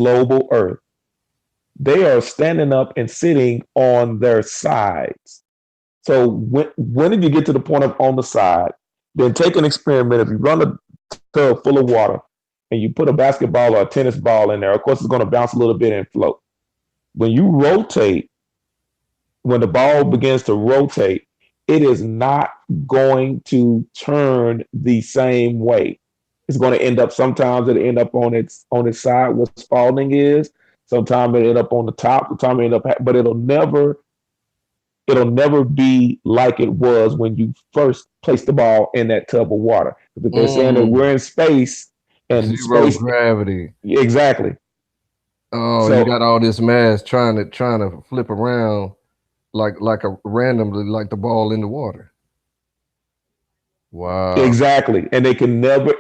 global Earth, they are standing up and sitting on their sides. So when did you get to the point of on the side? Then take an experiment. If you run a tub full of water and you put a basketball or a tennis ball in there, of course it's going to bounce a little bit and float. When you rotate, when the ball begins to rotate, it is not going to turn the same way. It's going to end up, sometimes it'll end up on its side where spalding is. Sometimes it'll end up on the top. Sometimes it'll end up, but it'll never be like it was when you first placed the ball in that tub of water. If they're saying that we're in space and Zero space, gravity. exactly. Oh, you So got all this mass trying to flip around like a randomly like the ball in the water. Wow. exactly, and they can never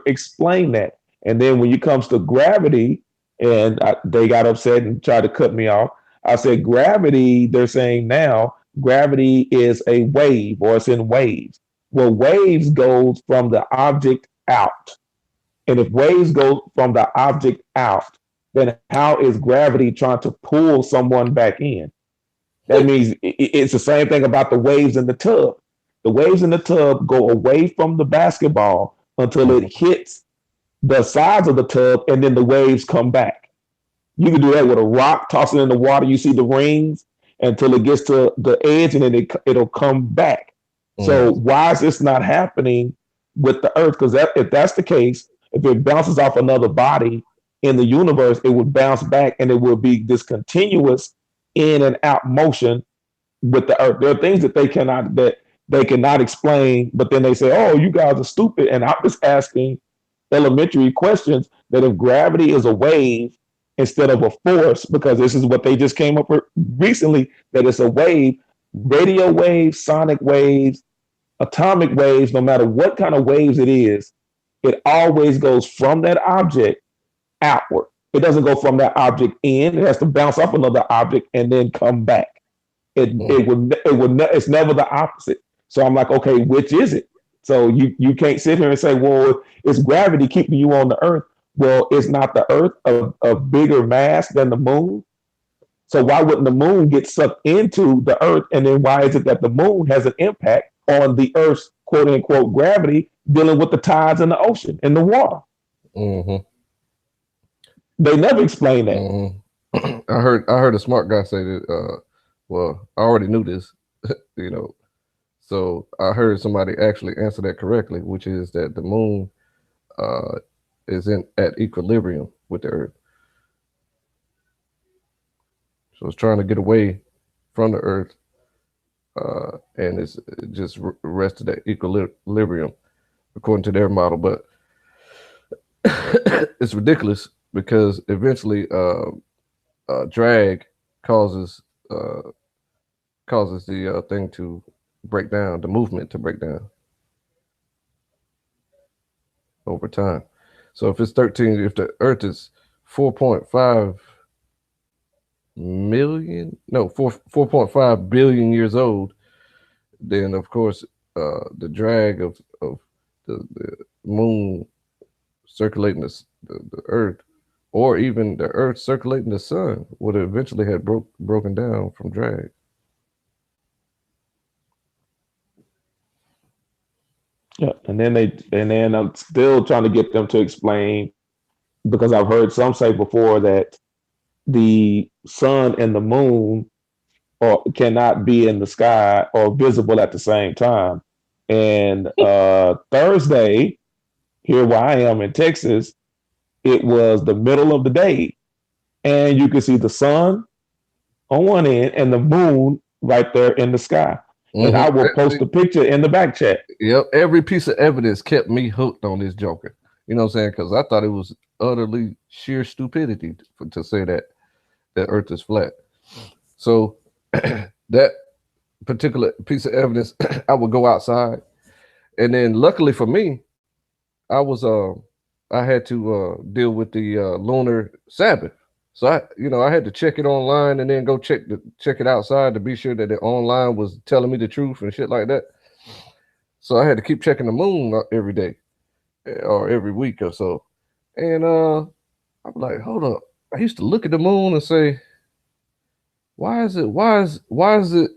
explain that. And then when it comes to gravity, and they got upset and tried to cut me off. I said gravity. They're saying now gravity is a wave, or it's in waves. Well, waves goes from the object out, and if waves go from the object out, then how is gravity trying to pull someone back in? That means it's the same thing about the waves in the tub. The waves in the tub go away from the basketball until it Mhm. hits the sides of the tub, and then the waves come back. You can do that with a rock, toss it in the water. You see the rings until it gets to the edge, and then it'll come back. So Mm. why is this not happening with the Earth? Because if that's the case, if it bounces off another body in the universe, it would bounce back, and it will be this continuous in and out motion with the Earth. There are things that they cannot explain, but then they say, "Oh, you guys are stupid." And I'm just asking elementary questions, that if gravity is a wave instead of a force, because this is what they just came up with recently, that it's a wave, radio waves, sonic waves, atomic waves, no matter what kind of waves it always goes from that object outward. It doesn't go from that object in. It has to bounce off another object and then come back. It Mm. it would it would it's never the opposite. So I'm like, okay, which is it? So you can't sit here and say, well, it's gravity keeping you on the Earth. Well, it's not the Earth of bigger mass than the moon. So why wouldn't the moon get sucked into the Earth? And then why is it that the moon has an impact on the Earth's quote unquote gravity dealing with the tides in the ocean and the water? Mhm. They never explain that. Mhm. I heard a smart guy say that. Well, I already knew this, you know. So I heard somebody actually answer that correctly, which is that the moon uh, is in at equilibrium with the Earth, so it's trying to get away from the Earth, and it just rested at equilibrium according to their model. But it's ridiculous because eventually drag causes uh, causes the thing to break down, the movement to break down over time. So if it's 13, if the Earth is 4.5 million, no, 4.5 billion years old, then of course the drag of the moon circulating the Earth, or even the Earth circulating the sun, would eventually have broken down from drag. Yeah. And then I'm still trying to get them to explain, because I've heard some say before that the sun and the moon cannot be in the sky or visible at the same time. And Thursday, here where I am in Texas, it was the middle of the day, and you could see the sun on one end and the moon right there in the sky. And Mm-hmm. I will post a picture in the back chat. Yep, every piece of evidence kept me hooked on this Joker. You know what I'm saying? Because I thought it was utterly sheer stupidity to say that Earth is flat. So that particular piece of evidence, I would go outside, and then luckily for me, I was I had to deal with the lunar Sabbath. So I had to check it online and then go check it outside to be sure that the online was telling me the truth and shit like that. So I had to keep checking the moon every day or every week or so. And I'm like, hold up. I used to look at the moon and say, why is it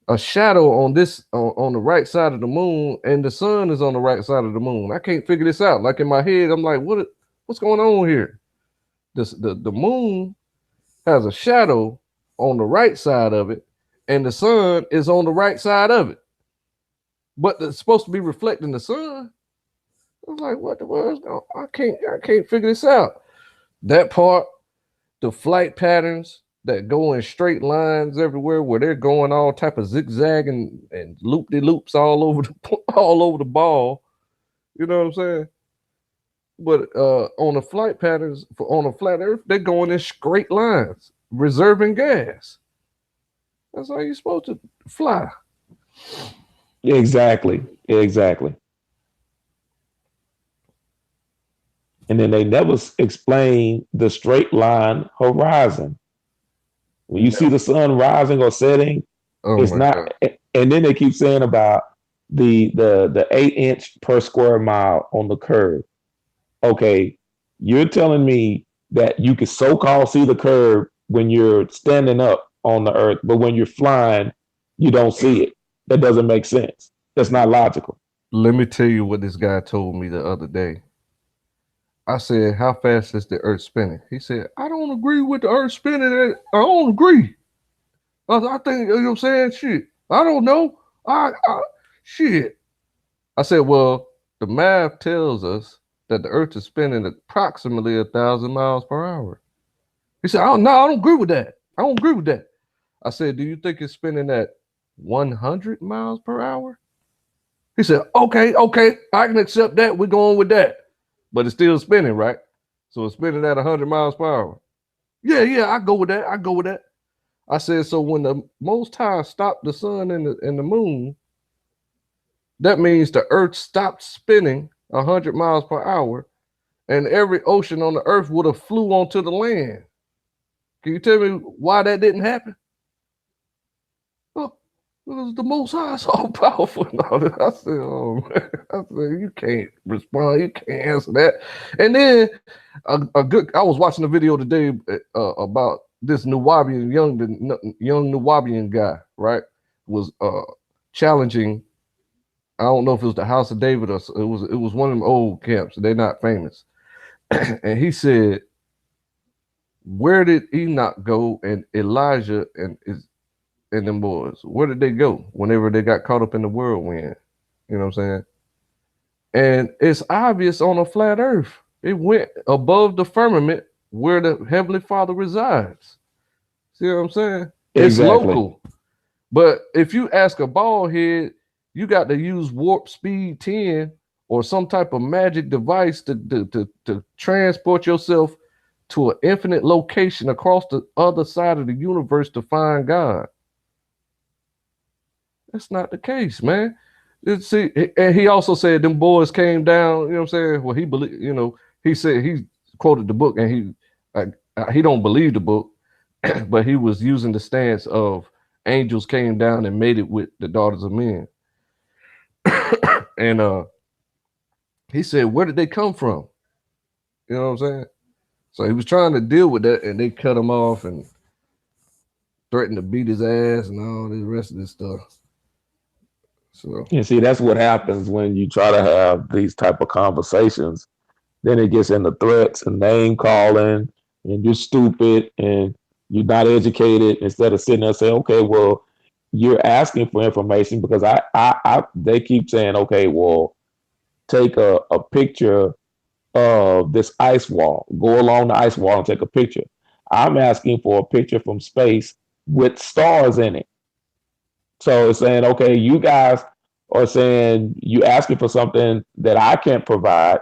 a shadow on this on the right side of the moon and the sun is on the right side of the moon? I can't figure this out. Like in my head, I'm like, what's going on here? The moon has a shadow on the right side of it, and the sun is on the right side of it. But it's supposed to be reflecting the sun. I was like, what the world? I can't figure this out. That part, the flight patterns that go in straight lines everywhere, where they're going all type of zigzag and loop de loops all over the all over the ball. You know what I'm saying? But on the flight patterns on a flat Earth, they're going in straight lines, reserving gas. That's how you're supposed to fly. Exactly. Exactly. And then they never explain the straight line horizon. When you see the sun rising or setting, Oh it's my not. god. And then they keep saying about the 8 inch per square mile on the curve. Okay, you're telling me that you can so-called see the curve when you're standing up on the earth, but when you're flying, you don't see it. That doesn't make sense. That's not logical. Let me tell you what this guy told me the other day. I said, "How fast is the Earth spinning?" He said, "I don't agree with the Earth spinning. I don't agree. I think you know what I'm saying. Shit, I don't know. Shit." I said, "Well, the math tells us that the Earth is spinning approximately 1,000 miles per hour." He said, "Oh no, I don't agree with that. I don't agree with that." I said, "Do you think it's spinning at 100 miles per hour?" He said, "Okay, okay, I can accept that. We're going with that, but it's still spinning, right? So it's spinning at 100 miles per hour." Yeah, yeah, I go with that. I go with that. I said, so when the Most High stopped the sun and the moon, that means the Earth stopped spinning 100 miles per hour, and every ocean on the Earth would have flew onto the land. Can you tell me why that didn't happen? Oh, it was the Most High, is all powerful. I said, oh man, I said you can't respond, you can't answer that. And then a good, I was watching a video today about this Nuwabian young Nuwabian guy, right? Was challenging. I don't know if it was the House of David or it was one of them old camps. They're not famous. And he said, "Where did Enoch go and Elijah and them boys? Where did they go whenever they got caught up in the whirlwind?" You know what I'm saying? And it's obvious on a flat earth. It went above the firmament where the Heavenly Father resides. See what I'm saying? It's Exactly. local. But if you ask a bald head, you got to use warp speed 10 or some type of magic device to transport yourself to an infinite location across the other side of the universe to find God. That's not the case, man. See, and he also said them boys came down. You know what I'm saying? Well, he believe. He said he quoted the book, and he don't believe the book, but he was using the stance of angels came down and made it with the daughters of men. And he said, where did they come from? You know what I'm saying? So he was trying to deal with that, and they cut him off and threatened to beat his ass and all the rest of this stuff. So You see, that's what happens when you try to have these type of conversations. Then it gets into threats and name calling, and you're stupid and you're not educated. Instead of sitting there saying, "Okay, well, you're asking for information because they keep saying, okay, well, take a picture of this ice wall, go along the ice wall and take a picture." I'm asking for a picture from space with stars in it. So it's saying, okay, you guys are saying you asking for something that I can't provide,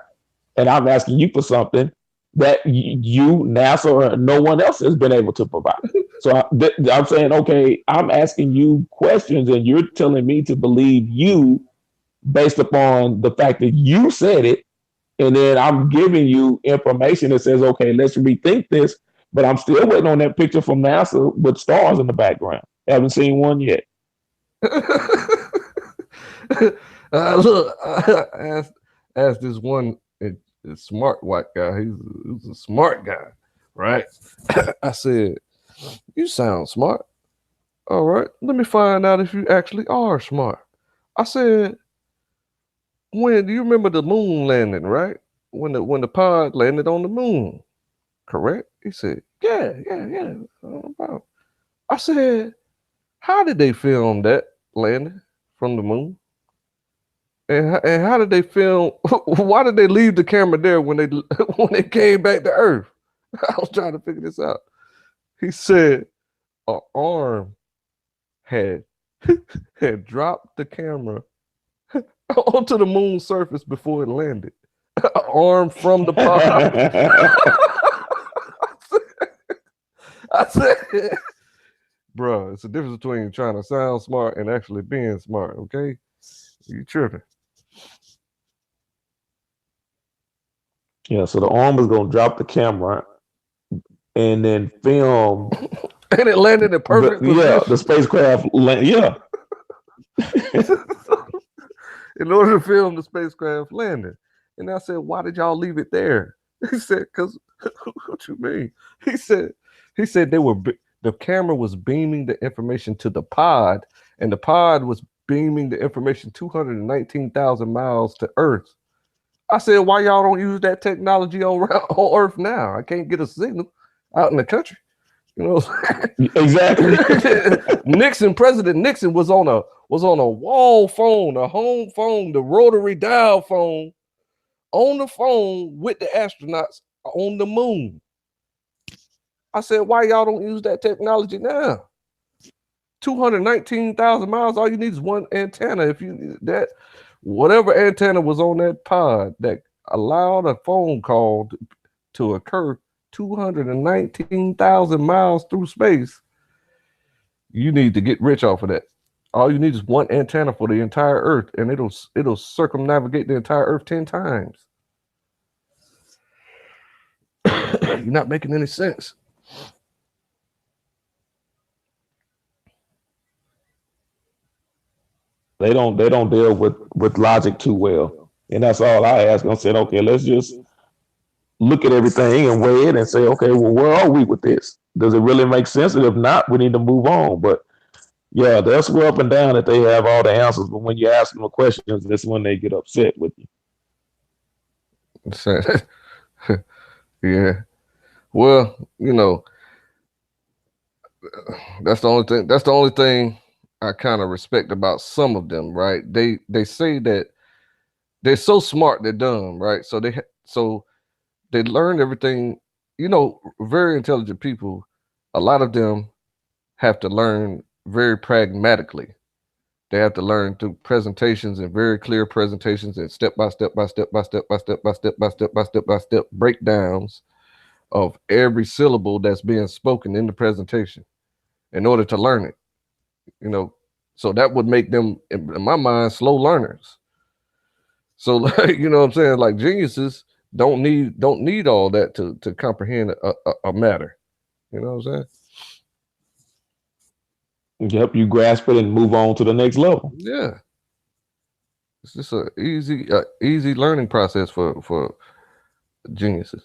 and I'm asking you for something that you, NASA, or no one else has been able to provide. So I'm saying, okay, I'm asking you questions, and you're telling me to believe you based upon the fact that you said it, and then I'm giving you information that says, okay, let's rethink this. But I'm still waiting on that picture from NASA with stars in the background. Haven't seen one yet. look, I asked this one this smart white guy. He's a smart guy, right? I said, "You sound smart. All right, let me find out if you actually are smart." I said, "When do you remember the moon landing, right? When the pod landed on the moon, correct?" He said, "Yeah, yeah, yeah. No problem." I said, "How did they film that landing from the moon? And how did they film? Why did they leave the camera there when they when they came back to Earth?" I was trying to figure this out. He said, "An arm had had dropped the camera onto the moon's surface before it landed. An arm from the pod." I said, "Bro, it's a difference between trying to sound smart and actually being smart. Okay, you tripping." Yeah, so the arm is gonna drop the camera and then film And it landed in perfect the position. spacecraft yeah. In order to film the spacecraft landing. And I said, "Why did y'all leave it there?" He said, "Cause what you mean?" He said, they were the camera was beaming the information to the pod, and the pod was beaming the information 219,000 miles to Earth. I said, "Why y'all don't use that technology on Earth now? I can't get a signal out in the country." You know, Exactly. President Nixon was on a wall phone, a home phone, the rotary dial phone, on the phone with the astronauts on the moon. I said, "Why y'all don't use that technology now? 219,000 miles, all you need is one antenna. If you that whatever antenna was on that pod that allowed a phone call to occur 219,000 miles through space, you need to get rich off of that. All you need is one antenna for the entire Earth, and it'll circumnavigate the entire Earth 10 times." You're not making any sense. They don't deal with logic too well. And that's all I ask. I said, okay, let's just look at everything and weigh it and say, okay, well, where are we with this? Does it really make sense? And if not, we need to move on. But yeah, they'll swear up and down that they have all the answers. But when you ask them questions, that's when they get upset with you. Yeah. Well, that's the only thing. That's the only thing I kind of respect about some of them, right? They say that they're so smart, they're dumb, right? So they learn everything. Very intelligent people. A lot of them have to learn very pragmatically. They have to learn through presentations and very clear presentations and step by step by step by step by step by step by step by step by step breakdowns of every syllable that's being spoken in the presentation in order to learn it. You know, so that would make them, in my mind, slow learners. So, like, what I'm saying, like geniuses don't need all that to comprehend a matter. You know what I'm saying? Yep, you grasp it and move on to the next level. Yeah, it's just a easy learning process for geniuses.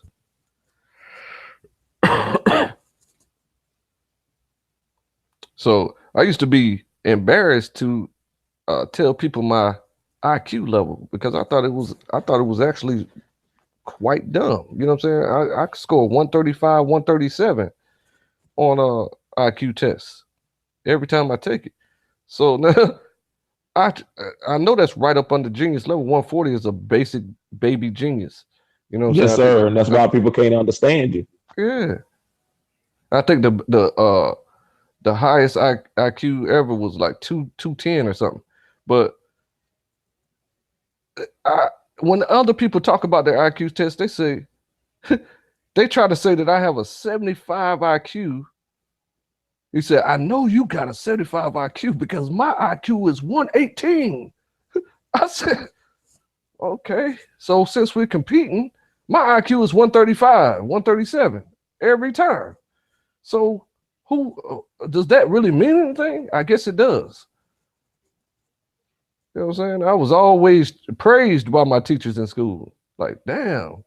So I used to be embarrassed to tell people my IQ level because I thought it was actually quite dumb. You know what I'm saying? I could score 135, 137 on IQ tests every time I take it. So now I I know that's right up under genius level. 140 is a basic baby genius. You know what I'm Yes, saying? sir. And that's why people can't understand you. Yeah. I think the highest IQ ever was like 210 or something. But I, when other people talk about their IQ test, they say they try to say that I have a 75 IQ. He said, "I know you got a 75 IQ because my IQ is 118." I said, "Okay, so since we're competing, my IQ is 135, 137 every time. So who does that really mean anything? I guess it does." You know what I'm saying? I was always praised by my teachers in school. Like, damn,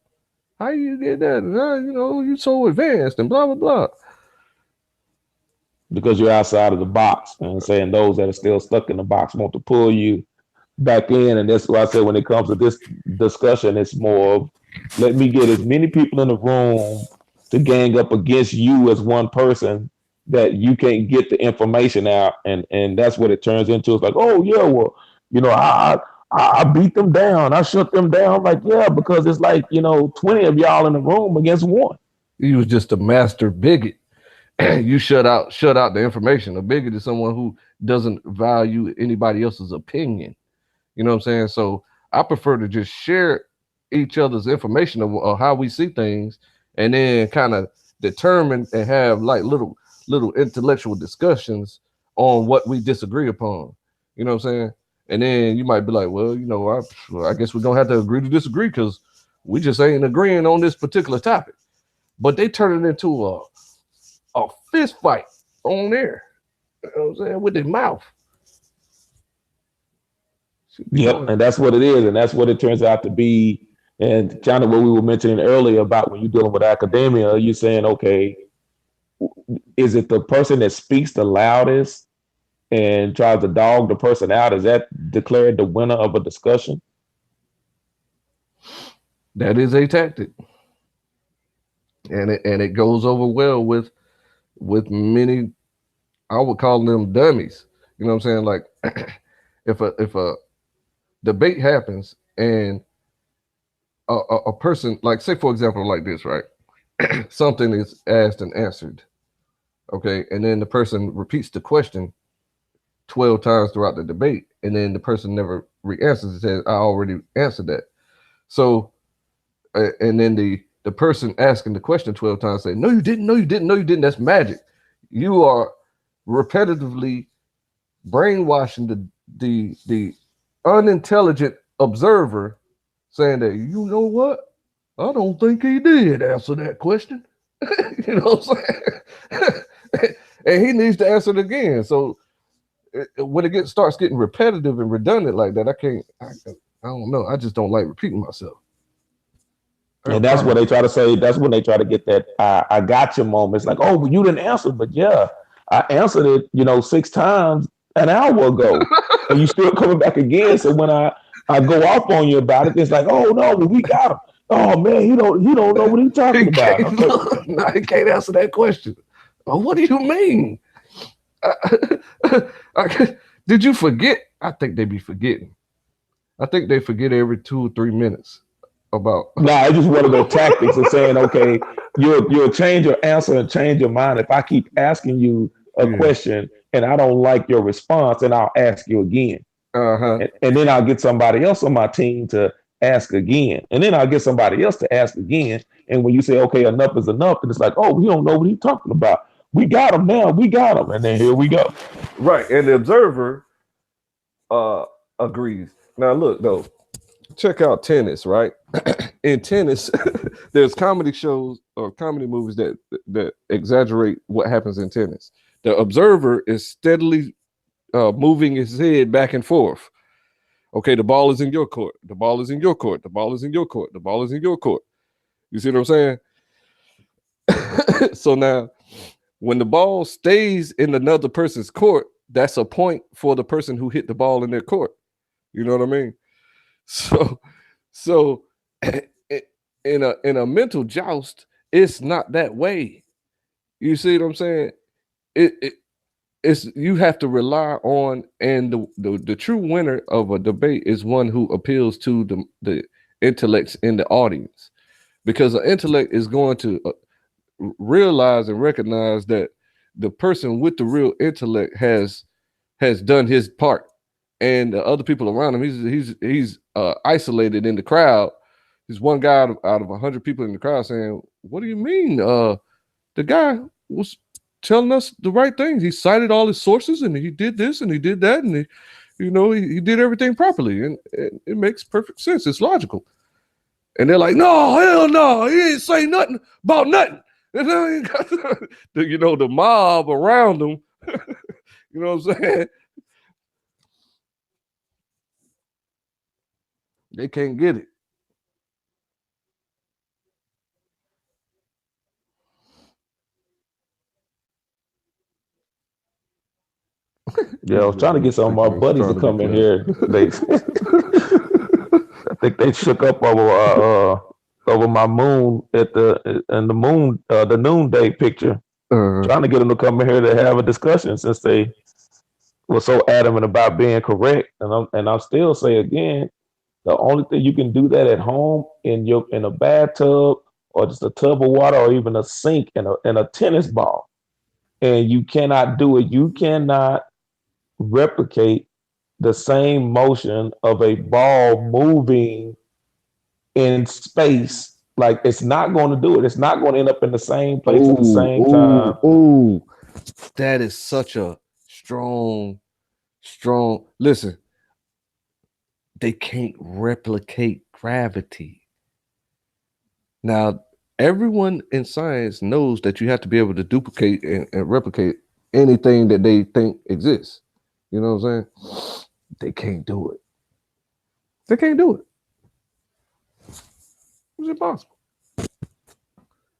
how you did that? And you so advanced and blah blah blah. because you're outside of the box. And saying those that are still stuck in the box want to pull you back in. And that's why I said when it comes to this discussion, it's more of let me get as many people in the room to gang up against you as one person that you can't get the information out. And that's what it turns into. It's like, oh yeah, well, I beat them down. I shut them down. Like, yeah, because it's like, 20 of y'all in the room against one. You was just a master bigot. You shut out the information. A bigot is someone who doesn't value anybody else's opinion. You know what I'm saying? So I prefer to just share each other's information of how we see things, and then kind of determine and have like little intellectual discussions on what we disagree upon. You know what I'm saying? And then you might be like, well, I guess we're gonna have to agree to disagree because we just ain't agreeing on this particular topic. But they turn it into a fist fight on there. You know what I'm saying? With their mouth. Yep, and that's what it is, and that's what it turns out to be. And kind of what we were mentioning earlier about when you're dealing with academia, you're saying, okay, is it the person that speaks the loudest and tries to dog the person out? Is that declared the winner of a discussion? That is a tactic, and it goes over well with many. I would call them dummies. You know what I'm saying? Like if a debate happens and a person, like, say for example, like this, right? Something is asked and answered, okay, and then the person repeats the question 12 times throughout the debate, and then the person never re-answers and says, I already answered that. So and then the person asking the question 12 times say, no you didn't, no you didn't, no you didn't. That's magic. You are repetitively brainwashing the unintelligent observer, saying that, you know what, I don't think he did answer that question. You know what I'm saying? And he needs to answer it again. So when it starts getting repetitive and redundant like that, I don't know. I just don't like repeating myself. And that's what they try to say. That's when they try to get that I got you moment. It's like, oh, but you didn't answer. But yeah, I answered it, 6 times an hour ago. And you still coming back again. So when I go off on you about it, it's like, oh no, well, we got him. Oh man, he don't know what he's talking He about. can't, no, he can't answer that question. What do you mean? Did you forget? I think they be forgetting. I think they forget every 2 or 3 minutes about. Nah, it's just one of their tactics of saying, okay, you'll change your answer and change your mind. If I keep asking you a Yeah. question and I don't like your response, then I'll ask you again. Uh-huh. And then I'll get somebody else on my team to ask again. And then I'll get somebody else to ask again. And when you say, okay, enough is enough, and it's like, oh, we don't know what he's talking about. We got him now. We got him. And then here we go. Right. And the observer uh agrees. Now look though, check out tennis, right? In tennis, there's comedy shows or comedy movies that exaggerate what happens in tennis. The observer is steadily moving his head back and forth. Okay, the ball is in your court. The ball is in your court. The ball is in your court. The ball is in your court. You see what I'm saying? So now, when the ball stays in another person's court, that's a point for the person who hit the ball in their court. You know what I mean? So, so in a mental joust, it's not that way. You see what I'm saying? It it's you have to rely on, and the true winner of a debate is one who appeals to the intellects in the audience, because the intellect is going to realize and recognize that the person with the real intellect has done his part, and the other people around him, he's isolated in the crowd. He's one guy out of 100 people in the crowd saying, "What do you mean? The guy was telling us the right things. He cited all his sources, and he did this, and he did that, and he did everything properly, and it makes perfect sense. It's logical." And they're like, "No, hell no, he didn't say nothing about nothing." The mob around them. You know what I'm saying? They can't get it. Yeah, I was trying to get some of my buddies to Trying to be come in clever. here. They, I think they shook up over my moon at the moon the noonday picture. Uh, Trying to get them to come in here to have a discussion since they were so adamant about being correct. And I'm still say again, the only thing you can do that at home in a bathtub or just a tub of water or even a sink and a tennis ball. And you cannot do it. You cannot replicate the same motion of a ball moving in space. Like it's not going to do it. It's not going to end up in the same place at the oh, same time. oh, oh. That is such a strong. Listen, they can't replicate gravity. Now, everyone in science knows that you have to be able to duplicate and replicate anything that they think exists. You know what I'm saying? They can't do it. They can't do it. It's impossible.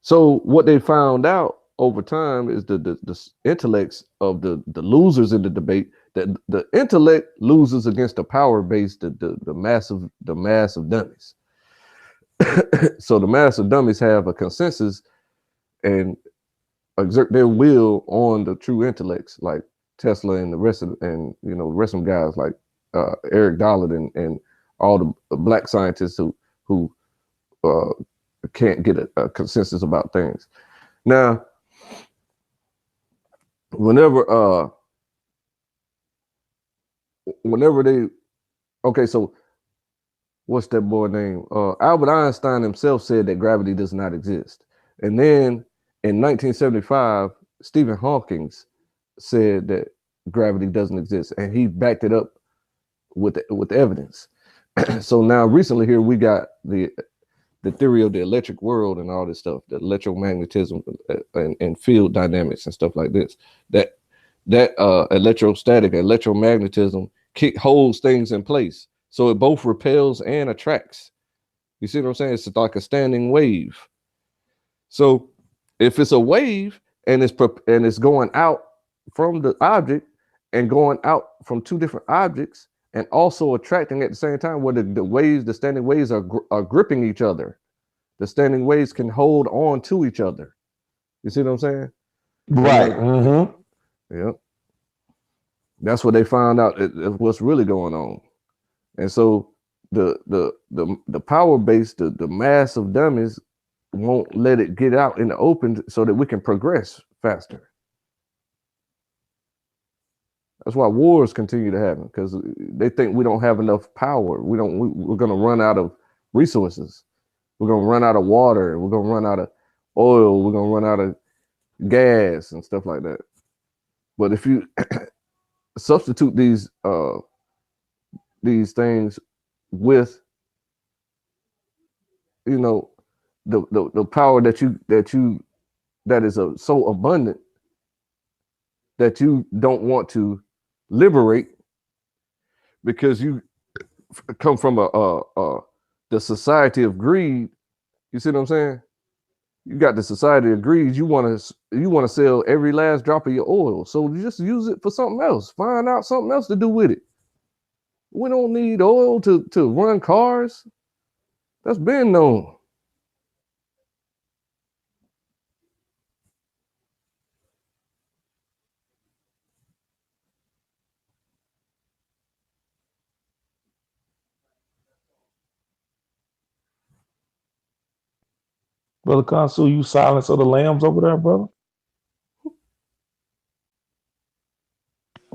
So what they found out over time is the intellects of the losers in the debate, that the intellect loses against the power base, the massive dummies. So the massive dummies have a consensus and exert their will on the true intellects, like Tesla and the rest of the rest of them guys like Eric Dollard and all the black scientists who uh, can't get a consensus about things. Now, whenever they okay, so what's that boy name? Albert Einstein himself said that gravity does not exist, and then in 1975, Stephen Hawking said that gravity doesn't exist, and he backed it up with evidence. So now recently here we got the theory of the electric world and all this stuff, the electromagnetism and field dynamics and stuff like this. That electrostatic electromagnetism holds things in place, so it both repels and attracts. You see what I'm saying? It's like a standing wave. So if it's a wave and it's going out from the object and going out from two different objects and also attracting at the same time, where the standing waves are gripping each other. The standing waves can hold on to each other. You see what I'm saying? Right. Mm-hmm. Yeah. That's what they found out what's really going on. And so the power base, the mass of dummies won't let it get out in the open so that we can progress faster. That's why wars continue to happen, because they think we don't have enough power. We're going to run out of resources. We're going to run out of water. We're going to run out of oil. We're going to run out of gas and stuff like that. But if you substitute these things with, the power that is so abundant that you don't want to liberate, because you come from the society of greed. You see what I'm saying? You got the society of greed. You want to sell every last drop of your oil, so you just use it for something else. Find out something else to do with it. We don't need oil to run cars. That's been known. Brother Khonsu, you silence of the lambs over there, brother?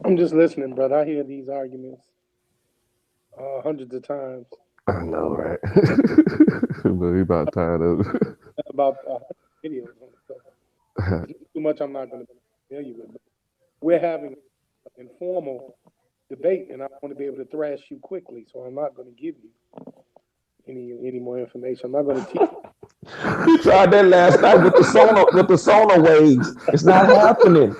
I'm just listening, brother. I hear these arguments hundreds of times I know, right? But he about tired of it. about videos on stuff. Too much I'm not going to tell you with. But we're having an informal debate, and I want to be able to thrash you quickly, so I'm not going to give you any more information. I'm not going to teach you. You tried that last night with the sonar waves. It's not happening.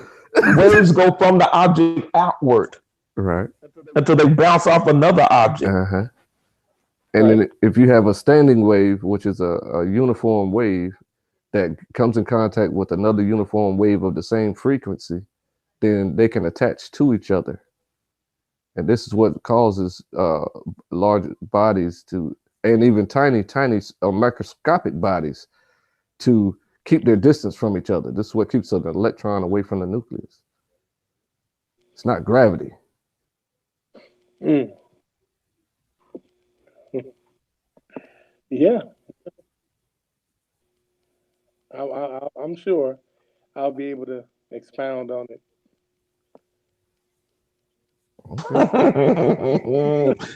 Waves go from the object outward, Right, until they bounce off another object. and then if you have a standing wave, which is a uniform wave that comes in contact with another uniform wave of the same frequency, then they can attach to each other. And this is what causes large bodies to, and even tiny microscopic bodies to keep their distance from each other. This is what keeps an electron away from the nucleus. It's not gravity. Yeah. I'm sure I'll be able to expound on it.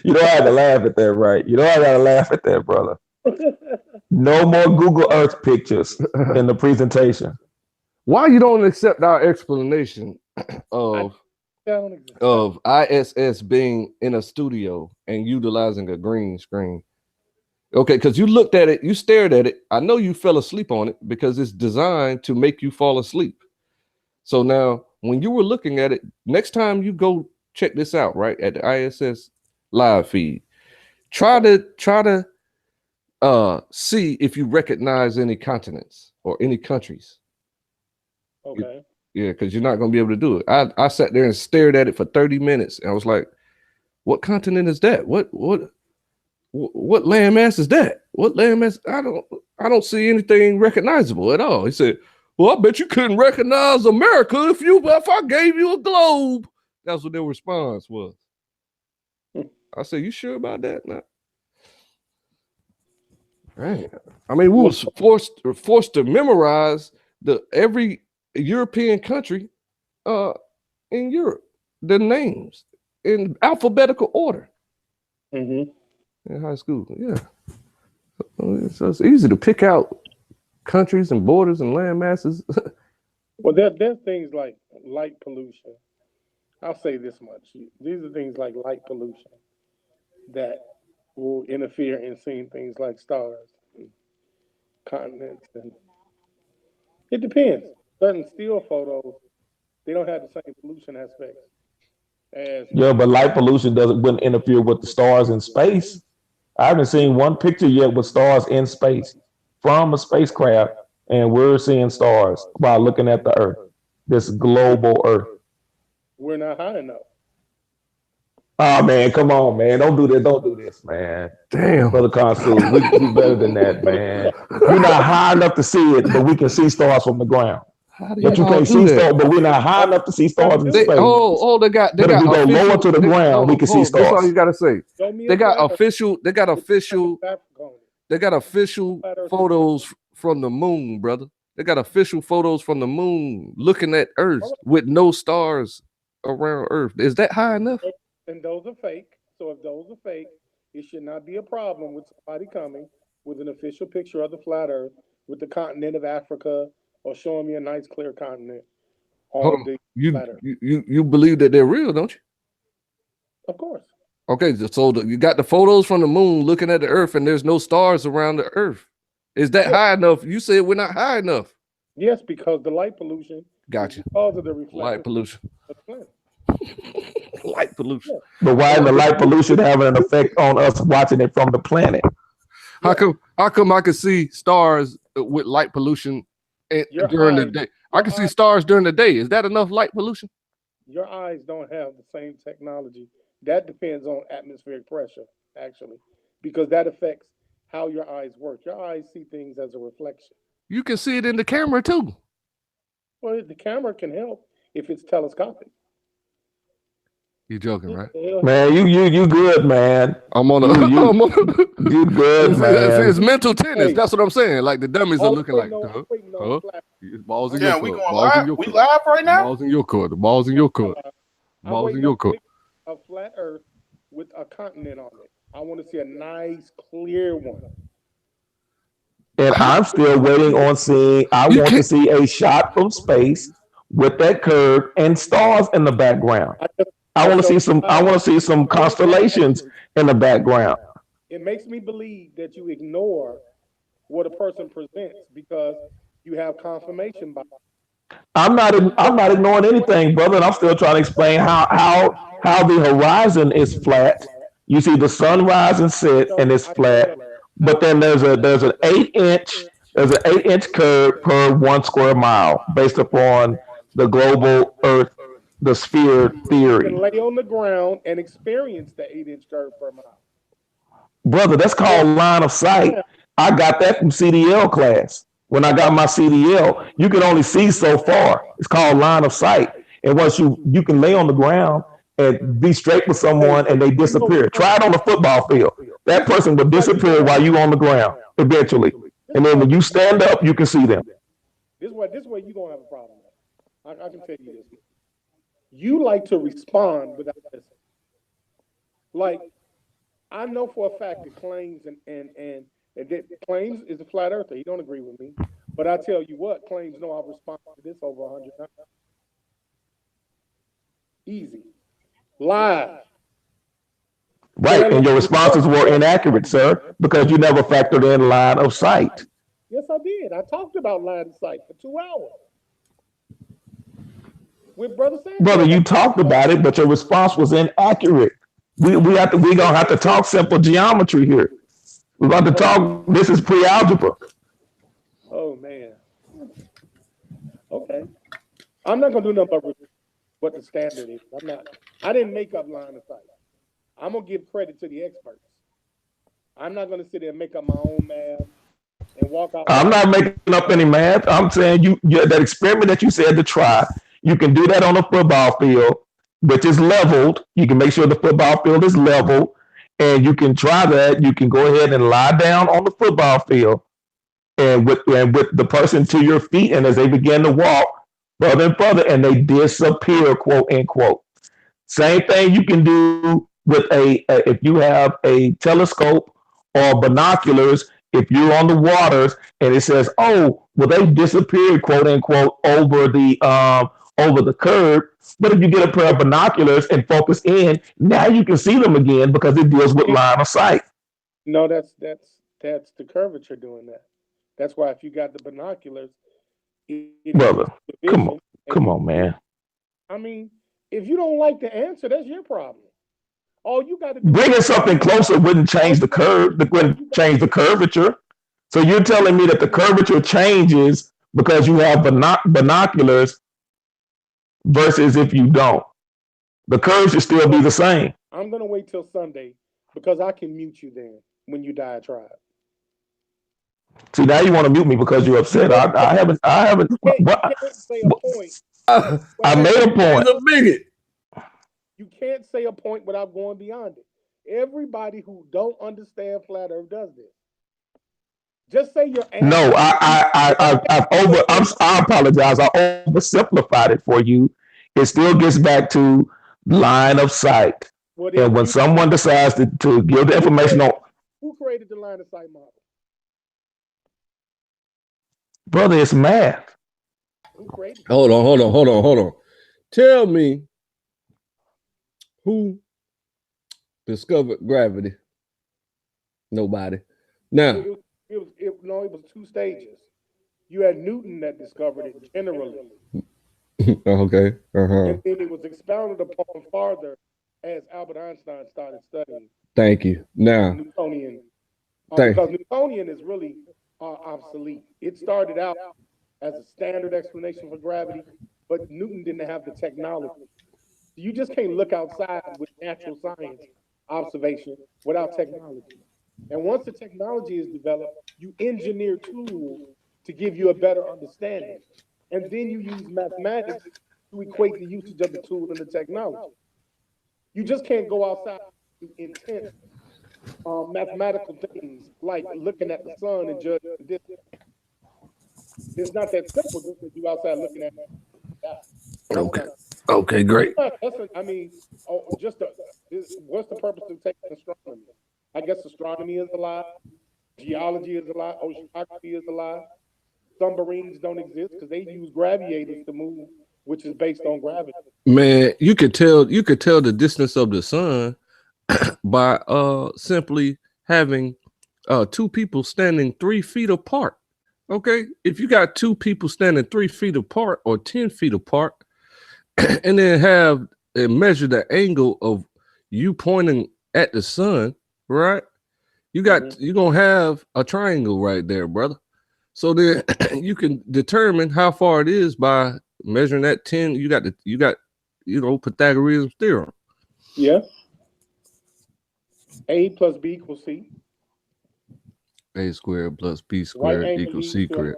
You know I had to laugh at that, right? You know I gotta laugh at that, brother. No more Google Earth pictures in the presentation. Why you don't accept our explanation of ISS being in a studio and utilizing a green screen? Okay, because you looked at it, you stared at it. I know you fell asleep on it because it's designed to make you fall asleep. So now, when you were looking at it, next time you go check this out, right, at the ISS live feed, try to see if you recognize any continents or any countries. Okay. Yeah, because you're not going to be able to do it. I sat there and stared at it for 30 minutes, and I was like, "What continent is that? What landmass is that? What landmass? I don't see anything recognizable at all." He said, "Well, I bet you couldn't recognize America if I gave you a globe." That's what their response was. I said, "You sure about that?" Nah. Right. I mean, we was forced to memorize every European country in Europe, the names in alphabetical order. Mm-hmm. In high school, yeah. So it's easy to pick out countries and borders and land masses. Well, there's things like light pollution. I'll say this much. These are things like light pollution that will interfere in seeing things like stars and continents. And it depends. Certain still photos, they don't have the same pollution aspects as... Yeah, but light pollution wouldn't interfere with the stars in space. I haven't seen one picture yet with stars in space from a spacecraft, and we're seeing stars while looking at the Earth, this global Earth. We're not high enough. Oh man, come on, man! Don't do this! Don't do this, man! Damn, brother Khonsu, we better than that, man. We're not high enough to see it, but we can see stars from the ground. But you can't see stars, but we're not high enough to see stars in space. They got. But if we go lower to the ground, we can see stars. That's all you gotta say. They got official photos from the moon, brother. They got official photos from the moon looking at Earth with no stars around Earth. Is that high enough? And those are fake. So if those are fake, it should not be a problem with somebody coming with an official picture of the flat Earth with the continent of Africa or showing me a nice clear continent on the flat Earth. You believe that they're real, don't you? Of course. Okay, so you got the photos from the moon looking at the Earth and there's no stars around the Earth. Is that high enough? You said we're not high enough. Yes, because the light pollution. Gotcha. Because of the reflection. Light pollution. Light pollution. Yeah. But why is the light pollution having an effect on us watching it from the planet? How come I can see stars with light pollution during the day? I can see stars during the day. Is that enough light pollution? Your eyes don't have the same technology. That depends on atmospheric pressure, actually, because that affects how your eyes work. Your eyes see things as a reflection. You can see it in the camera too. Well, the camera can help if it's telescopic. You joking, right? Man, you good, man. I'm on you good, man. It's mental tennis. That's what I'm saying. Like the dummies are looking like, balls in your court. We live right now? Balls in your court. The ball's in your court. Balls in your court. A flat Earth with a continent on it. I want to see a nice, clear one. And I'm still waiting on seeing. I want to see a shot from space with that curve and stars in the background. I want to see some. I want to see some constellations in the background. It makes me believe that you ignore what a person presents because you have confirmation bias. I'm not ignoring anything, brother. And I'm still trying to explain how the horizon is flat. You see the sun rise and set, and it's flat. But then there's an 8-inch curve per 1 square mile based upon the global Earth the sphere You theory. can lay on the ground and experience the 8-inch curve per mile. Brother, that's called line of sight. I got that from CDL class. When I got my CDL, you can only see so far. It's called line of sight. And once you can lay on the ground and be straight with someone and they disappear. Try it on the football field. That person will disappear while you on the ground eventually. And then when you stand up, you can see them. This way you don't have a problem. I can tell you this. You like to respond without listening. Like, I know for a fact that Claims and that Claims is a flat earther. He don't agree with me. But I tell you what, Claims know I've responded to this over 100 times. Easy. Live. Right. And your responses were inaccurate, sir, because you never factored in line of sight. Yes, I did. I talked about line of sight for 2 hours. With Brother Sanders. Brother, you talked about it, but your response was inaccurate. We gonna have to talk simple geometry here. We're going to talk. This is pre-algebra. Oh man. Okay. I'm not gonna do nothing but what the standard is. I didn't make up line of sight. I'm gonna give credit to the experts. I'm not gonna sit there and make up my own math and walk out. I'm not making up any math. I'm saying you that experiment that you said to try. You can do that on a football field, which is leveled. You can make sure the football field is level, and you can try that. You can go ahead and lie down on the football field, and with the person to your feet, and as they begin to walk further and further, and they disappear, quote unquote. Same thing you can do with if you have a telescope or binoculars. If you're on the waters and it says, "Oh, well, they disappeared," quote unquote, over the curb. But if you get a pair of binoculars and focus in, now you can see them again because it deals with line of sight. No, that's the curvature doing that. That's why if you got the binoculars, brother, come on, man. I mean, if you don't like the answer, that's your problem. All you got to do bringing something closer wouldn't change the curve. Wouldn't change the curvature. So you're telling me that the curvature changes because you have binoculars versus if you don't. The curve should still be the same. I'm gonna wait till Sunday because I can mute you then when you diatribe. See, now you want to mute me because you're upset. I haven't. You can't say a point. I made a point. He's a bigot. You can't say a point without going beyond it. Everybody who don't understand flat Earth does this. Just say your answer. No, I apologize. I oversimplified it for you. It still gets back to line of sight. And when someone decides to give the information on who created the line of sight model? Brother, it's math. Hold on. Tell me who discovered gravity? Nobody. Now, it was 2 stages. You had Newton that discovered it generally. Okay. And then it was expounded upon farther as Albert Einstein started studying. Thank you. Now, Newtonian. Because Newtonian is really obsolete. It started out as a standard explanation for gravity, but Newton didn't have the technology. You just can't look outside with natural science observation without technology. And once the technology is developed, you engineer tools to give you a better understanding. And then you use mathematics to equate the usage of the tool and the technology. You just can't go outside to intense mathematical things like looking at the sun and judging the distance. It's not that simple just because you're outside looking at it. Okay, great. I mean, what's the purpose of taking astronomy? I guess astronomy is a lie. Geology is a lie. Oceanography is a lie. Submarines don't exist because they use gravitators to move, which is based on gravity. Man, you could tell the distance of the sun by simply having 2 people standing 3 feet apart. Okay, if you got 2 people standing 3 feet apart or 10 feet apart, and then measure the angle of you pointing at the sun, right? You're gonna have a triangle right there, brother. So then you can determine how far it is by measuring that 10. You got Pythagorean theorem. Yeah. A plus B equals C. A squared plus B Right squared angle equals leads to secret.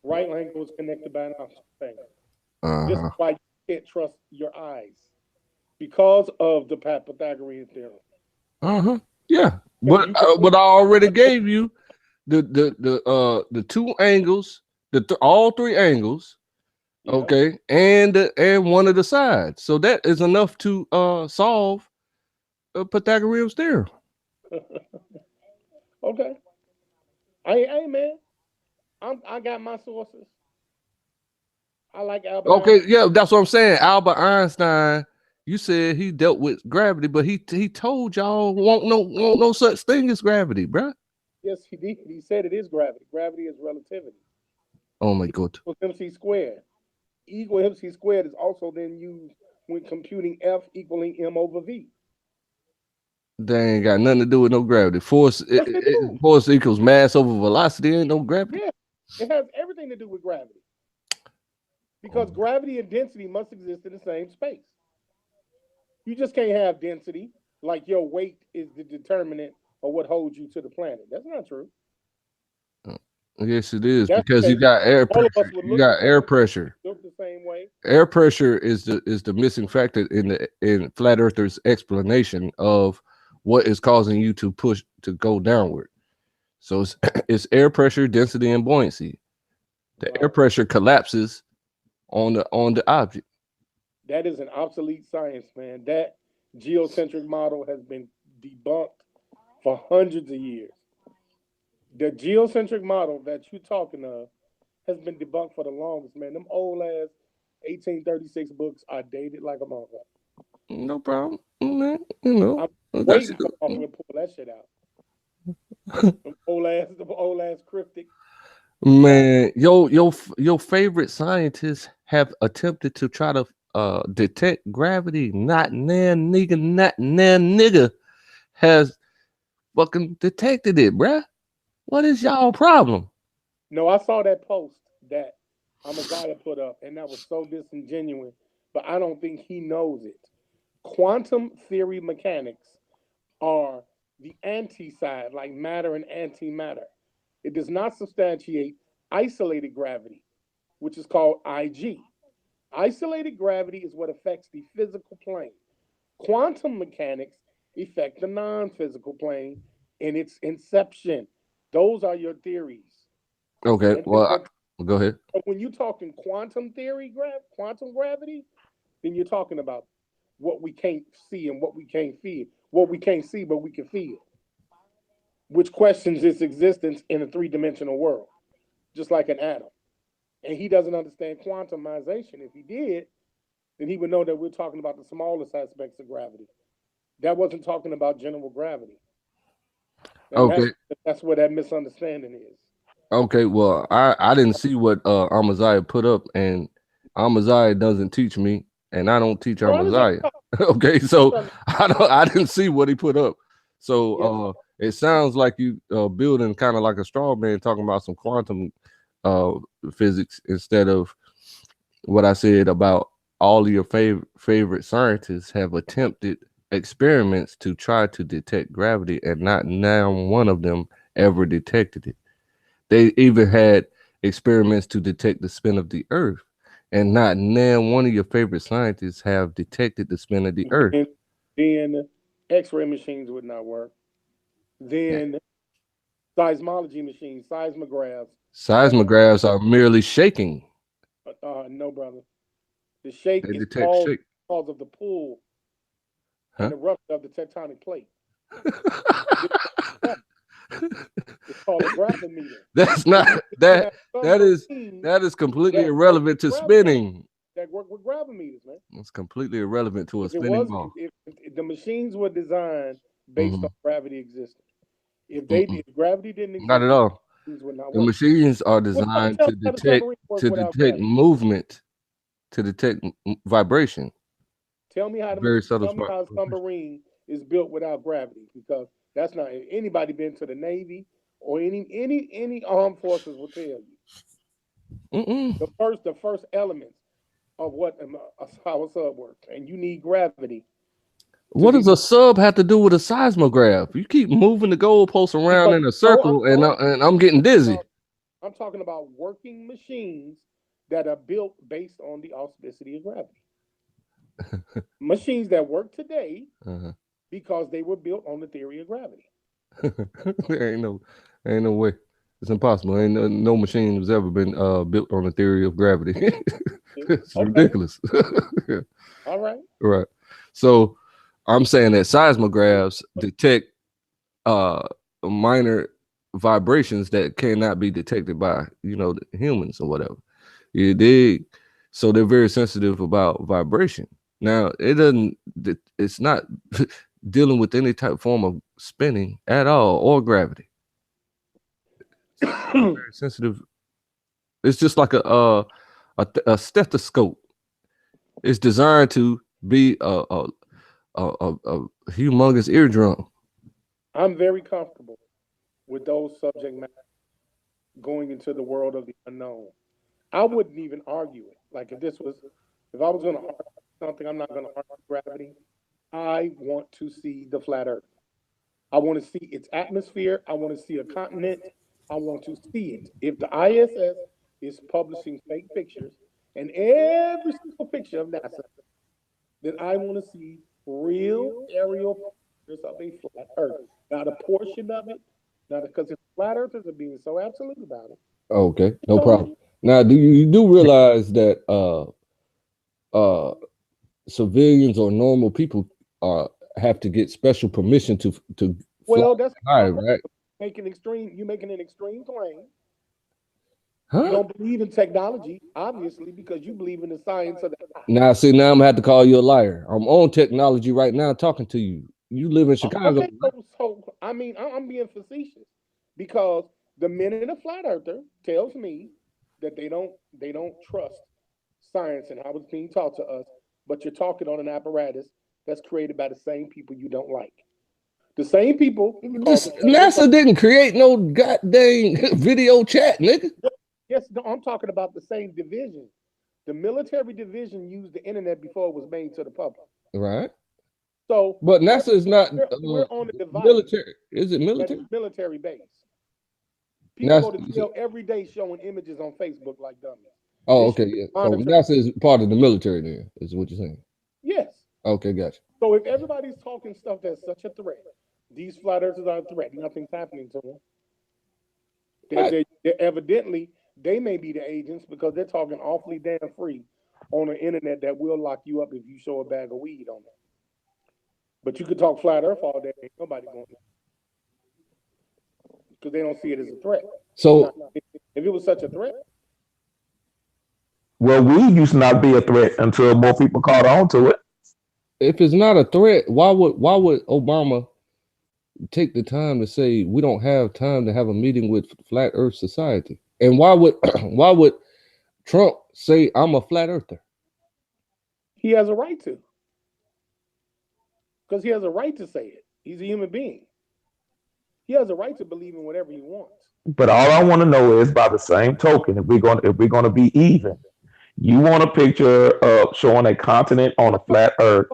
right angle is connected by an opposite angle. This is Uh-huh. why you can't trust your eyes because of the Pythagorean theorem. Uh-huh. Yeah. Because But you can but I already gave you the two angles, all three angles, yeah. okay, and one of the sides. So that is enough to solve Pythagorean's theorem. Okay. Hey man, I got my sources. I like Albert Okay, Einstein. yeah, that's what I'm saying. Albert Einstein, you said he dealt with gravity, but he told y'all won't no such thing as gravity, bruh. Yes, he did. He said it is gravity. Gravity is relativity. Oh my god. Equals MC squared. E equal MC squared is also then used when computing F equaling M over V. They ain't got nothing to do with no gravity. Yes, they do. Force equals mass over velocity. Ain't no gravity. Yeah, it has everything to do with gravity because gravity and density must exist in the same space. You just can't have density like your weight is the determinant of what holds you to the planet. That's not true. Yes, it is That's because you okay. got air All of us pressure. would You look the got air same, pressure. look the same way. Air pressure is the missing factor in flat earthers explanation of what is causing you to push to go downward. So it's it's air pressure, density, and buoyancy. The air Right. pressure collapses on the object. That is an obsolete science, man. That geocentric model has been debunked for hundreds of years. The geocentric model that you're talking of has been debunked for the longest, man. Them old ass 1836 books are dated like a motherfucker. No problem, man. You know I'm that's waiting for motherfucker to pull that shit out. Them old ass cryptic. man. Your favorite scientists have attempted to try to detect gravity. Not nigga has fucking detected it, bruh. What is y'all problem? No, I saw that post that Amaziah put up, and that was so disingenuous, but I don't think he knows it. Quantum theory mechanics are the anti side, like matter and antimatter. It does not substantiate isolated gravity, which is called IG. Isolated gravity is what affects the physical plane. Quantum mechanics affect the non physical plane in its inception. Those are your theories. Okay, And then, well, go ahead. but when you talk in quantum theory, quantum gravity, then you're talking about what we can't see and what we can't feel. What we can't see, but we can feel, which questions its existence in a three-dimensional world, just like an atom. And he doesn't understand quantumization. If he did, then he would know that we're talking about the smallest aspects of gravity. That wasn't talking about general gravity. And Okay, that's where that misunderstanding is. okay. Well, I didn't see what Amaziah put up, and Amaziah doesn't teach me, and I don't teach No, I understand. Amaziah. Okay, so I didn't see what he put up. So Yes. it sounds like you building kind of like a straw man talking about some quantum uh physics instead of what I said about all of your favorite scientists have attempted experiments to try to detect gravity, and not now one of them ever detected it. They even had experiments to detect the spin of the earth, and not now one of your favorite scientists have detected the spin of the earth. Then X-ray machines would not work. Then seismology machines, seismographs. That Seismographs are merely shaking. no, brother. The shake They is detect caused shake. because of the pull and Huh? the rupture of the tectonic plate. It's called a gravimeter. That's So not you that have that is submarines that is completely that work irrelevant to with gravimeters, spinning. that work with gravimeters, man. It's completely irrelevant to a If it spinning was, ball. if the machines were designed based Mhm. on gravity existing, Mm-mm. if gravity didn't Not exist, at the all. machines would not The work. machines are Well, designed tell me how the submarine work without gravity. movement, to detect vibration. Very subtle Tell me spark. how a submarine is built without gravity, because that's not anybody been to the Navy or any armed forces will tell you Mm-mm. the first elements. of what how a sub works, and you need gravity to What be does a sub have to do with a seismograph? You keep moving the goalposts around because in a no, circle, and I'm getting dizzy. I'm talking about working machines that are built based on the auspicity of gravity. Machines that work today Uh-huh. because they were built on the theory of gravity. There ain't no way. It's impossible. Ain't no machine has ever been built on the theory of gravity. It's Okay, ridiculous. all right. Right. So I'm saying that seismographs detect uh minor vibrations that cannot be detected by the humans or whatever. You dig? So they're very sensitive about vibration. Now it's not dealing with any type form of spinning at all or gravity. Very sensitive. It's just like a stethoscope. It's designed to be a humongous eardrum. I'm very comfortable with those subject matter going into the world of the unknown. I wouldn't even argue it. Like if I was going to argue something, I'm not going to argue gravity. I want to see the flat Earth. I want to see its atmosphere. I want to see a continent. I want to see it. If the ISS is publishing fake pictures, and every single picture of NASA, then I want to see real aerial pictures of a flat Earth, not a portion of it, not because if flat earthers are being so absolute about it. Okay, no Show problem. me. Now, do you do realize that uh civilians or normal people have to get special permission to fly Well, that's high, not right. right? Making extreme. You making an extreme claim. You Huh? don't believe in technology, obviously, because you believe in the science of the eye. Now, see, now I'm gonna have to call you a liar. I'm on technology right now talking to you. You live in Chicago, Okay, so I mean, I'm being facetious because the minute a flat earther tells me that they don't trust science and how it's being taught to us, but you're talking on an apparatus that's created by the same people you don't like. The same people called this the subject. NASA didn't create no goddamn video chat, nigga. Yes, no, I'm talking about the same division. The military division used the internet before it was made to the public. Right. So But NASA is not we're on a device military. Is it that is military? military based. People go to NASA. jail every day showing images on Facebook like dummies. Oh, They should okay, be yeah. So monitored. NASA is part of the military, then, is what you're saying. Yes. Okay, gotcha. So if everybody's talking stuff that's such a threat, these flat earthers are a threat. Nothing's happening to them. What? They're evidently they may be the agents because they're talking awfully damn free on the internet that will lock you up if you show a bag of weed on it. But you could talk flat Earth all day. Ain't nobody going because they don't see it as a threat. Now, So if it was such a threat, Well, weed used to not be a threat until more people caught on to it. if it's not a threat, why would Obama take the time to say we don't have time to have a meeting with Flat Earth Society? And why would why would Trump say I'm a flat earther? he has a right to because he has a right to say it. He's a human being. He has a right to believe in whatever he wants. But all I want to know is, by the same token, if we're going to be even, you want a picture of showing a continent on a flat Earth,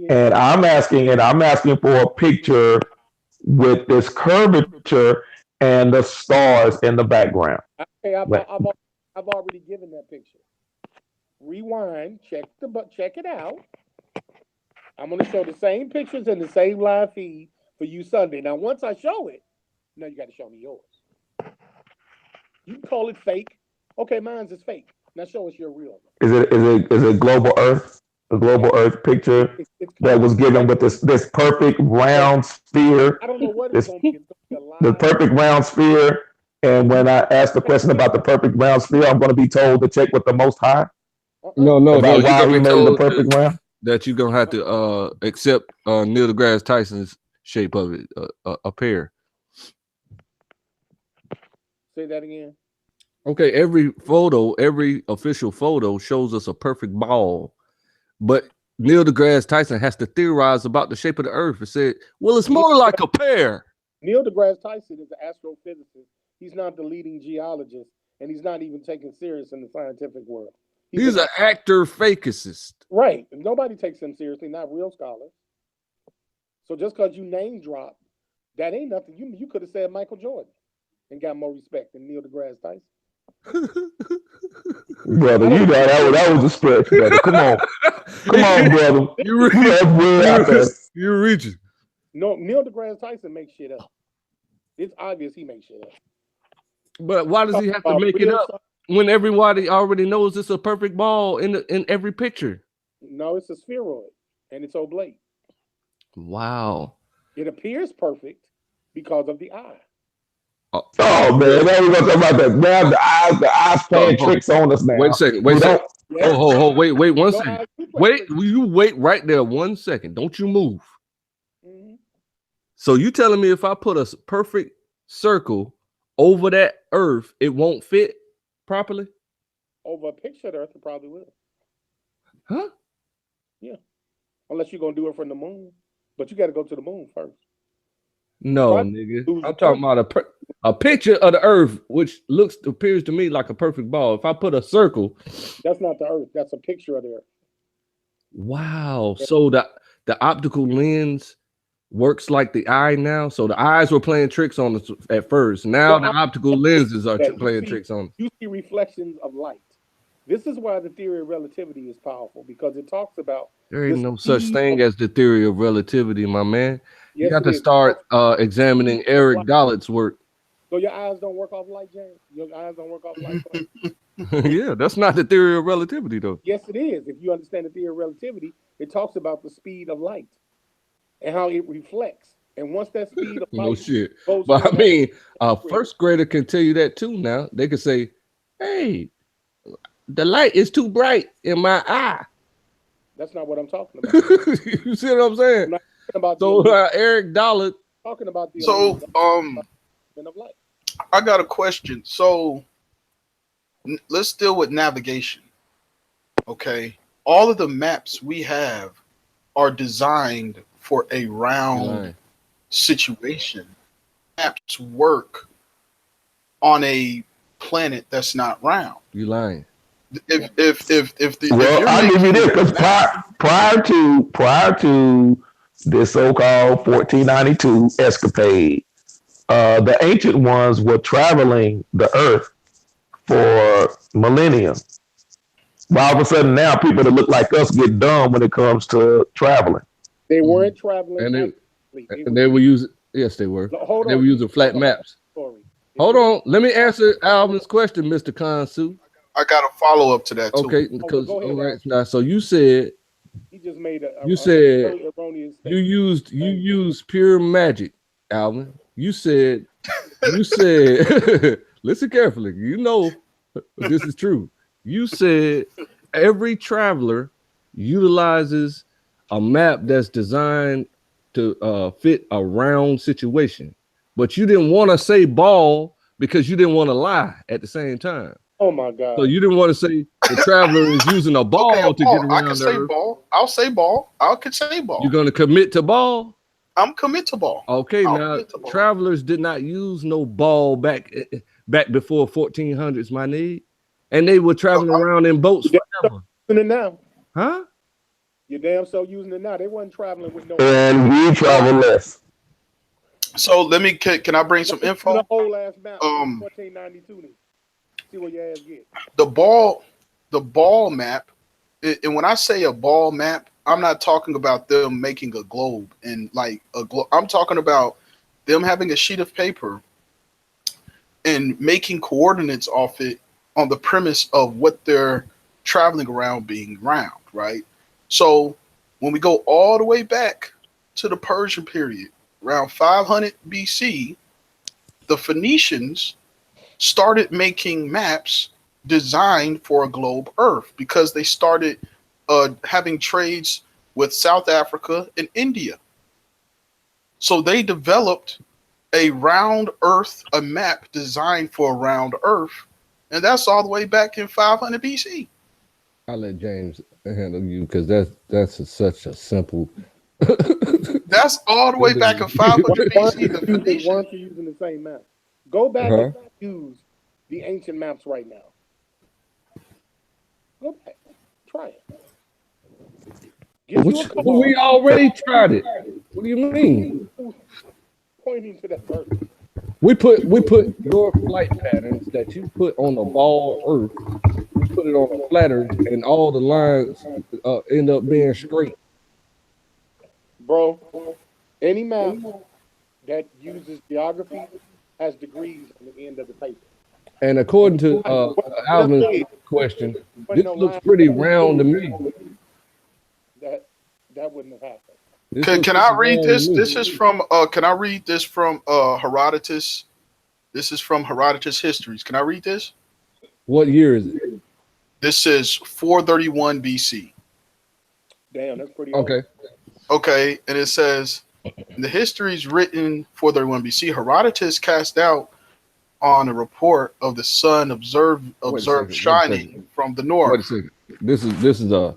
and I'm asking for a picture with this curvature and the stars in the background. Okay, Like, I've already given that picture. Rewind, check it out. I'm going to show the same pictures in the same live feed for you Sunday. Now, once I show it, now you got to show me yours. You can call it fake. Okay, mine's is fake. Now show us your real one. is it global Earth, the global It's, Earth picture it's that called was given with this perfect round sphere, I don't know what it's this going to be. It's going to be a the live. perfect round sphere. And when I ask the question about the perfect round sphere, I'm going to be told to check with the Most High No, about you're why gonna He be made the told perfect round. that you're gonna have to accept Neil deGrasse Tyson's shape of it, a pair. Say that again. Okay, every official photo shows us a perfect ball, but Neil deGrasse Tyson has to theorize about the shape of the Earth and said, "Well, it's more like a pear." Neil deGrasse Tyson is an astrophysicist. He's not the leading geologist, and he's not even taken serious in the scientific world. He's an actor fakicist. Right. Nobody takes him seriously, not real scholars. So just because you name drop, that ain't nothing. You could have said Michael Jordan and got more respect than Neil deGrasse Tyson. Brother, you know that was a stretch, brother. Come on, brother. You're reaching. No, Neil deGrasse Tyson makes shit up. It's obvious he makes shit up. But why does he have to make it up when everybody already knows it's a perfect ball in every picture? No, it's a spheroid, and it's oblate. Wow. It appears perfect because of the eye. Oh man, now we're gonna talk about that. Now the eyes playing tricks on us now. Wait a second. Wait 1 second. You wait right there 1 second. Don't you move. Mm-hmm. So you telling me if I put a perfect circle over that Earth, it won't fit properly? Over a picture of the Earth, it probably will. Huh? Yeah. Unless you're gonna do it from the moon, but you got to go to the moon first. No, nigga. I'm talking about a picture of the Earth, which appears to me like a perfect ball. If I put a circle, that's not the Earth. That's a picture of the Earth. Wow. Yeah. So the optical lens works like the eye now. So the eyes were playing tricks on us at first. Now the optical lenses are playing tricks on us. You see reflections of light. This is why the theory of relativity is powerful, because it talks about there ain't no such thing as the theory of relativity, my man. Yes, you have to start examining Eric Gollitt's work. So your eyes don't work off light, James? Your eyes don't work off light? Yeah, that's not the theory of relativity, though. Yes, it is. If you understand the theory of relativity, it talks about the speed of light and how it reflects. And once that speed of light no shit. But I mean, a first grader can tell you that too now. They could say, hey, the light is too bright in my eye. That's not what I'm talking about. You see what I'm saying? Eric Gollitt talking about the of light. I got a question. So let's deal with navigation. Okay, all of the maps we have are designed for a round situation. Maps work on a planet that's not round. You lying? I'll give you this, because prior to this so-called 1492 escapade, the ancient ones were traveling the Earth for millennia. All of a sudden now people that look like us get dumb when it comes to traveling. They weren't traveling. And they were using, yes, they were. They were using flat maps. Hold on. Let me answer Alvin's question, Mr. Khonsu. I got a follow up to that too. Okay, because all right now. So you said he just made you used pure magic, Alvin. You said listen carefully. You know this is true. You said every traveler utilizes a map that's designed to fit a round situation, but you didn't want to say ball because you didn't want to lie at the same time. Oh my God! So you didn't want to say the traveler is using a ball to get around. I can say ball. I'll say ball. I can say ball. You're going to commit to ball? I'm commit to ball. Okay, now travelers did not use no ball back before 1400s, my nigga, and they were traveling around in boats forever. Using it now, huh? You're damn so using it now. They wasn't traveling with no. And we travel less. So let me. Can I bring some info? The whole ass map. 1492. See what your ass get. The ball map, and when I say a ball map, I'm not talking about them making a globe and like a globe. I'm talking about them having a sheet of paper and making coordinates off it on the premise of what they're traveling around being round, right? So when we go all the way back to the Persian period, around 500 BC, the Phoenicians started making maps designed for a globe Earth because they started having trades with South Africa and India. So they developed a round Earth, a map designed for a round Earth, and that's all the way back in 500 BC. I'll let James handle you because that's such a simple. That's all the way back in 500 BC. Why aren't you using the same map? Go back and use the ancient maps right now. Go back. Give you a But call. we already tried it. What do you mean? Pointing to that verse. We put your flight patterns that you put on a ball Earth. We put it on a flat Earth, and all the lines end up being straight. Bro, any map that uses geography has degrees on the end of the paper. And according to Alvin's Let's say question, But this no looks line- pretty round to me. that wouldn't have happened. This Can looks I pretty read round this? to me. This is from can I read this from Herodotus? This is from Herodotus Histories. Can I read this? What year is it? This is 431 BC. Damn, that's pretty old. Okay. Okay, and it says in the histories written 431 BC, Herodotus cast out on a report of the sun observed shining from the Wait a north. second. This is a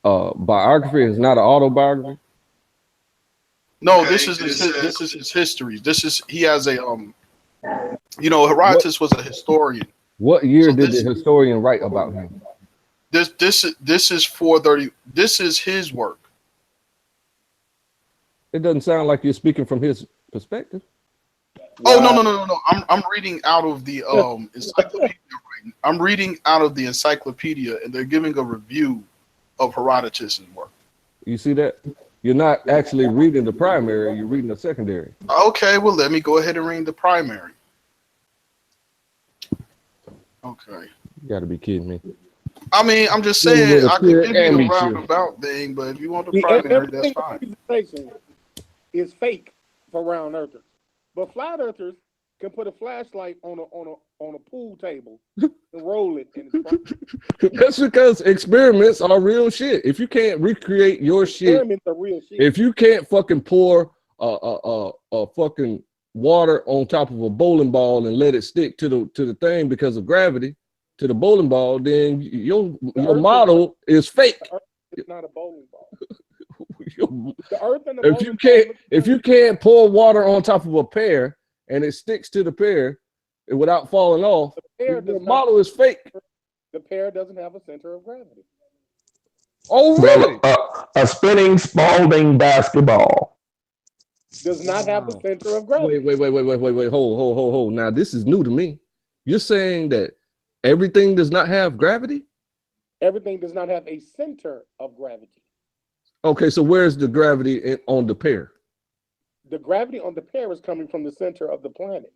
biography. It's not an autobiography. No, this is his histories. He has a Herodotus was a historian. What year So did this- the historian write about him? This is 430. This is his work. It doesn't sound like you're speaking from his perspective. Oh no. I'm reading out of the encyclopedia. I'm reading out of the encyclopedia, and they're giving a review of Herodotus' work. You see that? You're not actually reading the primary, you're reading the secondary. Okay, well let me go ahead and read the primary. Okay. You gotta be kidding me. I mean, I'm just You're saying a I could pure give you the amateur. roundabout thing, but if you want the See, primary, everything that's fine. in the presentation is fake for round earthers, but flat earthers can put a flashlight on a pool table and roll it. And it's That's because experiments are real shit. If you can't recreate your shit, experiments are real shit. if you can't fucking pour a fucking water on top of a bowling ball and let it stick to the thing because of gravity to the bowling ball, then your model is fake. It's not a bowling ball. Your- The earth and the if bowling you ball can't look if the you can't pour water on top of a pear and it sticks to the pear without falling off, pear your does not- model is fake. the pear doesn't have a center of gravity. Oh really? Well, a spinning Spalding basketball. Does not have a center of gravity. Wait. Hold. Now this is new to me. You're saying that everything does not have gravity? Everything does not have a center of gravity. Okay, so where's the gravity on the pear? The gravity on the pear is coming from the center of the planet.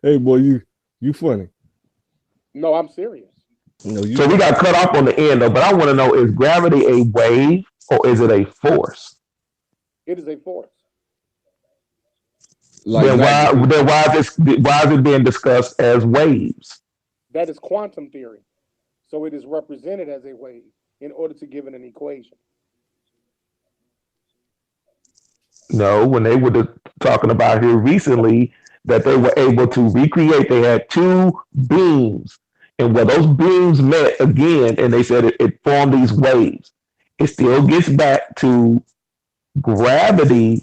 Hey boy, you funny. No, I'm serious. No, you So we got cut off on the end though, but I want to know, is gravity a wave or is it a force? It is a force. like Then that. why is it being discussed as waves? That is quantum theory. So it is represented as a wave in order to give it an equation. No, when they were talking about here recently that they were able to recreate, they had two beams, and where those beams met again, and they said it formed these waves. It still gets back to gravity.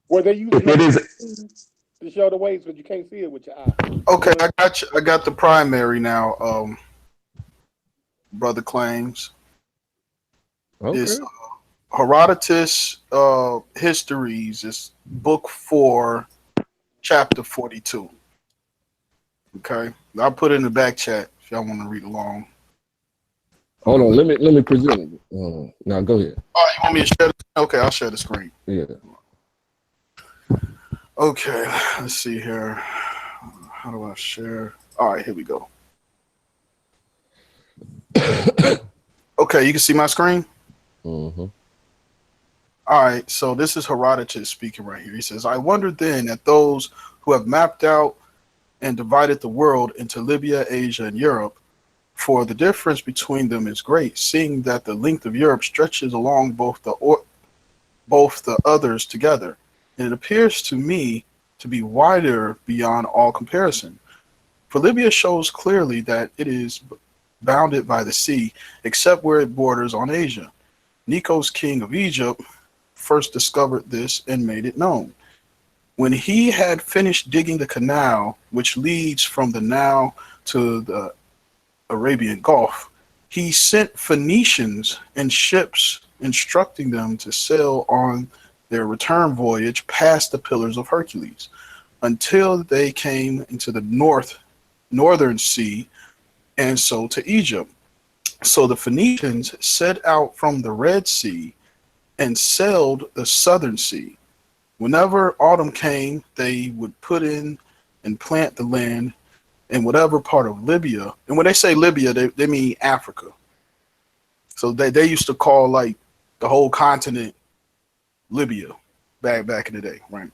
Where they use If it is, to show the waves, but you can't see it with your eye. Okay, I got you. I got the primary now. Brother claims Okay. is Herodotus Histories. Is book 4, chapter 42. Okay, I'll put it in the back chat if y'all want to read along. Hold on, let me present it. Now go ahead. Oh, you want me to share? Okay, I'll share the screen. Yeah. Okay, let's see here. How do I share? All right, here we go. Okay, you can see my screen? Mm-hmm. All right, so this is Herodotus speaking right here. He says, I wonder then at those who have mapped out and divided the world into Libya, Asia, and Europe, for the difference between them is great, seeing that the length of Europe stretches along both the others together. And it appears to me to be wider beyond all comparison. For Libya shows clearly that it is bounded by the sea, except where it borders on Asia. Nikos, king of Egypt, first discovered this and made it known. When he had finished digging the canal, which leads from the Nile to the Arabian Gulf, he sent Phoenicians and ships instructing them to sail on their return voyage past the Pillars of Hercules until they came into the northern sea, and so to Egypt. So the Phoenicians set out from the Red Sea and sailed the southern sea. Whenever autumn came, they would put in and plant the land in whatever part of Libya. And when they say Libya, they mean Africa. So they used to call like the whole continent Libya back in the day, right?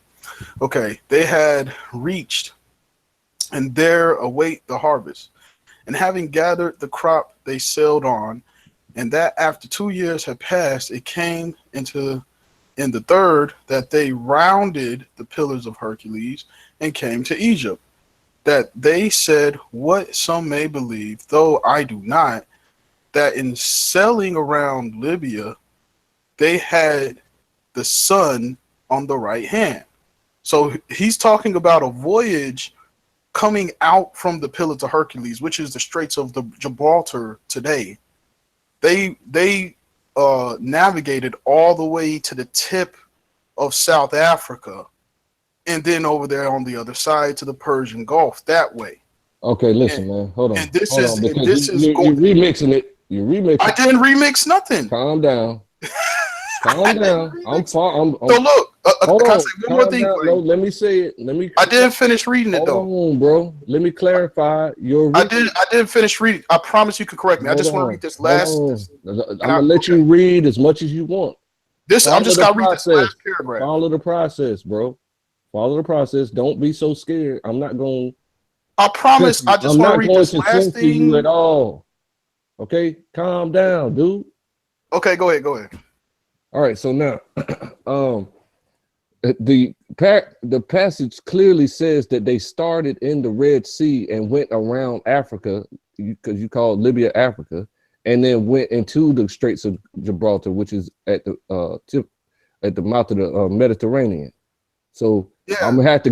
Okay, they had reached and there await the harvest. And having gathered the crop, they sailed on. And that after 2 years had passed, it came in the third that they rounded the Pillars of Hercules and came to Egypt. That they said, what some may believe, though I do not, that in sailing around Libya, they had the sun on the right hand. So he's talking about a voyage coming out from the Pillars of Hercules, which is the Straits of the Gibraltar today. They navigated all the way to the tip of South Africa, and then over there on the other side to the Persian Gulf that way. Okay, listen, man. Hold on. And this Hold is on, because this is you're going. remixing it. You're remixing. I didn't remix nothing. Calm down. Calm down. I'm So look, hold can I on. say one more thing? No, let me say it. Let me. I didn't finish reading it Hold though. on, bro. Let me clarify. I didn't finish reading. I promise you can correct me. I just want to read this last. I'm gonna let you read as much as you want. I'm just gonna read this last paragraph. Follow the process, bro. Follow the process. Don't be so scared. I'm not going. I promise. I just want to read this last thing. You at all. Okay, calm down, dude. Okay, go ahead. All right. So now, the passage clearly says that they started in the Red Sea and went around Africa, because you call Libya Africa, and then went into the Straits of Gibraltar, which is at the tip, at the mouth of the Mediterranean. So yeah. You're gonna have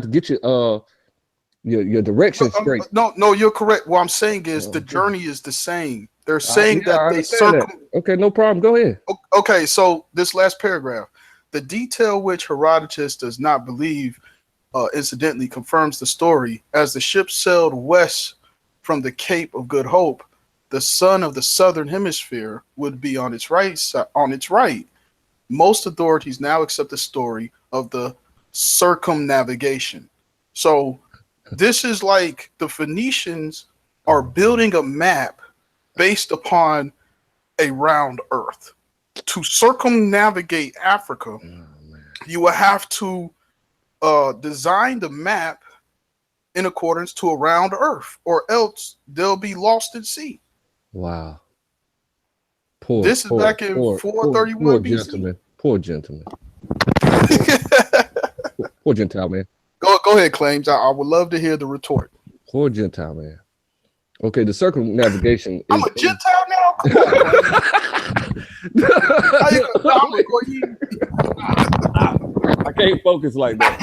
to get your direction straight. No, you're correct. What I'm saying is the journey is the same. They're saying that they circle. Okay, no problem. Go ahead. Okay, so this last paragraph, the detail which Herodotus does not believe, incidentally confirms the story. As the ship sailed west from the Cape of Good Hope, the sun of the southern hemisphere would be on its right. Most authorities now accept the story of the circumnavigation. So this is like the Phoenicians are building a map based upon a round earth. To circumnavigate Africa, you will have to design the map in accordance to a round earth, or else they'll be lost at sea. Wow. This is back in 431 BC. Poor gentleman. Poor Gentile man. Go ahead, Claims. I would love to hear the retort. Poor Gentile man. Okay, the circumnavigation is... I'm a Gentile now? Come on, I can't focus like that.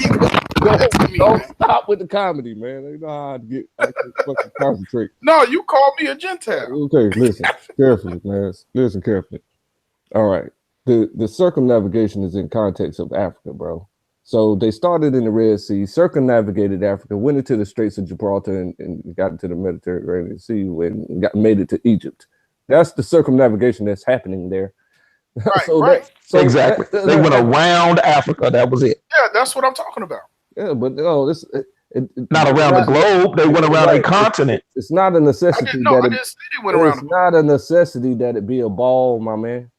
Don't stop with the comedy, man. You know how I fucking concentrate. No, you called me a Gentile. Okay, listen carefully, man. Listen carefully. All right. The circumnavigation is in context of Africa, bro. So they started in the Red Sea, circumnavigated Africa, went into the Straits of Gibraltar, and got into the Mediterranean Sea, and made it to Egypt. That's the circumnavigation that's happening there. Right, exactly. They went around Africa. That was it. Yeah, that's what I'm talking about. Yeah, but no, not around the globe. They went around a continent. It's not a necessity. I didn't say they went around. It's not a necessity that it be a ball, my man.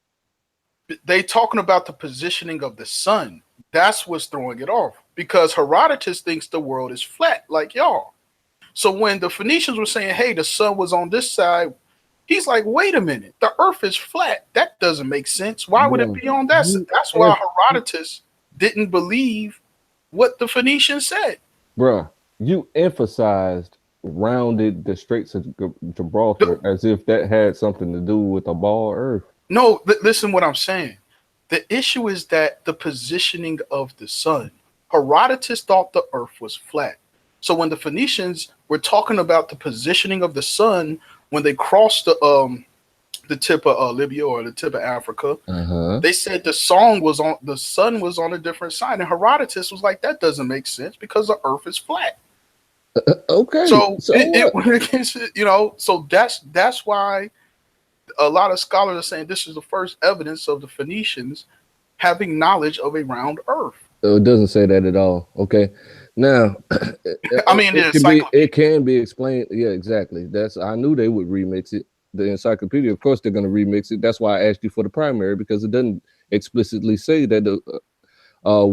They talking about the positioning of the sun. That's what's throwing it off, because Herodotus thinks the world is flat like y'all. So when the Phoenicians were saying, hey, the sun was on this side, he's like, wait a minute, the earth is flat. That doesn't make sense. Why would it be on that side? That's why Herodotus didn't believe what the Phoenicians said. Bruh, you emphasized rounded the Straits of Gibraltar as if that had something to do with a ball earth. No, listen what I'm saying. The issue is that the positioning of the sun. Herodotus thought the earth was flat. So when the Phoenicians were talking about the positioning of the sun when they crossed the tip of Libya or the tip of Africa, they said the sun was on a different side, and Herodotus was like, that doesn't make sense because the earth is flat. Okay. So so that's why a lot of scholars are saying this is the first evidence of the Phoenicians having knowledge of a round earth. It doesn't say that at all. Okay. Now, I mean, it can be explained. Yeah, exactly. I knew they would remix it. The encyclopedia, of course, they're going to remix it. That's why I asked you for the primary, because it doesn't explicitly say that I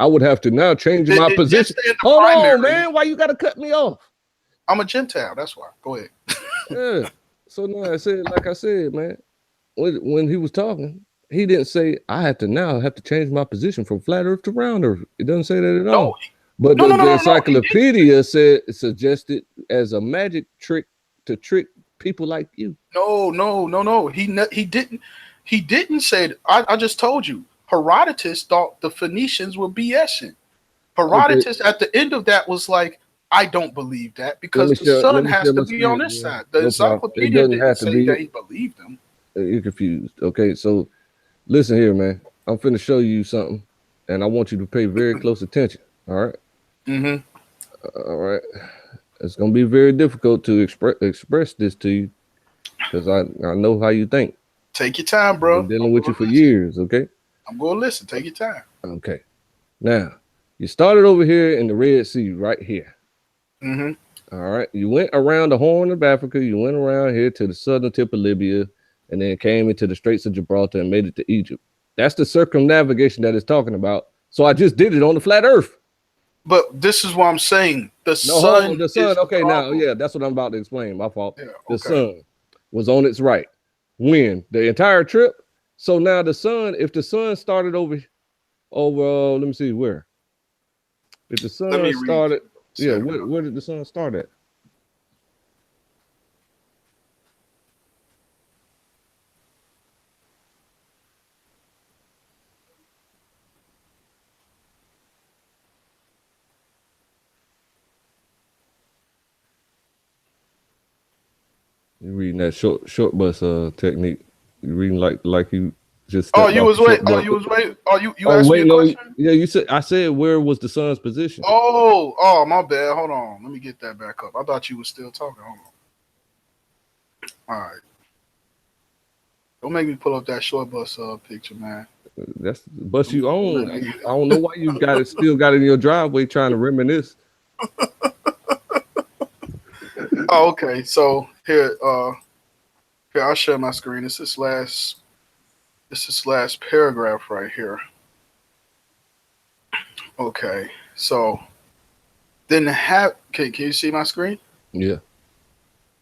would have to now change my position. Hold on, man. Why you got to cut me off? I'm a Gentile. That's why. Go ahead. Yeah. So now like I said, man, when he was talking, he didn't say I have to change my position from flat earth to round earth. It doesn't say that at all. But the encyclopedia suggested as a magic trick to trick people like you. No. He didn't say it. I just told you. Herodotus thought the Phoenicians were BSing. Herodotus at the end of that was like, I don't believe that because the sun has to be on this side. The encyclopedia didn't say that he believed them. You're confused. Okay, so listen here, man. I'm finna show you something, and I want you to pay very close attention. All right. All right. It's gonna be very difficult to express this to you because I know how you think. Take your time, bro. I've been dealing with you for years. Okay. I'm gonna listen. Take your time. Okay. Now you started over here in the Red Sea, right here. All right. You went around the Horn of Africa. You went around here to the southern tip of Libya, and then came into the Straits of Gibraltar and made it to Egypt. That's the circumnavigation that it's talking about. So I just did it on the flat earth. But this is what I'm saying. The sun. Okay, now, yeah, that's what I'm about to explain. My fault. Yeah, okay. The sun was on its right. When? The entire trip? So now the sun, if the sun started over, let me see where. If the sun started, where did the sun start at? You're reading that short bus technique. You're reading like you just. You was waiting. You asked me a question. Yeah, you said. I said, where was the sun's position? Oh, my bad. Hold on. Let me get that back up. I thought you were still talking. Hold on. All right. Don't make me pull up that short bus picture, man. That's the bus you own. I don't know why you still got it in your driveway trying to reminisce. Oh, okay. So here I'll share my screen. This is last paragraph right here. Okay. So then can you see my screen? Yeah.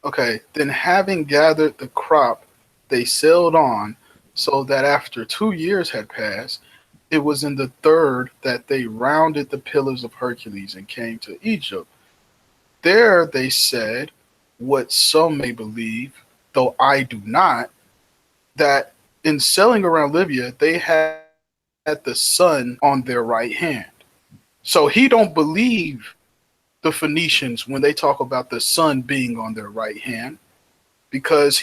Okay. Then having gathered the crop, they sailed on, so that after 2 years had passed, it was in the third that they rounded the Pillars of Hercules and came to Egypt. There they said, what some may believe, though I do not, that in sailing around Libya, they had the sun on their right hand. So he don't believe the Phoenicians when they talk about the sun being on their right hand, because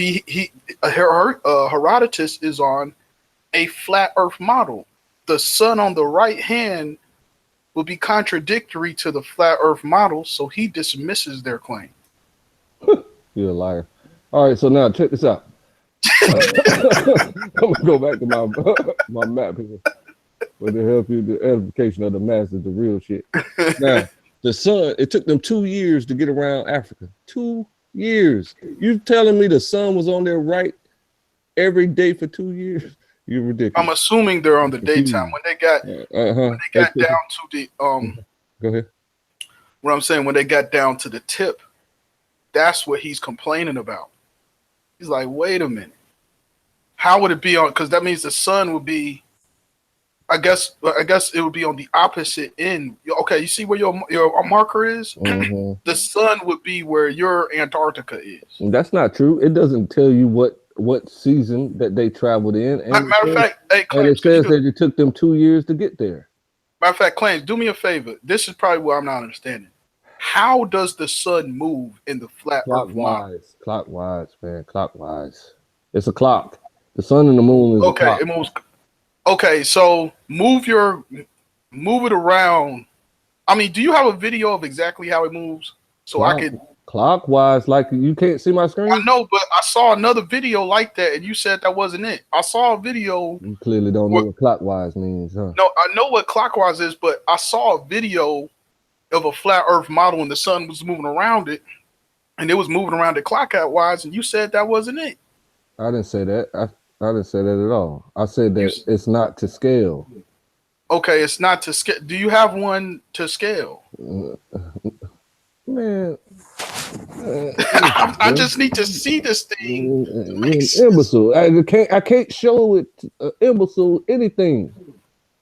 Herodotus is on a flat earth model. The sun on the right hand will be contradictory to the flat earth model, so he dismisses their claim. You're a liar. All right, so now check this out. I'm gonna go back to my map here, but to help you, the edification of the masses, the real shit. Now, the sun, it took them 2 years to get around Africa. 2 years. You telling me the sun was on their right every day for 2 years? You're ridiculous. I'm assuming they're on the daytime when they got down to the Go ahead. What I'm saying, when they got down to the tip, that's what he's complaining about. He's like, wait a minute, how would it be on? Because that means the sun would be. I guess it would be on the opposite end. Okay, you see where your marker is? Mm-hmm. The sun would be where your Antarctica is. That's not true. It doesn't tell you what season that they traveled in. And matter of fact, and it says that it took them 2 years to get there. Matter of fact, Claims, do me a favor. This is probably what I'm not understanding. How does the sun move in the flat Earth model? Clockwise, man, clockwise. It's a clock. The sun and the moon is a Okay, clock. it moves. Okay, so move it around. I mean, do you have a video of exactly how it moves? So I could. Clockwise, like you can't see my screen. I know, but I saw another video like that, and you said that wasn't it. I saw a video. You clearly don't know what clockwise means, huh? No, I know what clockwise is, but I saw a video of a flat Earth model, and the sun was moving around it, and it was moving around it clockwise, and you said that wasn't it. I didn't say that. I didn't say that at all. I said that it's not to scale. Okay, it's not to scale. Do you have one to scale? Man, I just need to see this thing. Imbecile. I can't show it. Imbecile anything.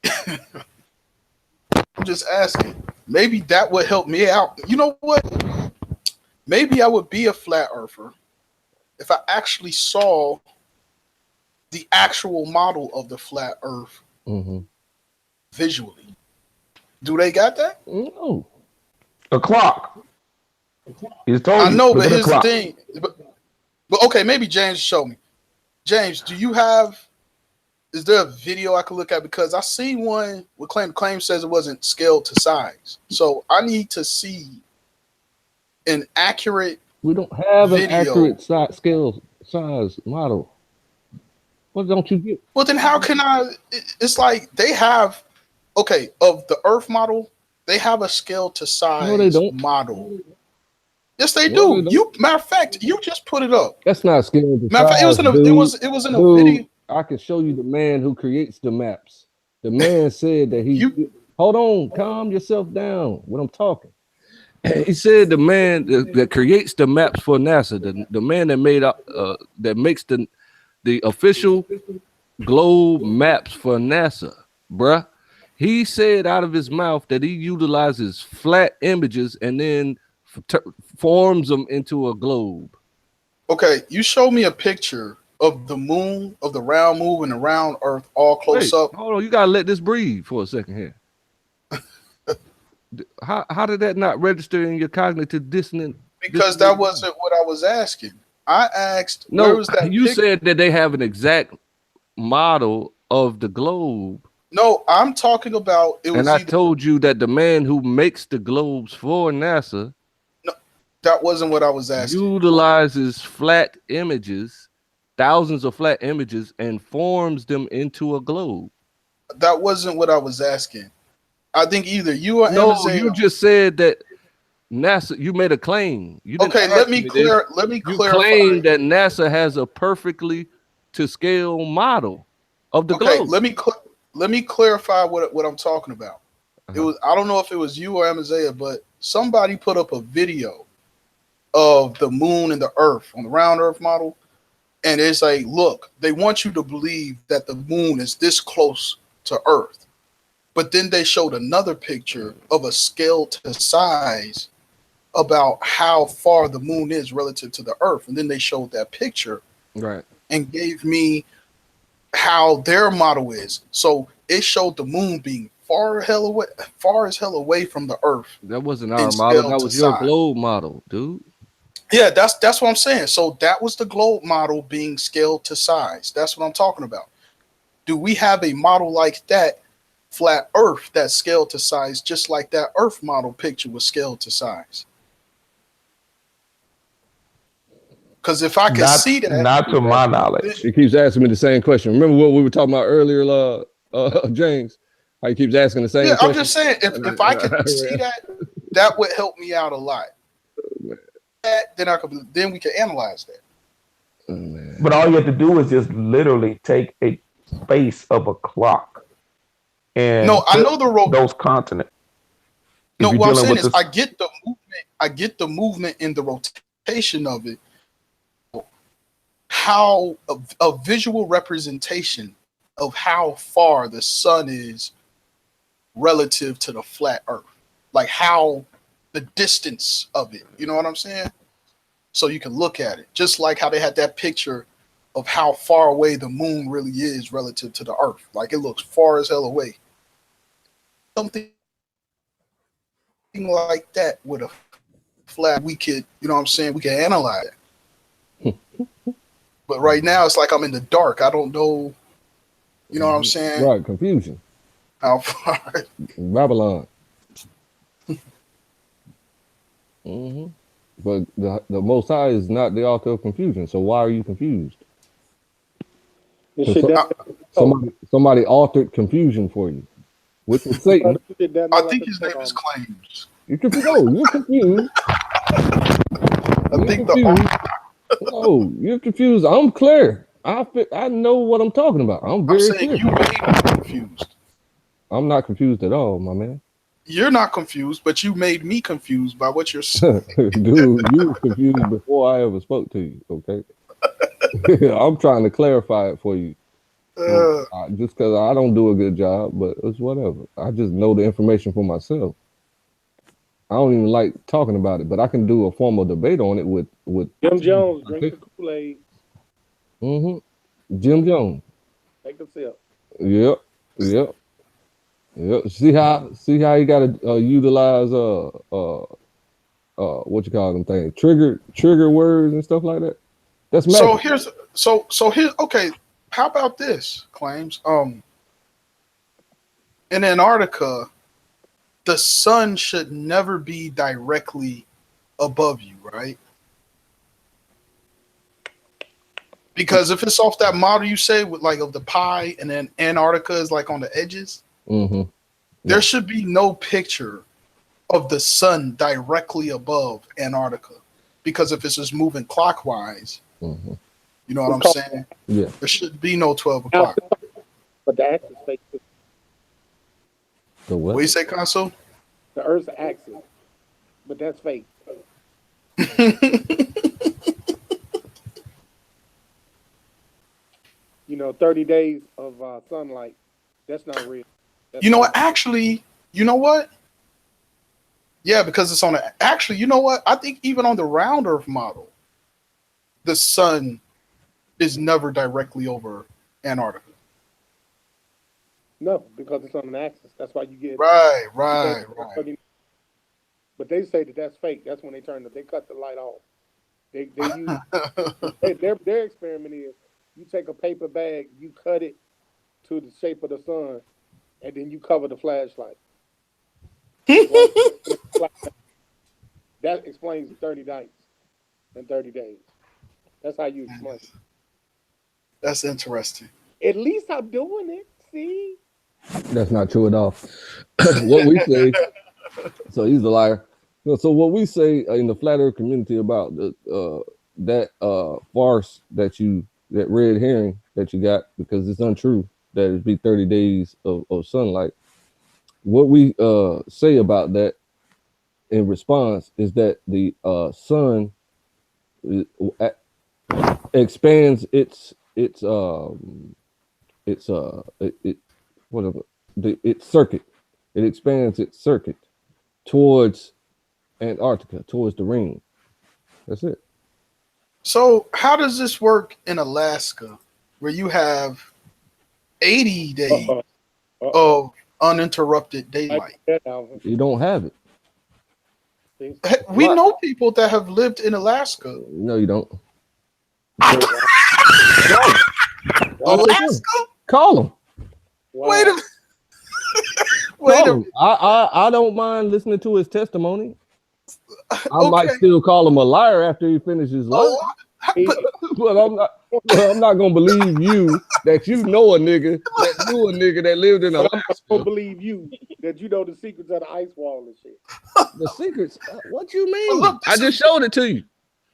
I'm just asking. Maybe that would help me out. You know what? Maybe I would be a flat earther if I actually saw the actual model of the flat Earth visually. Do they got that? No. A clock. He's told I know, you, but here's the thing. But okay, maybe James show me. James, is there a video I can look at? Because I see one with claim says it wasn't scaled to size. So I need to see an accurate We don't have video. an accurate scale size model. What don't you get? Well, then how can I? It's like they have, okay, of the Earth model, they have a scale to size model. Yes, they do. Matter of fact, you just put it up. That's not scale to Matter of fact, size. it was in a video. I can show you the man who creates the maps. The man said that hold on, calm yourself down when I'm talking. He said the man that creates the maps for NASA, the man that made that makes the official globe maps for NASA, bruh. He said out of his mouth that he utilizes flat images and then forms them into a globe. Okay, you show me a picture of the moon, of the round moon and the round Earth all close up. Hold on, you gotta let this breathe for a second here. How did that not register in your cognitive dissonance? Because that wasn't what I was asking. I asked, no, where was that you said that they have an exact model of the globe. No, I'm talking about it was. And I told you that the man who makes the globes for NASA, no, that wasn't what I was asking. Utilizes flat images, thousands of flat images, and forms them into a globe. That wasn't what I was asking. I think either you or you just said that NASA. You made a claim. You didn't let me clarify. You claim that NASA has a perfectly to scale model of the globe. Let me clarify what I'm talking about. It was, I don't know if it was you or Amaziah, but somebody put up a video of the moon and the Earth on the round Earth model, and it's like, look, they want you to believe that the moon is this close to Earth. But then they showed another picture of a scale to size about how far the moon is relative to the Earth. And then they showed that picture and gave me how their model is. So it showed the moon being far as hell away from the Earth. That wasn't our model. That was your globe model, dude. Yeah, that's what I'm saying. So that was the globe model being scaled to size. That's what I'm talking about. Do we have a model like that? Flat Earth that's scaled to size, just like that Earth model picture was scaled to size. Because if I could see that, not to my knowledge. He keeps asking me the same question. Remember what we were talking about earlier, James? How he keeps asking the same question? I'm just saying, if I could see that would help me out a lot. Then we can analyze that. But all you have to do is just literally take a space of a clock. And no, I know those continents. No, what I'm saying is I get the movement. I get the movement in the rotation of it. How a visual representation of how far the sun is relative to the flat Earth, like how the distance of it. You know what I'm saying? So you can look at it, just like how they had that picture of how far away the moon really is relative to the Earth. Like it looks far as hell away. something like that with a flat, we could, you know what I'm saying, we can analyze it. But right now, it's like I'm in the dark. I don't know, you know what I'm saying? Right, confusion. How far? Babylon. But the Most High is not the author of confusion. So why are you confused? Somebody altered confusion for you, which was Satan. I think his name is Claims. You're confused. You're confused. No, you're confused. I'm clear. I know what I'm talking about. I'm very clear. You made me confused. I'm not confused at all, my man. You're not confused, but you made me confused by what you're saying. Dude, you were confused before I ever spoke to you, okay? I'm trying to clarify it for you. Just because I don't do a good job, but it's whatever. I just know the information for myself. I don't even like talking about it, but I can do a formal debate on it with Jim Jones, drink the Kool-Aid. Jim Jones. Take a sip. Yep. See how you gotta utilize what you call them things, trigger words and stuff like that. That's magic. So here's okay. How about this, Claims? In Antarctica, the sun should never be directly above you, right? Because if it's off that model you say with like of the pie, and then Antarctica is like on the edges, there should be no picture of the sun directly above Antarctica. Because if it's just moving clockwise, you know what I'm saying? Yeah. There should be no 12 o'clock. But the axis is fake. The what? What do you say, Khonsu? The Earth's axis. But that's fake. 30 days of sunlight. That's not real. That's you know what? Actually, you know what? Yeah, because it's on the. Actually, you know what? I think even on the round Earth model, the sun is never directly over Antarctica. No, because it's on an axis. That's why you get right. But they say that that's fake. That's when they cut the light off. They use their experiment is you take a paper bag, you cut it to the shape of the sun, and then you cover the flashlight. That explains 30 nights and 30 days. That's how you explain it. That's interesting. At least I'm doing it. See? That's not true at all. What we say, so he's a liar. So what we say in the flat earth community about that farce that red herring that you got, because it's untrue that it'd be 30 days of sunlight. What we say about that in response is that the sun expands its circuit. It expands its circuit towards Antarctica, towards the ring. That's it. So how does this work in Alaska, where you have 80 days of uninterrupted daylight? You don't have it. We know people that have lived in Alaska. No, you don't. Alaska? Call him. Wow. Wait a minute. Wait a minute. I don't mind listening to his testimony. I might still call him a liar after he finishes lying. But I'm not gonna believe you that you know a nigga that lived in Alaska. I don't believe you that you know the secrets of the ice wall and shit. The secrets? What you mean? Look, I just showed it to you.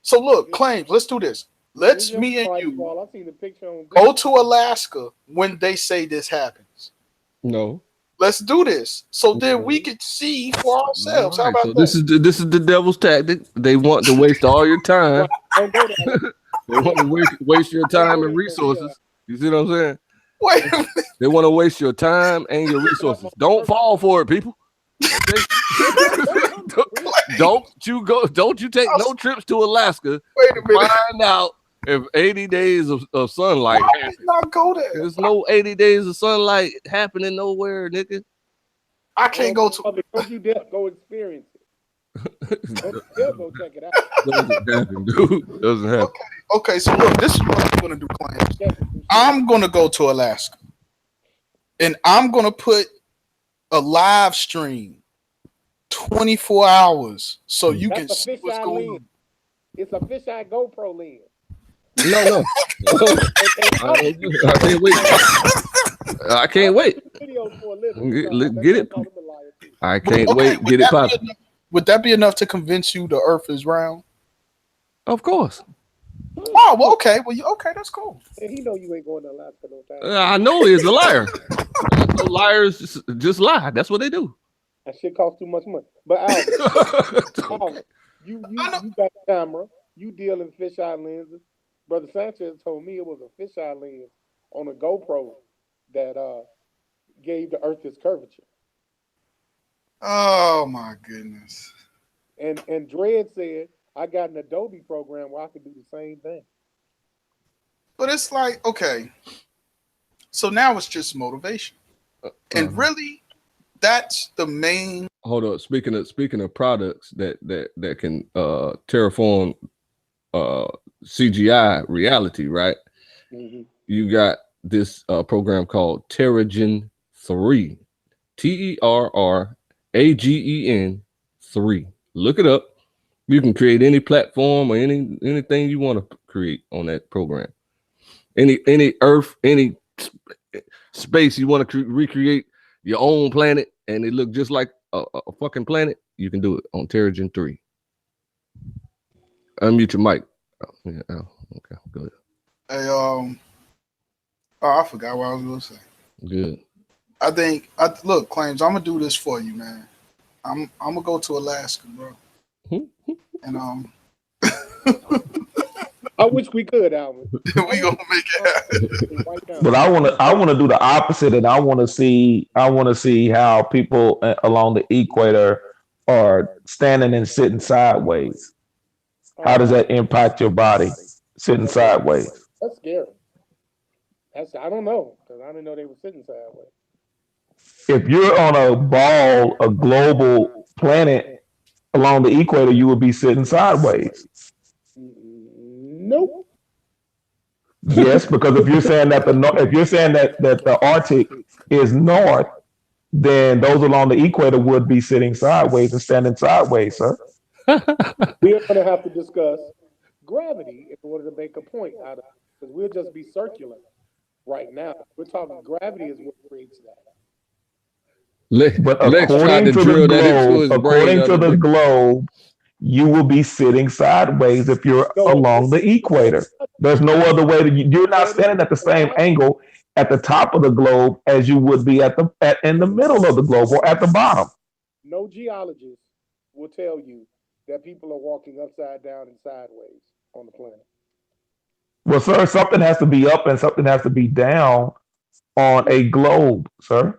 So look, Claims, let's do this. Let's me and you I've seen the picture on go to Alaska when they say this happens. No. Let's do this so then we can see for ourselves. How about that? This is the devil's tactic. They want to waste all your time. They want to waste your time and resources. You see what I'm saying? Wait a minute. They want to waste your time and your resources. Don't fall for it, people. Okay? Don't you take no trips to Alaska. Wait a minute. Find out if 80 days of sunlight. Why did not go there? There's no 80 days of sunlight happening nowhere, nigga. I can't go to. Don't you dare go experience it. Don't you dare go check it out. Doesn't happen, dude. Doesn't happen. Okay, so look, this is what I'm gonna do, claims. I'm gonna go to Alaska, and I'm gonna put a live stream 24 hours so you can see what's going on. It's a fisheye GoPro lens. No. I can't wait. I can't wait. Videos for a living. Get it. I can't wait. Get it popping. Would that be enough to convince you the Earth is round? Of course. Oh, well, okay. Well, okay, that's cool. And he know you ain't going to Alaska no time. I know he's a liar. So liars just lie. That's what they do. That shit costs too much money. But Alvin, you got a camera. You deal in fisheye lenses. Brother Sanchez told me it was a fisheye lens on a GoPro that gave the Earth its curvature. Oh my goodness. And Dredd said I got an Adobe program where I could do the same thing. But it's like, okay, so now it's just motivation, and really, that's the main. Hold on. Speaking of products that can terraform CGI reality, right? Mm-hmm. You got this program called Terragen 3, TERRAGEN 3. Look it up. You can create any platform or anything you want to create on that program. Any Earth, any space you want to recreate your own planet, and it look just like a fucking planet. You can do it on Terragen 3. Unmute your mic. Okay, go ahead. Hey, I forgot what I was gonna say. Good. I think look, Claims, I'm gonna do this for you, man. I'm gonna go to Alaska, bro. And I wish we could, Alvin. we gonna make it happen. But I want to do the opposite, and I want to see how people along the equator are standing and sitting sideways. How does that impact your body, sitting sideways? That's scary. I don't know, because I didn't know they were sitting sideways. If you're on a global planet along the equator, you would be sitting sideways. Nope. Yes, because if you're saying that the Arctic is north, then those along the equator would be sitting sideways and standing sideways, sir. We're going to have to discuss gravity in order to make a point out of it, because we'll just be circular right now. We're talking gravity is what creates that. But according to the globe, you will be sitting sideways if you're along the equator. There's no other way you're not standing at the same angle at the top of the globe as you would be in the middle of the globe or at the bottom. No geologist will tell you that people are walking upside down and sideways on the planet. Well, sir, something has to be up and something has to be down on a globe, sir.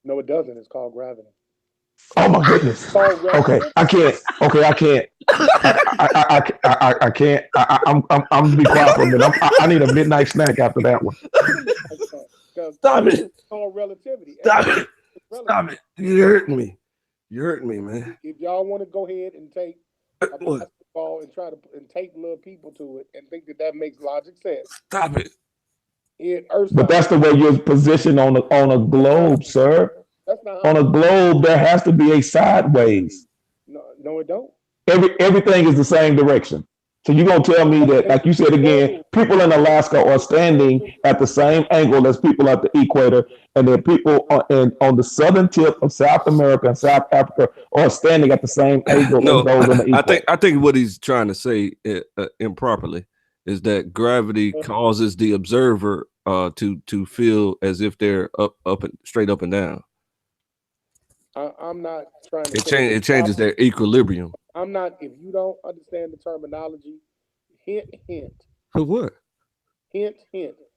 No, it doesn't. It's called gravity. Oh my goodness. Okay, I can't. I can't. I'm gonna be quiet for a minute. I need a midnight snack after that one. Stop it. It's called relativity. Stop it. You hurting me. You're hurting me, man. If y'all want to go ahead and take a basketball and try to tape little people to it and think that makes logic sense. Stop it. But that's the way you're positioned on a globe, sir. That's not on a globe, there has to be a sideways. No, it don't. Everything is the same direction. So you're gonna tell me that, like you said again, people in Alaska are standing at the same angle as people at the equator, and then people on the southern tip of South America and South Africa are standing at the same angle as those on the equator. I think what he's trying to say improperly is that gravity causes the observer to feel as if they're up and straight up and down. I'm not trying to. It changes their equilibrium. I'm not. If you don't understand the terminology, hint. For what? Hint.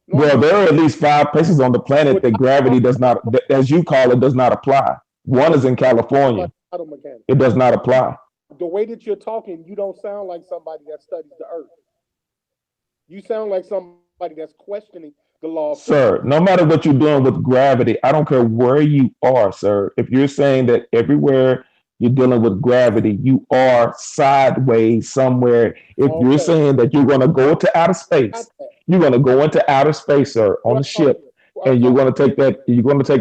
Well, there are at least 5 places on the planet that gravity does not, as you call it, does not apply. One is in California. It does not apply. The way that you're talking, you don't sound like somebody that studies the earth. You sound like somebody that's questioning, the law of physics. Sir, no matter what you're doing with gravity, I don't care where you are, sir. If you're saying that everywhere you're dealing with gravity, you are sideways somewhere. If you're Okay, saying that you're going to go into outer got space, that. you're going to go into outer space, sir, on the Well, ship, I'm and talking. you're going to take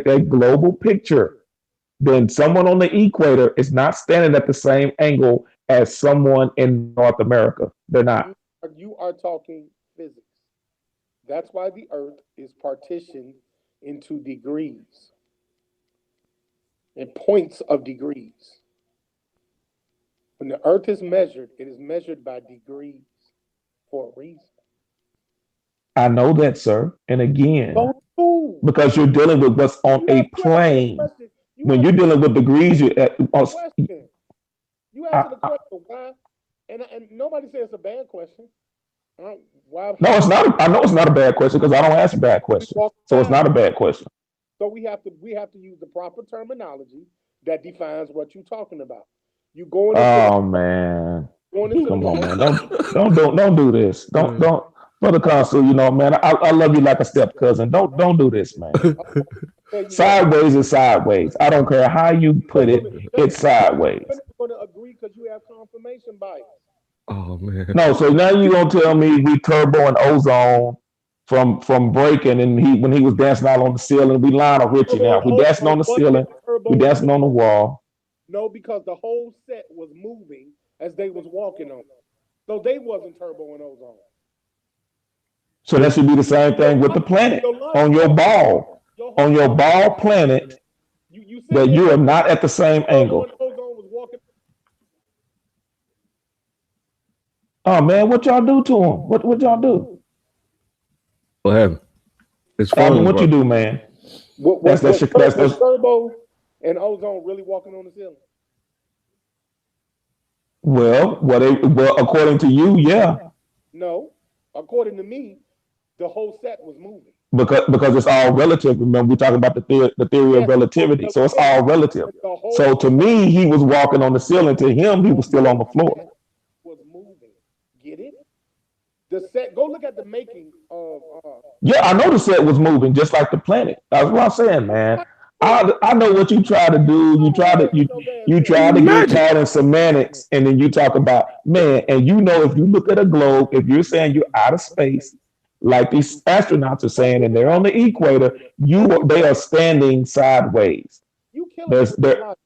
that global picture. Then someone on the equator is not standing at the same angle as someone in North America. They're not. You are talking physics. That's why the Earth is partitioned into degrees and points of degrees. When the Earth is measured, it is measured by degrees for a reason. I know that, sir. And again, Go fool. because you're dealing with what's on a You asked me a plane. question. You When asked you're me dealing with degrees, you a question. You I, answered the question why, and nobody says it's a bad question. Why? no, it's not. I know it's not a bad question because I don't ask bad We questions. walk So it's not a sideways. bad question. So we have to use the proper terminology that defines what you're talking about. You going into the Oh man, going into the come on, law. man. Don't do this. Don't, brother Okay, Consul. You know, man. I love you like a step cousin. Don't do this, man. okay. Tell you what. Sideways is sideways. I don't care how you So put it. It's you're sideways. not going to agree because you have confirmation bias. Oh man. No, so now you gonna tell me we turbo and ozone from breaking and he when he was dancing out on the ceiling. We Lionel Richie Turbo now. and We dancing on ozone the wasn't ceiling. We turbo and dancing on the wall. no, because the whole set was moving as they was walking on it. So they wasn't turbo and ozone. So that should be the same Your thing with the logic, planet your logic, on your ball. your On whole your logic. ball planet You sitting that there you are telling me not at the same turbo angle. and ozone was walking. Oh man, what y'all do to him? What y'all do? What happened? His Alvin, phone what you broke. do, man? What That's was that was, shit. tur- was turbo and ozone really walking on the ceiling? Well, according to you, yeah, No, according to me, the whole set was moving. because it's all relative. Remember, we talking about the theory of Yes, it's all relativity, so it's all relativity, relative. but the So whole to me, he was walking on the ceiling. To him, he the was still on whole the floor. set was moving. Get it? The set. Go look at the making of. Yeah, I know the set was moving just like the planet. That's what I'm saying, man. I know what you try to do. You Don't try to work with you no damn you set. try to get Magic. caught in semantics, and then you talk about man. And you know, if you look at a globe, if you're saying you're out of space, like these astronauts are saying, and they're on the equator, they are standing sideways. You killing me There's with this there logic.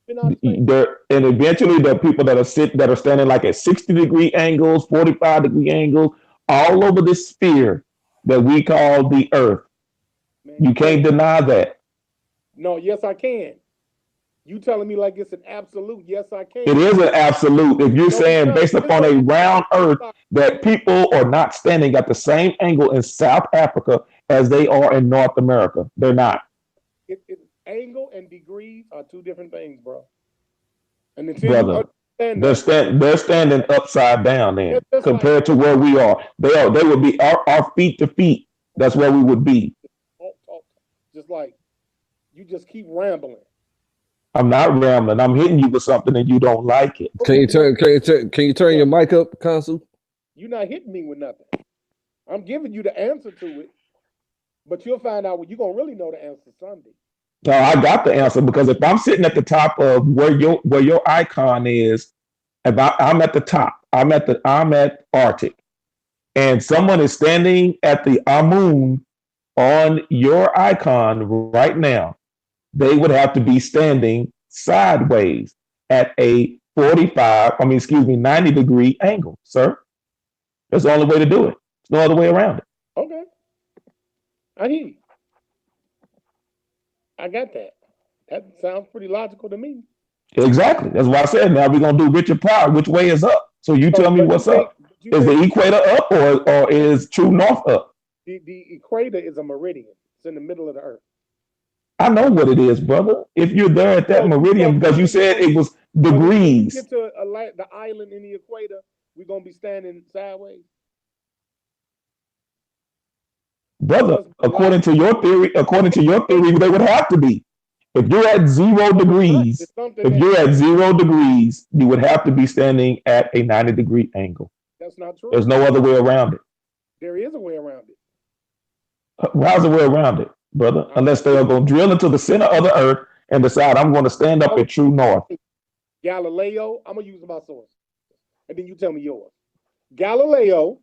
Been out of space. there, and eventually there are people that are standing like at 60-degree angles, 45-degree angles, all over this sphere that we call the Earth. Man, You you can't crazy. deny that. No, yes I can. You telling me like it's an absolute? Yes I It can. is an absolute. If you're No, it's saying not. based It's upon an a absolute. round Earth Logic. that people are not standing at the same angle in South Africa as they are in North America, they're not, Angle and degrees are two different things, bro. And until you brother. understand They're that, they're standing upside down it's then just like compared to where we are. They would be our feet to feet. That's where we would be. talk. Just like you just keep rambling. I'm not rambling. I'm hitting you with something and you don't like it. Can Okay, you turn? Can you turn your mic up, Consul? you're not hitting me with nothing. I'm giving you the answer to it, but you'll find out when you're gonna really know the answer Sunday. So I got the answer because if I'm sitting at the top of where your icon is, if I'm at the top, I'm at Arctic, and someone is standing at the Amoon on your icon right now, they would have to be standing sideways at a 90-degree angle, sir. That's the only way to do it. There's no other way around it. Okay, I hear you. I got that. That sounds pretty logical to me. Exactly. That's why I said now we're gonna do Richard Pryor. Which way is up? So you So, tell me but what's up. you Is the think equator up or is true north up? the equator is a meridian? It's in the middle of the earth. I know what it is, brother. If you're there at that meridian, because you said it was So when we degrees, get to the island in the equator, we're gonna be standing sideways. brother. Must be According to your theory, they would have to be. If you're at 0 degrees, It's something if you're at 0 degrees, you would have to be standing at a 90-degree angle. that's not true. There's no other way around it. There is a way around it. How's the way around it, brother? I'm Unless they are going to drill into the center of the earth and decide I'm going to stand up telling at true north. you, Galileo, I'm gonna use my source, and then you tell me yours. Galileo,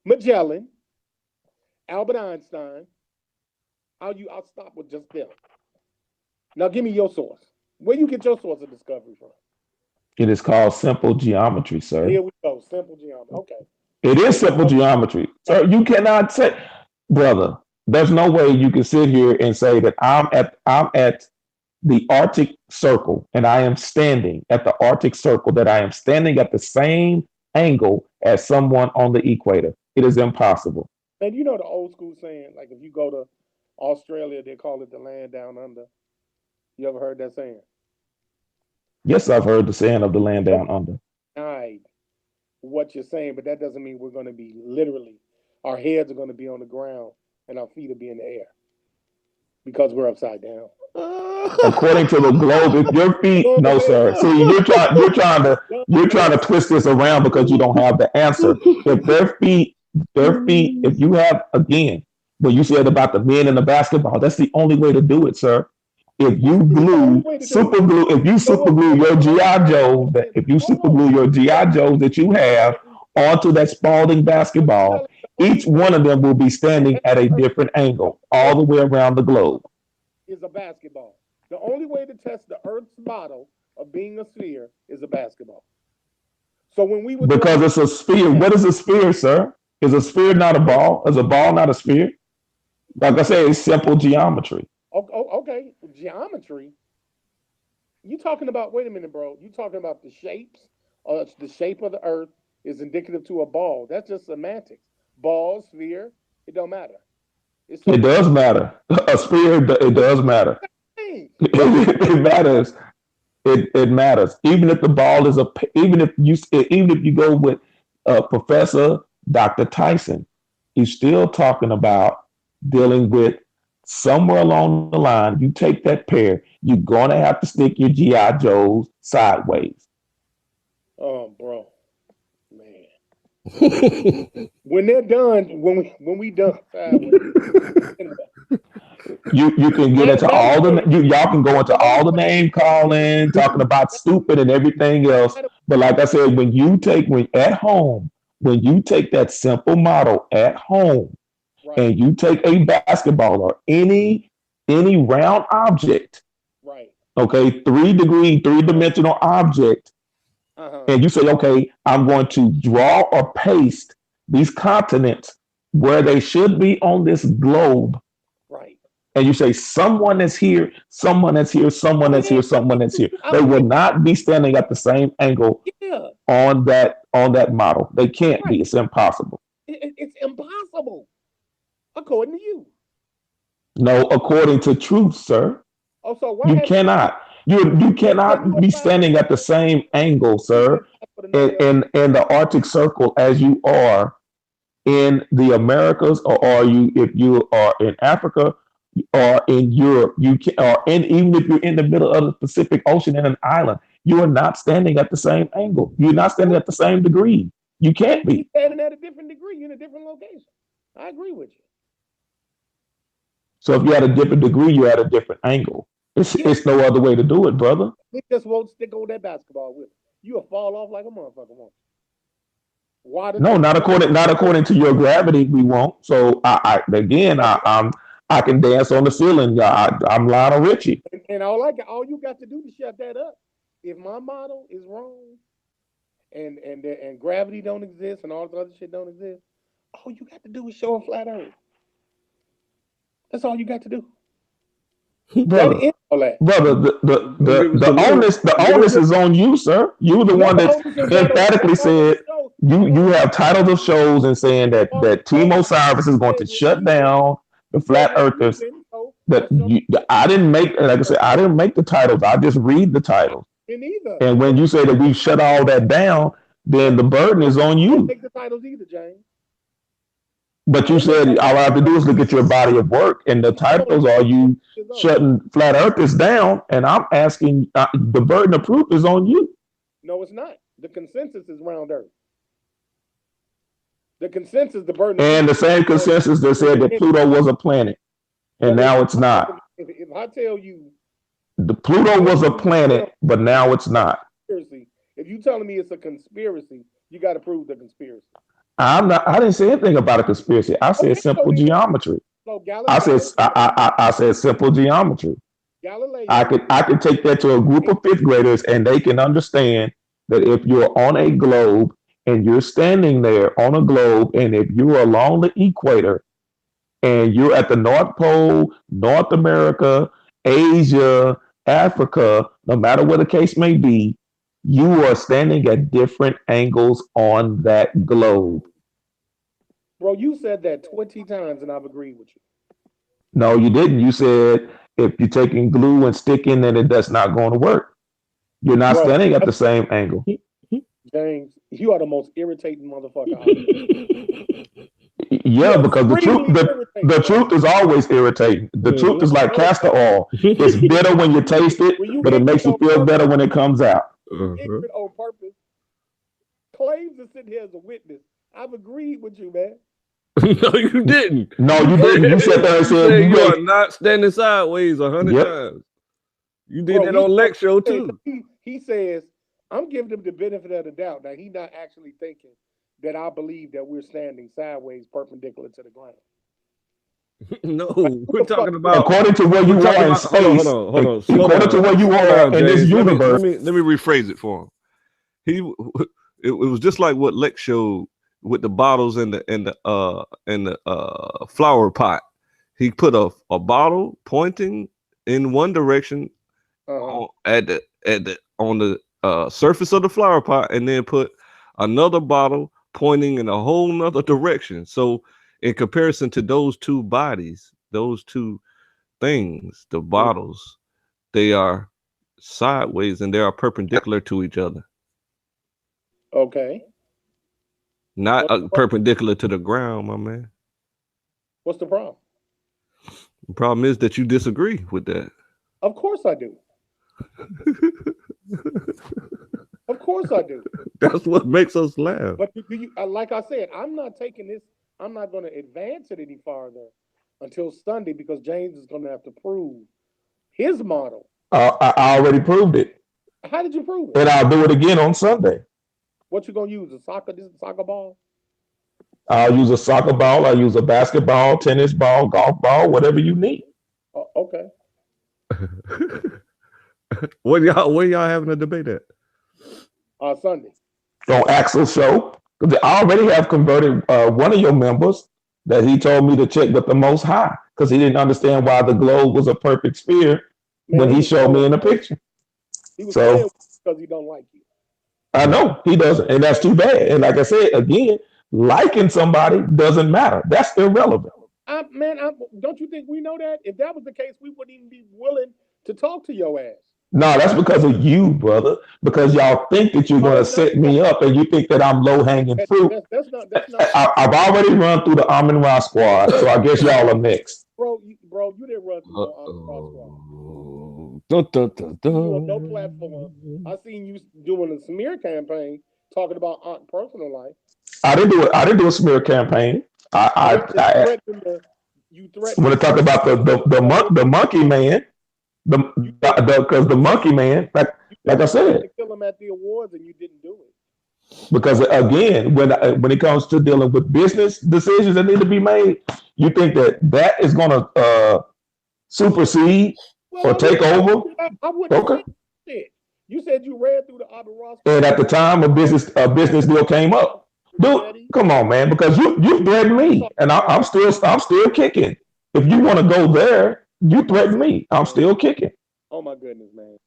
Magellan, Albert Einstein. I'll stop with just them. Now give me your source. Where you get your source of discovery from? It is called simple geometry, sir. Here we go. Simple geometry. Okay. It is simple geometry. Sir, you cannot say, brother, there's no way you can sit here and say that I'm at the Arctic Circle and I am standing at the Arctic Circle, that I am standing at the same angle as someone on the equator. It is impossible. And you know the old school saying, like if you go to Australia, they call it the land down under. You ever heard that saying? Yes, I've heard the saying of the land down under. Right. What you're saying, but that doesn't mean we're going to be literally, our heads are going to be on the ground and our feet will be in the air because we're upside down. According to the globe, if your feet, no, sir. See, you're trying to twist this around because you don't have the answer. If their feet, if you have, again, what you said about the men in the basketball, that's the only way to do it, sir. If you super glue your GI Joes, if you super glue your GI Joes that you have onto that Spalding basketball, each one of them will be standing at a different angle all the way around the globe. Is a basketball. The only way to test the Earth's model of being a sphere is a basketball. So when we were because it's a sphere. What is a sphere, sir? Is a sphere not a ball? Is a ball not a sphere? Like I said, it's simple geometry. Okay, geometry. You talking about? Wait a minute, bro. You talking about the shapes? The shape of the Earth is indicative to a ball. That's just semantics. Ball, sphere, it don't matter. It does matter. A sphere, it does matter. It matters. It matters. Even if the ball is even if you go with Professor Dr. Tyson, he's still talking about dealing with somewhere along the line. You take that pair, you're gonna have to stick your GI Joes sideways. Oh, bro, man. When they're done, when we done sideways. You can get into all y'all can go into all the name calling, talking about stupid and everything else. But like I said, when you take that simple model at home, right, and you take a basketball or any round object, right? Okay, three-dimensional object, and you say, okay, I'm going to draw or paste these continents where they should be on this globe. Right. And you say someone is here, someone that's here, someone that's here, someone that's here. They will not be standing at the same angle on that model. They can't be. It's impossible. It's impossible, according to you. No, according to truth, sir. Oh, so why you cannot. You cannot be standing at the same angle, sir, in the Arctic Circle as you are in the Americas, or if you are in Africa or in Europe, you can, even if you're in the middle of the Pacific Ocean in an island, you are not standing at the same angle. You're not standing at the same degree. You can't be. You're standing at a different degree. You're in a different location. I agree with you. So if you're at a different degree, you're at a different angle. It's no other way to do it, brother. They just won't stick on that basketball with it. You'll fall off like a motherfucker won't. No, not according to your gravity. We won't. So I can dance on the ceiling. I'm Lionel Richie. And all you got to do to shut that up. If my model is wrong, and gravity don't exist, and all this other shit don't exist, all you got to do is show a flat Earth. That's all you got to do. Brother, the onus is on you, sir. You're the one that emphatically said you have titles of shows and saying that Team Osiris is going to shut down the flat earthers. I didn't make, like I said, I didn't make the titles. I just read the titles. And when you say that we shut all that down, then the burden is on you. I didn't make the titles either, James. But you said all I have to do is look at your body of work, and the titles are you shutting flat earthers down, and I'm asking, the burden of proof is on you. No, it's not. The consensus is round Earth. The consensus, the burden. And the same consensus that said that Pluto was a planet, and now it's not. If I tell you, the Pluto was a planet, but now it's not. If you telling me it's a conspiracy, you got to prove the conspiracy. I'm not. I didn't say anything about a conspiracy. I said simple geometry. So I said simple geometry. Galileo. I could take that to a group of fifth graders, and they can understand that if you're on a globe and you're standing there on a globe, and if you're along the equator and you're at the North Pole, North America, Asia, Africa, no matter what the case may be, you are standing at different angles on that globe. Bro, you said that 20 times and I've agreed with you. No, you didn't. You said if you're taking glue and sticking, then that's not going to work. You're not standing at the same angle. James, you are the most irritating motherfucker out there. Yeah, because the truth is always irritating. The truth is like castor oil. It's bitter when you taste it, but it makes you feel better when it comes out. Ignorant on purpose. Claims to sit here as a witness. I've agreed with you, man. No, you didn't. No, you didn't. You sat there and said you are not standing sideways 100 times. You did that on Lex show too. He says, I'm giving him the benefit of the doubt. Now, he's not actually thinking that I believe that we're standing sideways perpendicular to the ground. No, we're talking about according to where you are in space. Hold on. According to where you are in this universe. Let me rephrase it for him. It was just like what Lex showed with the bottles and the flower pot. He put a bottle pointing in one direction on the surface of the flower pot, and then put another bottle pointing in a whole nother direction. So in comparison to those two bodies, those two things, the bottles, they are sideways and they are perpendicular to each other. Okay. Not perpendicular to the ground, my man. What's the problem? The problem is that you disagree with that. Of course I do. Of course I do. That's what makes us laugh. But like I said, I'm not taking this. I'm not going to advance it any farther until Sunday because James is going to have to prove his model. I already proved it. How did you prove it? And I'll do it again on Sunday. What you going to use? This is a soccer ball? I'll use a soccer ball. I'll use a basketball, tennis ball, golf ball, whatever you need. Okay. Where y'all having a debate at? Sunday. On Axel's show. Because I already have converted one of your members that he told me to check with the Most High because he didn't understand why the globe was a perfect sphere when he showed me in the picture. He was saying because he don't like you. I know he doesn't, and that's too bad. And like I said, again, liking somebody doesn't matter. That's irrelevant. Don't you think we know that? If that was the case, we wouldn't even be willing to talk to your ass. No, that's because of you, brother. Because y'all think that you're going to set me up, and you think that I'm low-hanging fruit. That's not. I've already run through the Amoon Ra squad, so I guess y'all are next. Bro, you didn't run through the Amoon Ra squad. You on no platform. I seen you doing a smear campaign talking about Aunt personal life. I didn't do a smear campaign. I when I talk about the monkey man. Because the monkey man, like I said, kill him at the awards and you didn't do it. Because again, when it comes to dealing with business decisions that need to be made, you think that is going to supersede or take over? I wouldn't. Okay. You said you read through the Amoon Ra. And at the time a business deal came up, dude, come on, man, because you threatened me, and I'm still kicking. If you want to go there. You threatened me. I'm still kicking. Oh my goodness, man!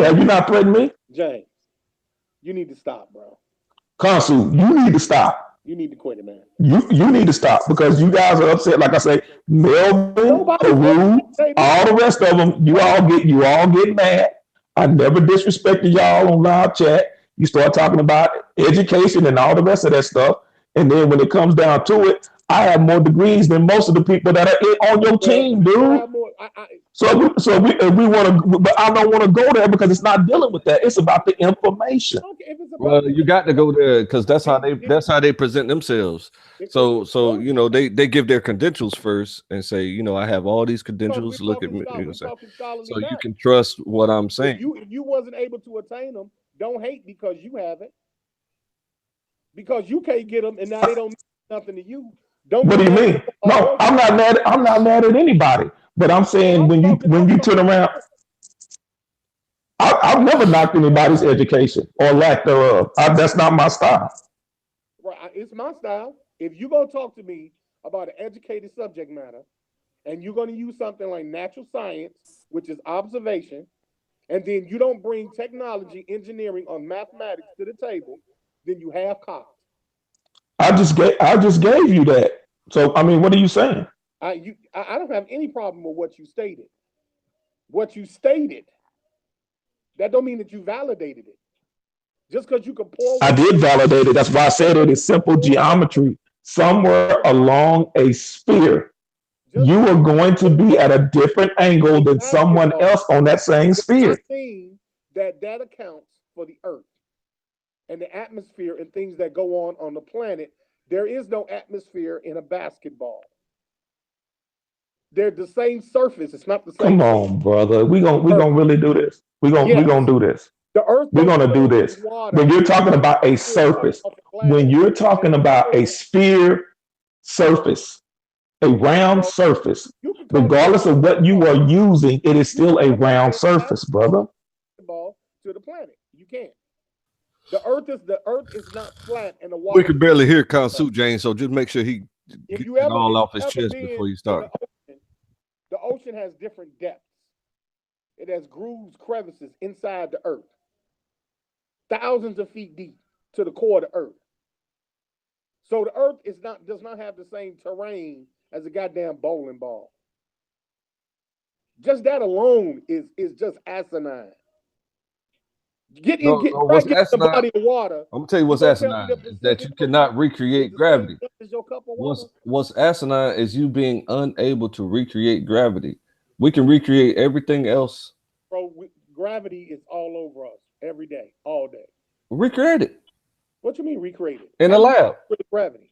Have you not threatened me, James? You need to stop, bro. Khonsu, you need to stop. You need to quit it, man. You need to stop because you guys are upset. Like I say, Melvin, Peru, all the rest of them. You all get mad. I never disrespected y'all on live chat. You start talking about education and all the rest of that stuff, and then when it comes down to it, I have more degrees than most of the people that are on your team, dude. So we want to, but I don't want to go there because it's not dealing with that. It's about the information. Okay, if it's Well, you got to go there because that's how If- they present themselves. So you know they give their credentials first and say, you know, I have all these we're credentials. Look at me, you know, we're say. talking scholarly So you matter. can trust what I'm If saying. you wasn't able to attain them, don't hate because you haven't. Because you can't get them, and now they don't mean nothing to you. Don't What get do you mad mean? at No, them. I'm not mad. I'm not mad at anybody. But I'm saying when I'm you talking. turn around, I've never knocked anybody's education or lack thereof. That's not my style. Right, it's my style. If you're gonna talk to me about an educated subject matter, and you're gonna use something like natural science, which is observation, and then you don't bring technology, engineering, or mathematics to the table, then you have cocked. I just gave you that. So I mean, what are you saying? I don't have any problem with what you stated. What you stated, that don't mean that you validated it. Just because you can pour I water, did validate it. That's why I said it is simple geometry. Somewhere along a sphere, just you are going to be at a different angle a than someone basketball else on that same does not sphere. mean that that accounts for the Earth and the atmosphere and things that go on the planet. There is no atmosphere in a basketball. They're the same surface. It's not the Come same surface. on, brother. We Earth. gonna really do this. We gonna Yes, do this. the Earth We're don't gonna do flow this. in water When you're talking like about a liquid coming surface, off a glass. when you're It talking about a flows, sphere surface, a round bro. surface, You can call it regardless whatever of you what want to you call are it. using, it is You still a cannot round compare surface, brother. basketball to the planet. You can't. The Earth is not flat and the We water could is barely hear Khonsu, James. So just make sure he if gets you it ever all if off you his ever chest been before you in start. the ocean has different depths. It has grooves, crevices inside the earth, thousands of feet deep to the core of the earth. So the earth does not have the same terrain as a goddamn bowling ball. Just that alone is just asinine. No, no. What's Get in the asinine? body of water. I'm gonna tell you You what's gonna tell me asinine the is that Pacific you Ocean cannot is recreate the same gravity. depth as your cup of water? What's asinine is you being unable to recreate gravity. We can recreate everything else. Bro, gravity is all over us every day, all day. Recreate it What you mean recreate it? in How a you lab. recreate gravity?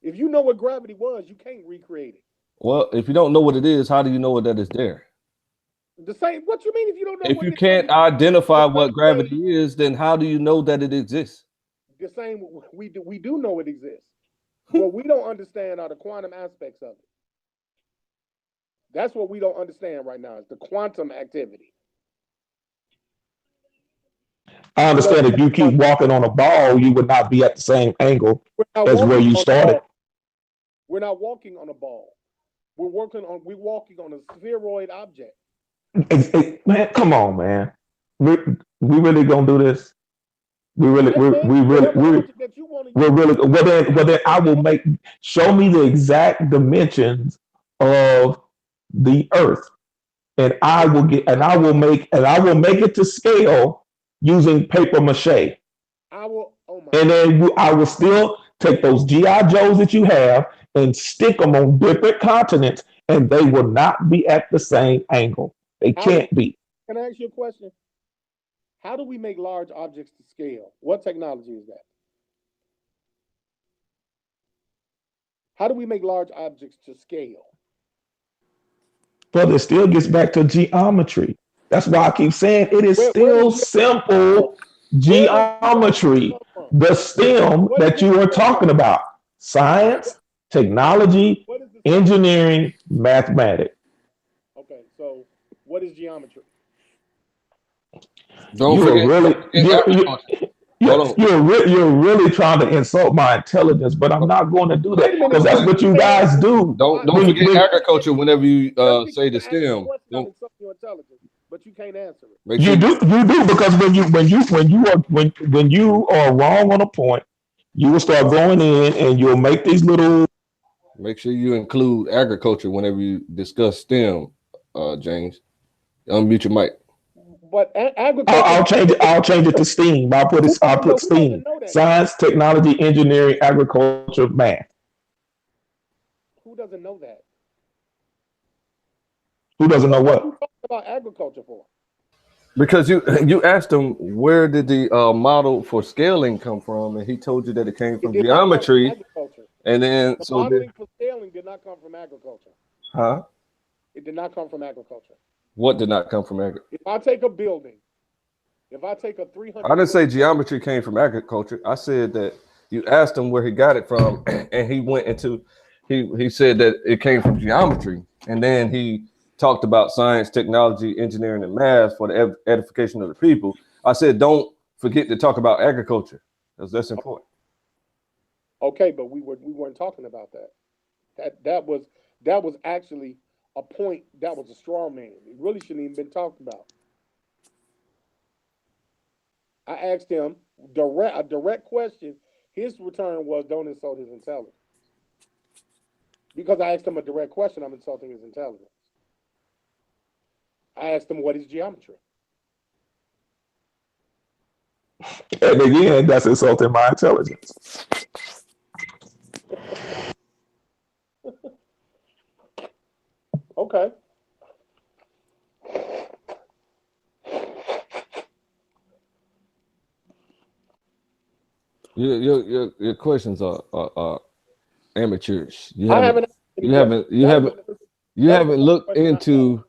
If you know what gravity was, you can't recreate it. Well, if you don't know what it is, how do you know that it's there? The same. What you mean if you don't know If what you it is? can't identify what gravity is, then how do you know that it exists? The same. We do know it exists. What we don't understand are the quantum aspects of it. That's what we don't understand right now. Is the quantum activity. I We don't understand if you keep quantum. walking on a ball, you would not be at the same angle We're not as where walking you on a started. ball. We're not walking on a ball. We're walking on a spheroid object. Man, come on, man. We really gonna do this? We really, Hey man, we really, whatever logic that you want to we're use. really. Well, then I will show me the exact dimensions of the Earth, and I will make it to scale using paper mache. I will. Oh my And God. then I will still take those GI Joes that you have and stick them on different continents, and they will not be at the same angle. They How do? can't be. Can I ask you a question? How do we make large objects to scale? What technology is that? How do we make large objects to scale? But it still gets back to geometry. That's why I keep saying it is Where does still geometry come from? simple Where does geometry geometry. come from? The STEM What is that it you are stem talking from? about: What, science, technology, what is the science? engineering, mathematics. Okay, so what is geometry? Don't You are forget, really don't forget agriculture. Hold on. you're really trying to insult my intelligence, but I'm not going to do Wait a that minute. because Don't that's forget, what you Say guys answer. do. don't When forget when agriculture whenever you Just because say the I asked you a STEM. question, I'm Don't insulting your intelligence, but you can't answer it. make sure you do because when you are wrong on a point, you will start going in and you'll make these little. you include agriculture whenever you discuss STEM. James, unmute your mic. But agriculture. I'll change it. I'll change it to STEAM. I'll put Who doesn't STEAM: know that? science, technology, engineering, agriculture, math. Who doesn't know that? Who doesn't know What are you what? talking about agriculture for? Because you asked him where did the model for scaling come from, and he told you that it came It from did not come from geometry, agriculture. and then The so modeling for scaling did not come from agriculture. huh? It did not come from agriculture. What did not come from agriculture? If I take a building, if I take a I didn't 300 say geometry came from agriculture. I said that you asked him where he got it from, and he went into he said that it came from geometry, and then he talked about science, technology, engineering, and math for the edification of the people. I said, don't forget to talk about agriculture because that's important. Okay, but we weren't talking about that. That was actually a point that was a straw man. It really shouldn't even been talked about. I asked him a direct question. His return was, "Don't insult his intelligence." Because I asked him a direct question, I'm insulting his intelligence. I asked him, "What is geometry?" And again, that's insulting my intelligence. Okay. Your questions are amateurs. You I haven't haven't asked any you questions. haven't you haven't you That was the haven't first looked question I asked. into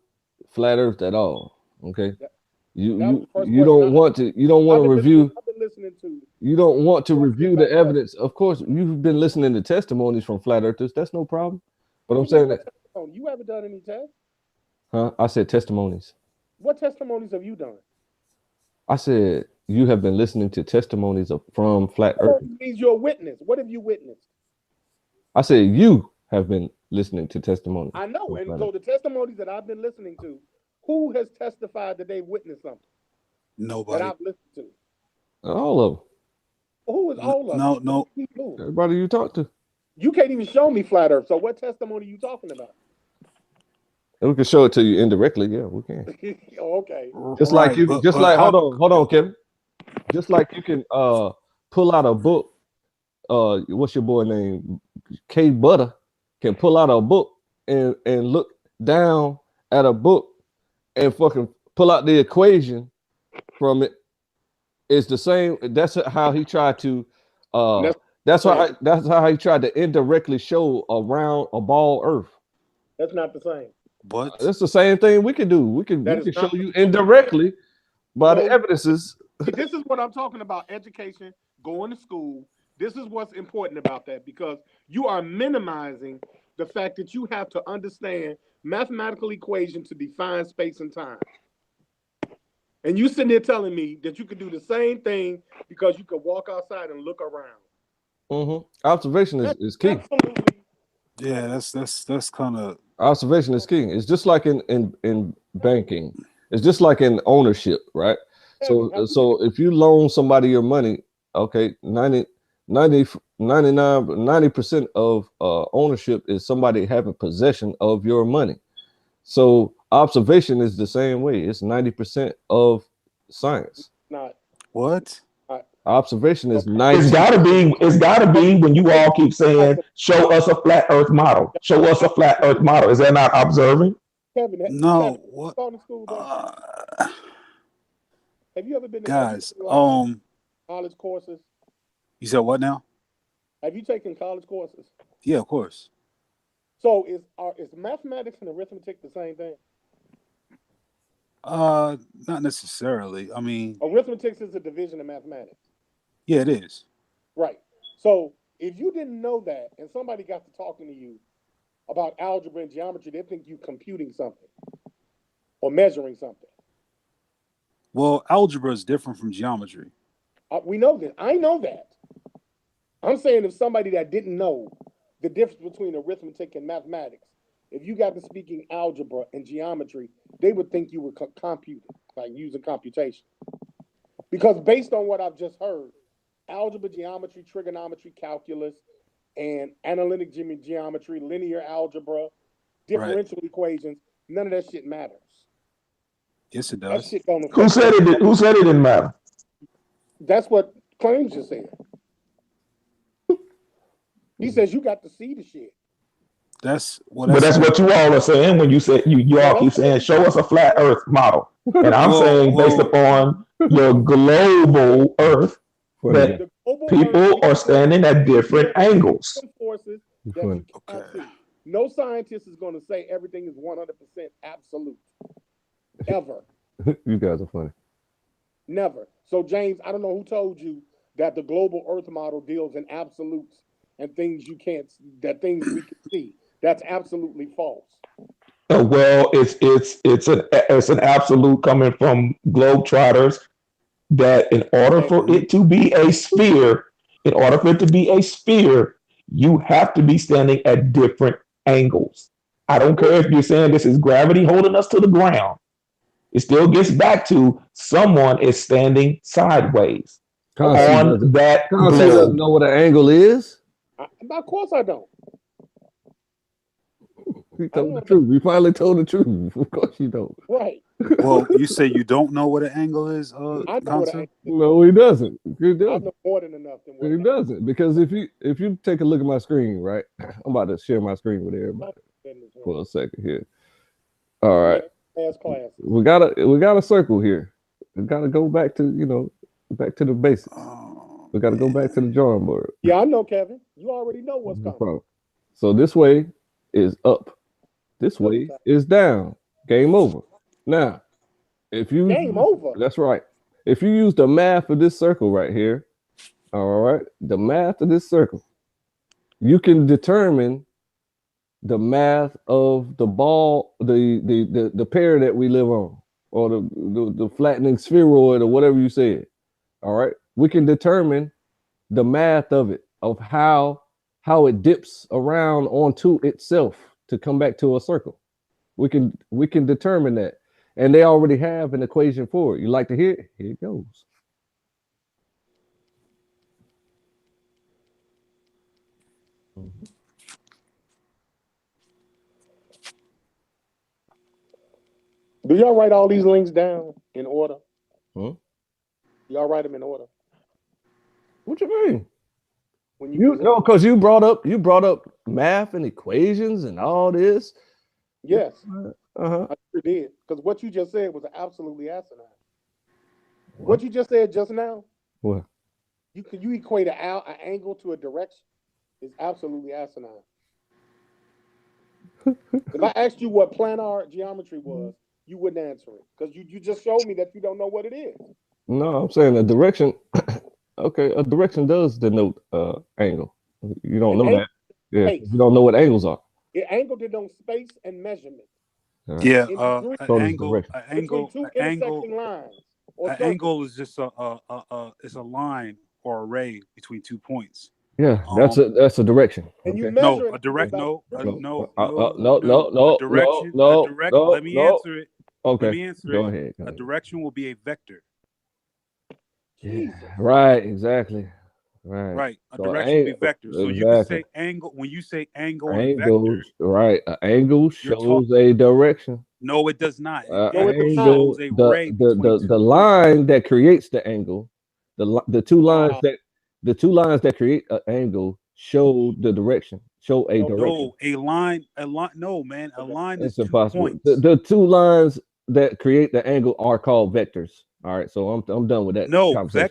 flat Earth at all. Okay, That, you that was you the first you question I don't asked. want to review. I've been listening to You don't want to questions review the like that. evidence. Of course, you've been listening to testimonies from flat earthers. That's no problem. But I'm Nigga, saying what that, testimony? You haven't done any tests? huh? I said testimonies. What testimonies have you done? I said you have been listening to testimonies from flat earthers. Testimony means you're a witness. What have you witnessed? I said you have been listening to testimonies I know. from And flat so earthers. the testimonies that I've been listening to, who has testified that they've witnessed something that Nobody. I've listened to? All of them. Who is all of No, them? no. Who? Everybody you talk to. You can't even show me flat Earth. So what testimony are you talking about? And we can show it to you indirectly. Yeah, we can. Okay. Just like Right, you, but just like how? hold on, Kevin. Just like you can pull out a book. What's your boy name? K Butter can pull out a book and look down at a book and fucking pull out the equation from it. It's the same. That's how he tried to. That's That's the same. why. That's how he tried to indirectly show around a ball Earth. That's not the same. What? It's the same thing we can do. We That is can show not the you same. indirectly by the No. evidences. See, this is what I'm talking about: education, going to school. This is what's important about that because you are minimizing the fact that you have to understand mathematical equation to define space and time. And you sitting there telling me that you could do the same thing because you could walk outside and look around. Observation is key. Absolutely. Yeah, that's kind of Observation is key. It's just like in banking. It's just like in ownership, right? So if you loan somebody your money, okay, 90% of ownership is somebody having possession of your money. So observation is the same way. It's 90% of science. Not. what? Observation is It's 90. gotta be. It's gotta be when you all keep saying, "Show us a flat Earth model. Show us a flat Earth model." Is that not observing? Kevin, No, Kevin, what? gone to school, bro? Have you ever been to Guys, college courses? you said what now? Have you taken college courses? Yeah, of course. So is mathematics and arithmetic the same thing? Not necessarily. I mean, Arithmetic is a division of mathematics. yeah, it is. Right. So if you didn't know that and somebody got to talking to you about algebra and geometry, they think you computing something or measuring something. Well, algebra is different from geometry. We know that. I know that. I'm saying if somebody that didn't know the difference between arithmetic and mathematics, if you got to speaking algebra and geometry, they would think you were computing, like using computation. Because based on what I've just heard, algebra, geometry, trigonometry, calculus, and analytic geometry, linear algebra, differential equations, none of that shit matters. Yes, it That does. shit don't Who affect said it? Who said it didn't matter? That's what Claims just said. He says you got to see the shit. That's well. But that's That's what you all are saying when you say you all keep saying show us a flat Earth model, and I'm saying based upon your global Earth Funny guy. that The global people Earth are standing at different angles. forces that Funny. you cannot okay. see. No scientist is going to say everything is 100% absolute. Ever. You guys are funny. Never. So, James, I don't know who told you that the global Earth model deals in absolutes and things you can't, that things we can see. That's absolutely false. Well, it's an absolute coming from globetrotters that Mhm. in order for it to be a sphere, you have to be standing at different angles. I don't care if you're saying this is gravity holding us to the ground. It still gets back to someone is standing sideways Khonsu Okay. on doesn't. that Khonsu doesn't globe. know what an angle is. Of course I don't. He I don't told know the what that, truth. He finally told the truth. Of course you don't. right. Well, you say you don't know what an angle is, I know what I Khonsu? No, he doesn't. He I doesn't. know more than enough than what He an doesn't. Because if you take a look at my screen, right? I'm about to share my screen with everybody for a second here. All right. Class classes. We got a circle here. We gotta go back to back to the basics. Oh, We gotta go back to the drawing board. Yeah, I know, Kevin. You already know what's No coming. problem. So this way is up. This way is down. Game over. Now, if you Game over. that's right. If you use the math of this circle right here, all right, the math of this circle, you can determine the math of the ball, the pair that we live on, or the flattening spheroid, or whatever you said. All right, we can determine the math of it, of how it dips around onto itself to come back to a circle. We can determine that, and they already have an equation for it. You like to hear it? Here it goes. Do y'all write all these links down in order? Huh? Y'all write them in order What you mean? when you You present? know, because you brought up math and equations and all this. Yes, Uh-huh. I sure did. Because what you just said was absolutely asinine. What you just said just now, What? you equate an angle to a direction is absolutely asinine. If I asked you what planar geometry was, you wouldn't answer it because you just showed me that you don't know what it is. No, I'm saying a direction. Okay, a direction does denote angle. You don't An know angle that. Yeah, space. you don't know what angles are. An angle denotes space and measurement All right. yeah. in between, An So does angle, direction. an between angle, two an angle, intersecting lines or an circles. angle is just it's a line or a ray between 2 points. Yeah, Um, that's a direction. And you Okay. measure no, an a angle direct by no, No, no, no, no, no, no. no, A no, no, direction, a no, direct. no, Let me no. answer it. Let Okay, me answer go it. ahead. Go A ahead. direction will be a vector. Yeah, Jesus. right, exactly. Right. Right. A So direction will be vector. So you can exactly. say angle when you say angle and vector, Angles, right? An angle you're talking. shows a direction. No, it does not. An No, it does angle not. Angle, shows a the ray the between the two the points. line that creates the angle, the two lines Wow. that create an angle show the direction, show a No, no, direction. No, a line. No, man, a okay. line is It's two impossible. The, points. the two lines that create the angle are called vectors. All right, so I'm done with that No, conversation.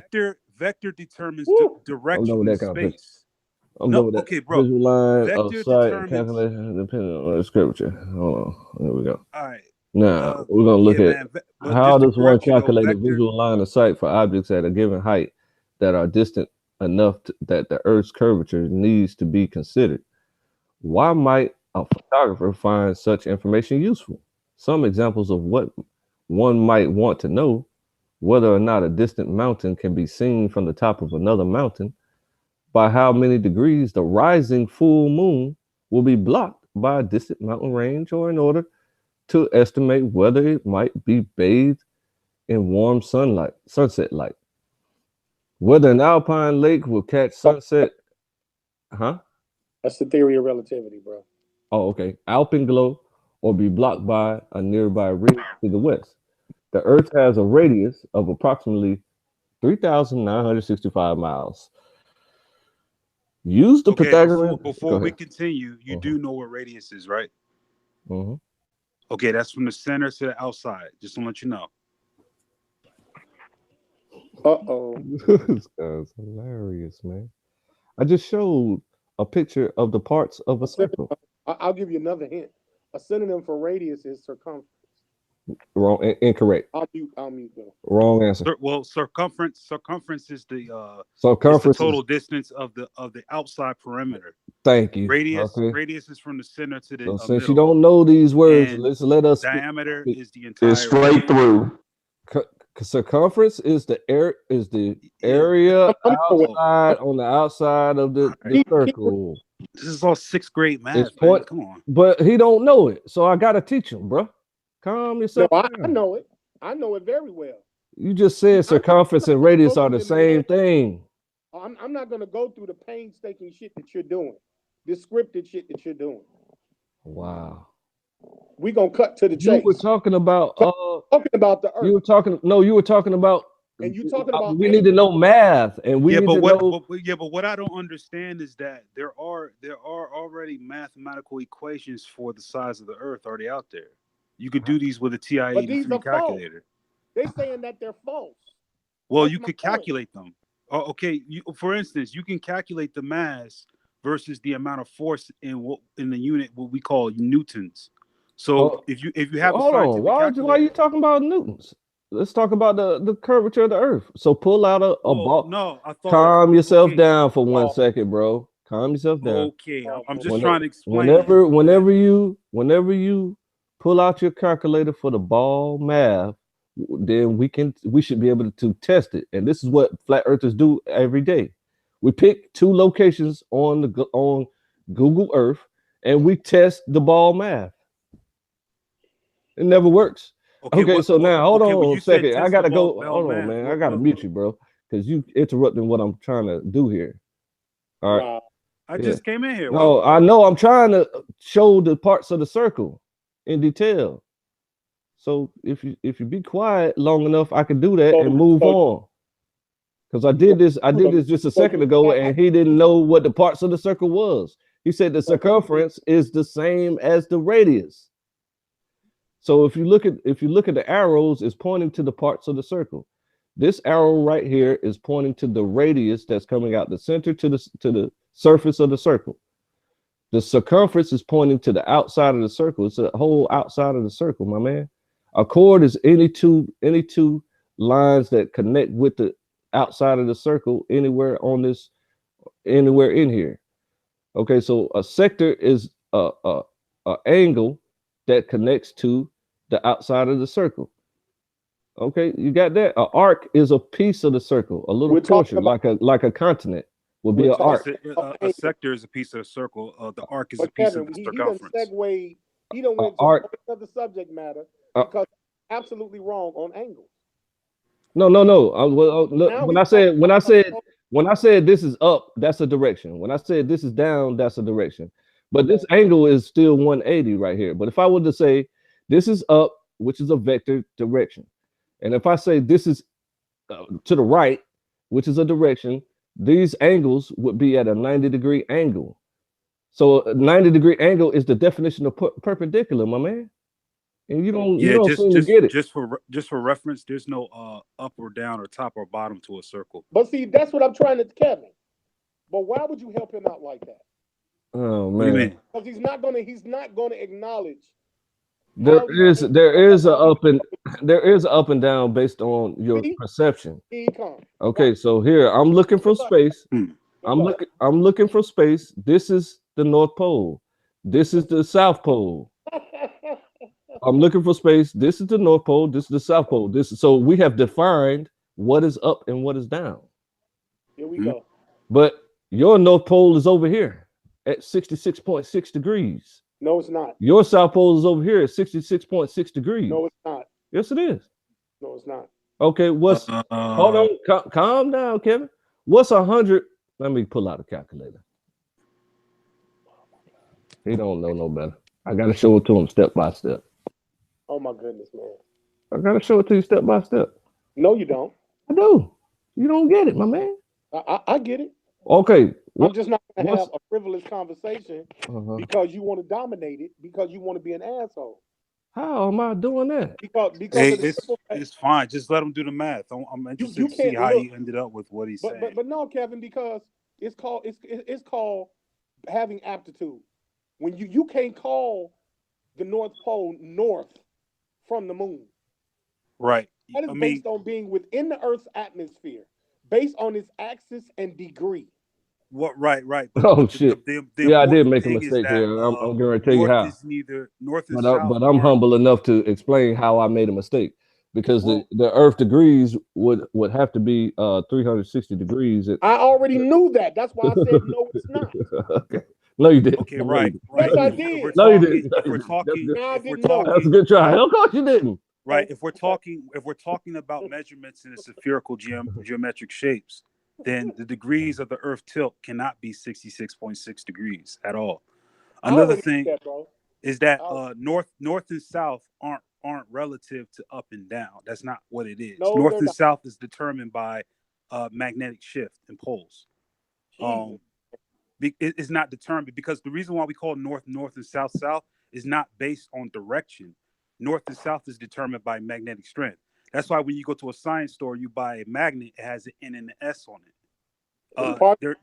vector determines Woo. I'm done direction with in that conversation. space. I'm No, done with that. okay, bro. Visual line of Vector sight determines. calculation depending on the scripture. Hold on. There we go. All right. Now we're gonna look Yeah, at man. But how just to does one correct you though, calculate a vector. visual line of sight for objects at a given height that are distant enough that the Earth's curvature needs to be considered. Why might a photographer find such information useful? Some examples of what one might want to know: whether or not a distant mountain can be seen from the top of another mountain, by how many degrees the rising full moon will be blocked by a distant mountain range, or in order to estimate whether it might be bathed in warm sunset light. Whether an alpine lake will catch sunset, huh? That's the theory of relativity, bro. Oh, okay. Alpenglow or be blocked by a nearby ridge to the west. The Earth has a radius of approximately 3,965 miles. Use the Okay, Pythagorean. before Go we ahead. continue, you do know what radius is, right? Mm-hmm. Okay, that's from the center to the outside. Just to let you know. Uh-oh. This guy's hilarious, man. I just showed a picture of the parts of a circle. I'll give you another hint. A synonym for radius is circumference. Wrong, incorrect. I'll mute though. Wrong answer. Well, circumference is the Circumference total is. distance of the outside perimeter. Thank you. Radius Okay. is from the center to the So since you middle. don't know these words, And let us. diameter is the It's entire straight through. Circumference is the area outside on the outside of the circle. This is all sixth grade math. It's point. Come on. But he don't know it, so I gotta teach him, bro. Calm yourself No, down. I know it. I know it very well. You just said circumference and radius are the same thing. I'm not going to go through the painstaking shit that you're doing, the scripted shit that you're doing. Wow. We're going to cut to the chase. You were talking about talking about the earth. You were talking about and you talking about we need to know math and we need to know. But what I don't understand is that there are already mathematical equations for the size of the earth already out there. You could do these with a TI-83 calculator. They're saying that they're false. Well, you could calculate them. Oh, okay. For instance, you can calculate the mass versus the amount of force in the unit what we call newtons. So if you have hold on, why are you talking about newtons? Let's talk about the curvature of the earth. So pull out a ball. No, I thought. Calm yourself down for 1 second, bro. Calm yourself down. Okay, I'm just trying to explain. Whenever you pull out your calculator for the ball math, then we should be able to test it. And this is what flat earthers do every day. We pick 2 locations on Google Earth and we test the ball math. It never works. Okay, so now hold on a second. I gotta go. Hold on, man. I gotta mute you, bro, because you interrupting what I'm trying to do here. All right. I just came in here. No, I know. I'm trying to show the parts of the circle in detail. So if you be quiet long enough, I can do that and move on. Because I did this just a second ago, and he didn't know what the parts of the circle was. He said the circumference is the same as the radius. So if you look at the arrows, it's pointing to the parts of the circle. This arrow right here is pointing to the radius that's coming out the center to the surface of the circle. The circumference is pointing to the outside of the circle. It's the whole outside of the circle, my man. A chord is any two lines that connect with the outside of the circle anywhere in here. Okay, so a sector is a angle that connects to the outside of the circle. Okay, you got that? An arc is a piece of the circle, a little portion, like a continent would be an arc. A sector is a piece of the circle. The arc is a piece of the circumference. He don't went to the subject matter because absolutely wrong on angles. No. When I said this is up, that's a direction. When I said this is down, that's a direction. But this angle is still 180 right here. But if I were to say this is up, which is a vector direction, and if I say this is to the right, which is a direction, these angles would be at a 90-degree angle. So a 90-degree angle is the definition of perpendicular, my man. And you don't seem to get it. Just for reference, there's no up or down or top or bottom to a circle. But see, that's what I'm trying to Kevin. But why would you help him out like that? Oh man. Because he's not gonna acknowledge. There is a up and down based on your perception. Okay, so here I'm looking for space. I'm looking for space. This is the North Pole. This is the South Pole. I'm looking for space. This is the North Pole. This is the South Pole. So we have defined what is up and what is down. Here we go. But your North Pole is over here at 66.6 degrees. No, it's not. Your South Pole is over here at 66.6 degrees. No, it's not. Yes, it is. No, it's not. Okay, hold on, calm down, Kevin. What's 100? Let me pull out a calculator. He don't know no better. I gotta show it to him step by step. Oh my goodness, man. I gotta show it to you step by step. No, you don't. I do. You don't get it, my man. I get it. Okay. I'm just not gonna what's have a frivolous conversation uh-huh. because you want to dominate it, because you want to be an asshole. How am I doing that? Because Hey, of the simple fact, it's fine. Just let him do the math. I'm interested you to see can't how look. he ended up with what he's saying. But no, Kevin, because it's called having aptitude. When you can't call the North Pole north from the moon. Right. That is I mean, based on being within the Earth's atmosphere, based on its axis and degree. what? Right. But Oh but shit. the Yeah, I did important make a thing is mistake that here. I'm going to tell you north how. is neither north and But south I'm aren't. humble enough to explain how I made a mistake because Well, the Earth degrees would have to be 360 degrees. I already knew that. That's why I said no, it's not. Okay. No, you didn't. okay, No, you right, didn't. right. Yes, I If we're did. No, you talking, didn't. No, you didn't. That's Now I if we're didn't know. that's a talking, good try. Of course you didn't. right, Okay. if we're talking about measurements in a spherical geometric shapes, then the degrees of the Earth tilt cannot be 66.6 degrees at all. I Another already thing knew that, bro. is that I, north and south aren't relative to up and down. That's not what it is. no, North they're and not. south is determined by magnetic shift and poles. Jesus. Um, it's not determined because the reason why we call north and south is not based on direction. North and south is determined by magnetic strength. That's why when you go to a science store, you buy a magnet. It has an N and an S on it. Part They're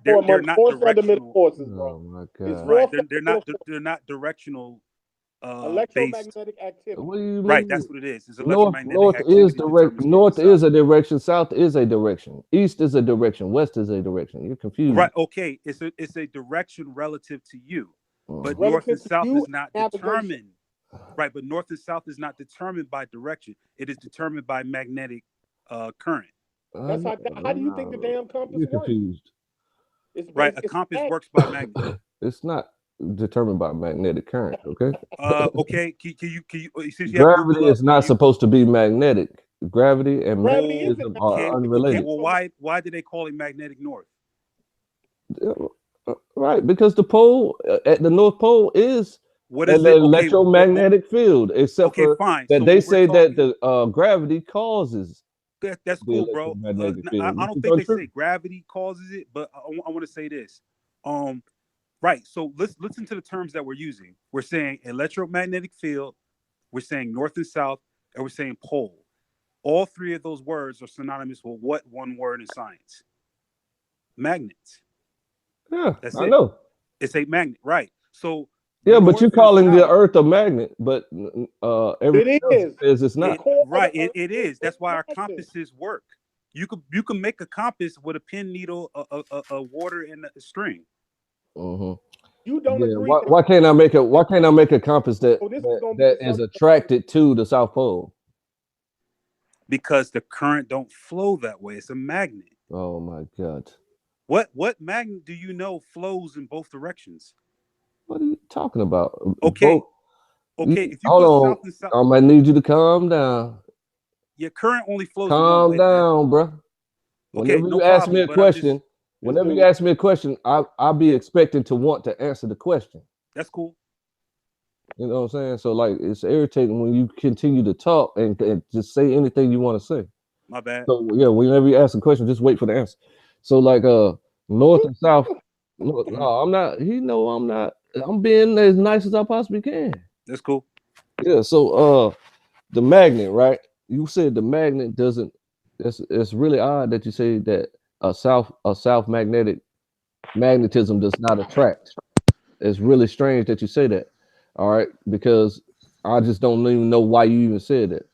not four fundamental directional, forces, bro. Oh my It's god. right? four fundamental forces. They're not directional based. Electromagnetic activity. What do you Right, mean? that's what it is. It's North electromagnetic is activity direct. determines north and North south. is a direction. South is a direction. East is a direction. West is a direction. You're confused. Right, okay. It's a direction relative to you, but Mhm. north and Relative to south you, is not navigation. determined. Right, but north and south is not determined by direction. It is determined by magnetic current. That's how do you think the damn compass You're works? confused. Right, a It's compass works by magnet. It's not determined by magnetic current. Okay. Okay. Can you since you have Gravity Google is up? Can not you? supposed to be magnetic. Gravity and gravity Well, isn't magnetism are magnetic. can It okay. unrelated. depends Well, on the why do they call it magnetic north? Right, because the pole at the North Pole is What an is it? Okay, electromagnetic field, except okay, for fine. that So they when we're say that talking, the gravity causes that's the cool, bro. electromagnetic field, I which don't is think they say untrue. gravity causes it, but I want to say this. Um, right. So let's listen to the terms that we're using. We're saying electromagnetic field. We're saying north and south, and we're saying pole. All three of those words are synonymous with what one word in science? Magnets. Yeah, That's I it. know. It's a magnet, right? So Yeah, but you're north and calling the south, Earth a magnet, but everything it else is. says it's The it not. core of the right, earth it is is. a That's why our magnet. compasses work. You can make a compass with a pin needle, a water, and a string. Hmm. You don't Yeah, agree that why can't I make a compass so this is gonna be that the is subject of attracted to the South Pole? Because the current don't flow that way. It's a magnet. Oh my God. What magnet do you know flows in both directions? What are you talking about? Okay, Both. okay. If you Hold put on. south and south, I might need you to calm down. your current only flows in one Calm way, man. down, bro. Okay, Whenever no you ask me problem. a But I'm just question, this whenever you dude. ask me a question, I'll be yeah, expecting to want to answer the question. that's cool. You know what I'm saying? So like it's irritating when you continue to talk and just say anything you want to say. My bad. So yeah, whenever you ask a question, just wait for the answer. So like north and south. No, Mhm. I'm not. He know I'm not. I'm being as nice as I possibly can. That's cool. Yeah. So the magnet, right? You said the magnet doesn't. It's really odd that you say that a south magnetism does not attract. It's really strange that you say that. All right, because I just don't even know why you even said that.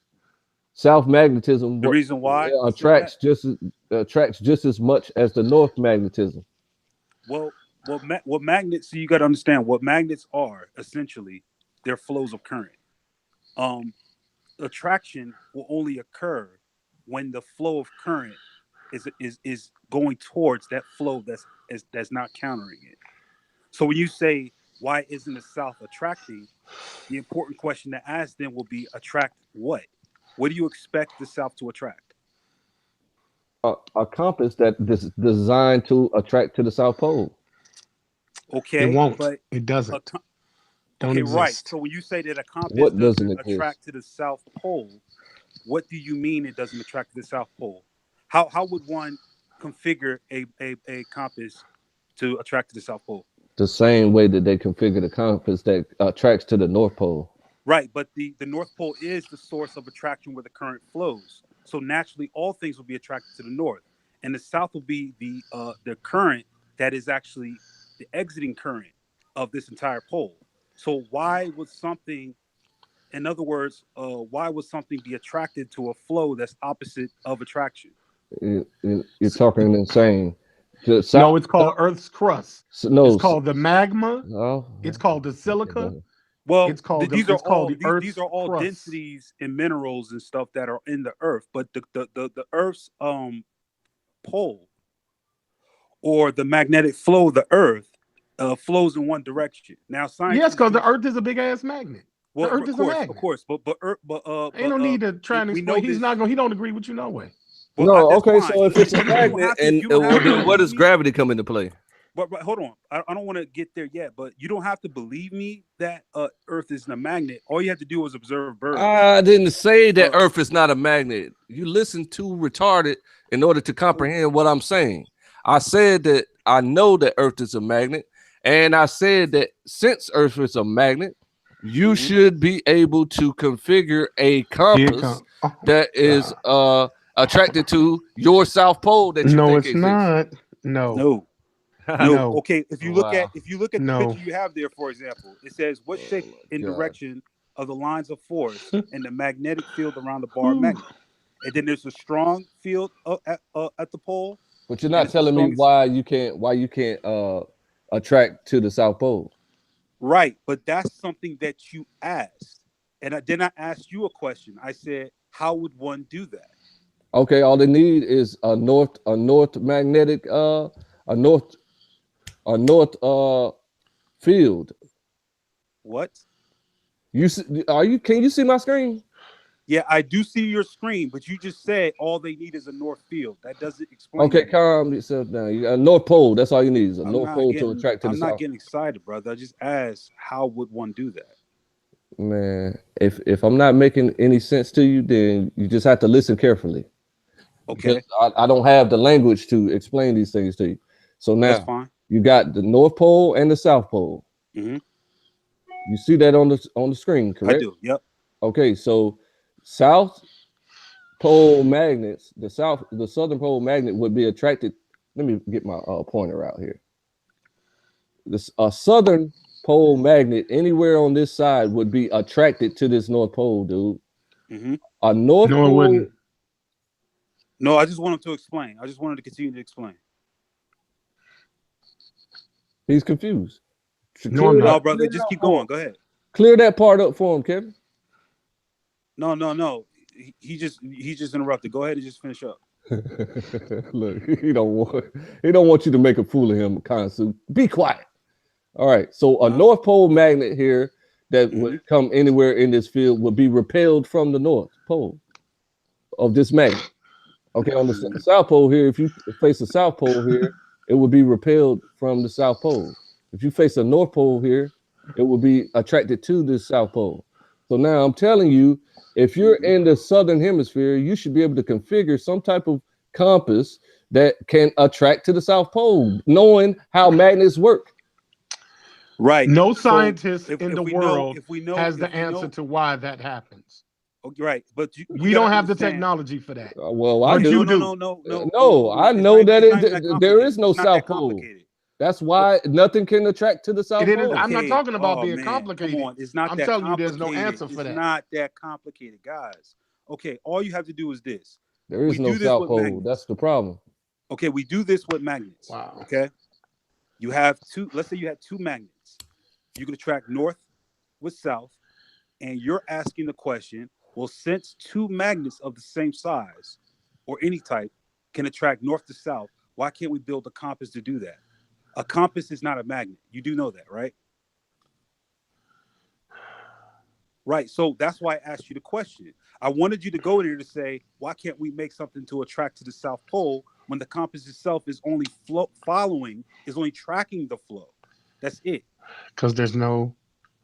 South magnetism The reason why I said that, attracts attracts just as much as the north magnetism. well, what magnets? So you got to understand what magnets are. Essentially, they're flows of current. Um, Attraction will only occur when the flow of current is going towards that flow that's not countering it. So when you say why isn't the South attracting, the important question to ask then will be attract what? What do you expect the South to attract? A compass that is designed to attract to the South Pole. It Okay, won't. but It a, doesn't. Don't okay, right. exist. So when you say that a compass What doesn't doesn't exist? attract to the South Pole, what do you mean it doesn't attract to the South Pole? How would one configure a compass to attract to the South Pole. The same way that they configure the compass that attracts to the North Pole. Right, but the North Pole is the source of attraction where the current flows. So naturally, all things will be attracted to the north, and the south will be the current that is actually the exiting current of this entire pole. So why would something, in other words, why would something be attracted to a flow that's opposite of attraction? You're talking insane. The No, south, it's called Earth's crust. no, It's called the magma. no. It's called the silica. Well, It's called these the Earth's these are all crust. densities and minerals and stuff that are in the earth, but the Earth's pole or the magnetic flow of the Earth flows in one direction. Now, science. Yes, because the Earth is a big ass magnet. Well, the Earth is a magnet. of course, but Ain't no need to try and we know explain. He's this- not going. He don't agree with you no way. Well, No, that's okay. fine. So if it's a You don't magnet, have to- and you don't have to then what does believe me. gravity come into play? But hold on, I don't want to get there yet. But you don't have to believe me that Earth isn't a magnet. All you have to do is observe birds. I didn't say that Earth is not a magnet. You listen too retarded in order to comprehend what I'm saying. I said that I know that Earth is a magnet, and I said that since Earth is a magnet, you should be able to configure a compass that is attracted to your South Pole that you No, think it's exists. not. No. No. No. Okay, if you look Wow. at the No. picture you have there, for example, it says what shape and God. direction of the lines of force and the magnetic field around the bar magnet. And then there's a strong field at the pole. But you're And not it's the telling me strongest- why you can't attract to the South Pole. Right, but that's something that you asked. And then I asked you a question. I said, how would one do that? Okay, all they need is a north magnetic a north field. What? Can you see my screen? Yeah, I do see your screen, but you just said all they need is a north field. That doesn't explain. Okay, it. calm yourself down. You got a North Pole. That's all you need is a I'm North not Pole getting- to attract to the I'm not South. getting excited, brother. I just asked, how would one do that? Man, if I'm not making any sense to you, then you just have to listen carefully. Okay, Because I don't have the language to explain these things to you. So that's now fine. you got the North Pole and the South Pole. Mhm. You see that on the screen, correct? I do. Yep. Okay, so South Pole magnets, the Southern Pole magnet would be attracted. Let me get my pointer out here. A Southern Pole magnet anywhere on this side would be attracted to this North Pole, dude. Mhm. A North No, it Pole. wouldn't. No, I just want him to explain. I just wanted to continue to explain. He's confused. No, I'm No, not. brother, just keep going. Go ahead. Clear that part up for him, Kevin. No. He just interrupted. Go ahead and just finish up. Look, he don't want you to make a fool of him, Khonsu. Be quiet. All right. So a North Pole magnet here that would come anywhere in this field would be repelled from the North Pole of this magnet. Okay, on the South Pole here, if you face the South Pole here, it would be repelled from the South Pole. If you face the North Pole here, it will be attracted to the South Pole. So now I'm telling you, if you're in the Southern Hemisphere, you should be able to configure some type of compass that can attract to the South Pole, knowing how magnets work. Right. No So, scientist if- in if the we know- world if we know- has the if we know- answer to why that happens. Okay, right, but you We gotta don't have the understand- technology for that. Well, I But do. you do. No, I It's know not- that it's not even that there is no complicated. It's not South that Pole. complicated. That's why nothing can attract to the South It is. Pole. I'm not Okay, talking about being man, complicated. Come on, it's not I'm that telling you, there's no complicated. answer for It's that. not that complicated, guys. Okay, all you have to do is this. There is we no do this South with Pole. magnets. That's the problem. Okay, we do this with magnets. Wow. Okay, you have two. Let's say you have two magnets. You can attract north with south, and you're asking the question. Well, since two magnets of the same size or any type can attract north to south, why can't we build a compass to do that? A compass is not a magnet. You do know that, right? Right. So that's why I asked you the question. I wanted you to go there to say, why can't we make something to attract to the South Pole when the compass itself is only only tracking the flow? That's it. Because there's no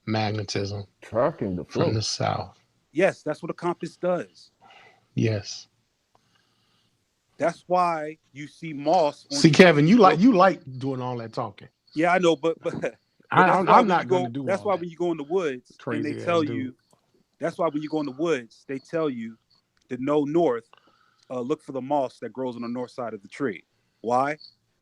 magnetism Tracking the from flow. the south. Yes, that's what a compass does. Yes. That's why you see moss. See, Kevin, you like doing all that talking. Yeah, I know, but I'm not going to do that's all why that. when you go in the woods and they Crazy tell ass you, dude. that's why when you go in the woods, they tell you to know north, look for the moss that grows on the north side of the tree. Why?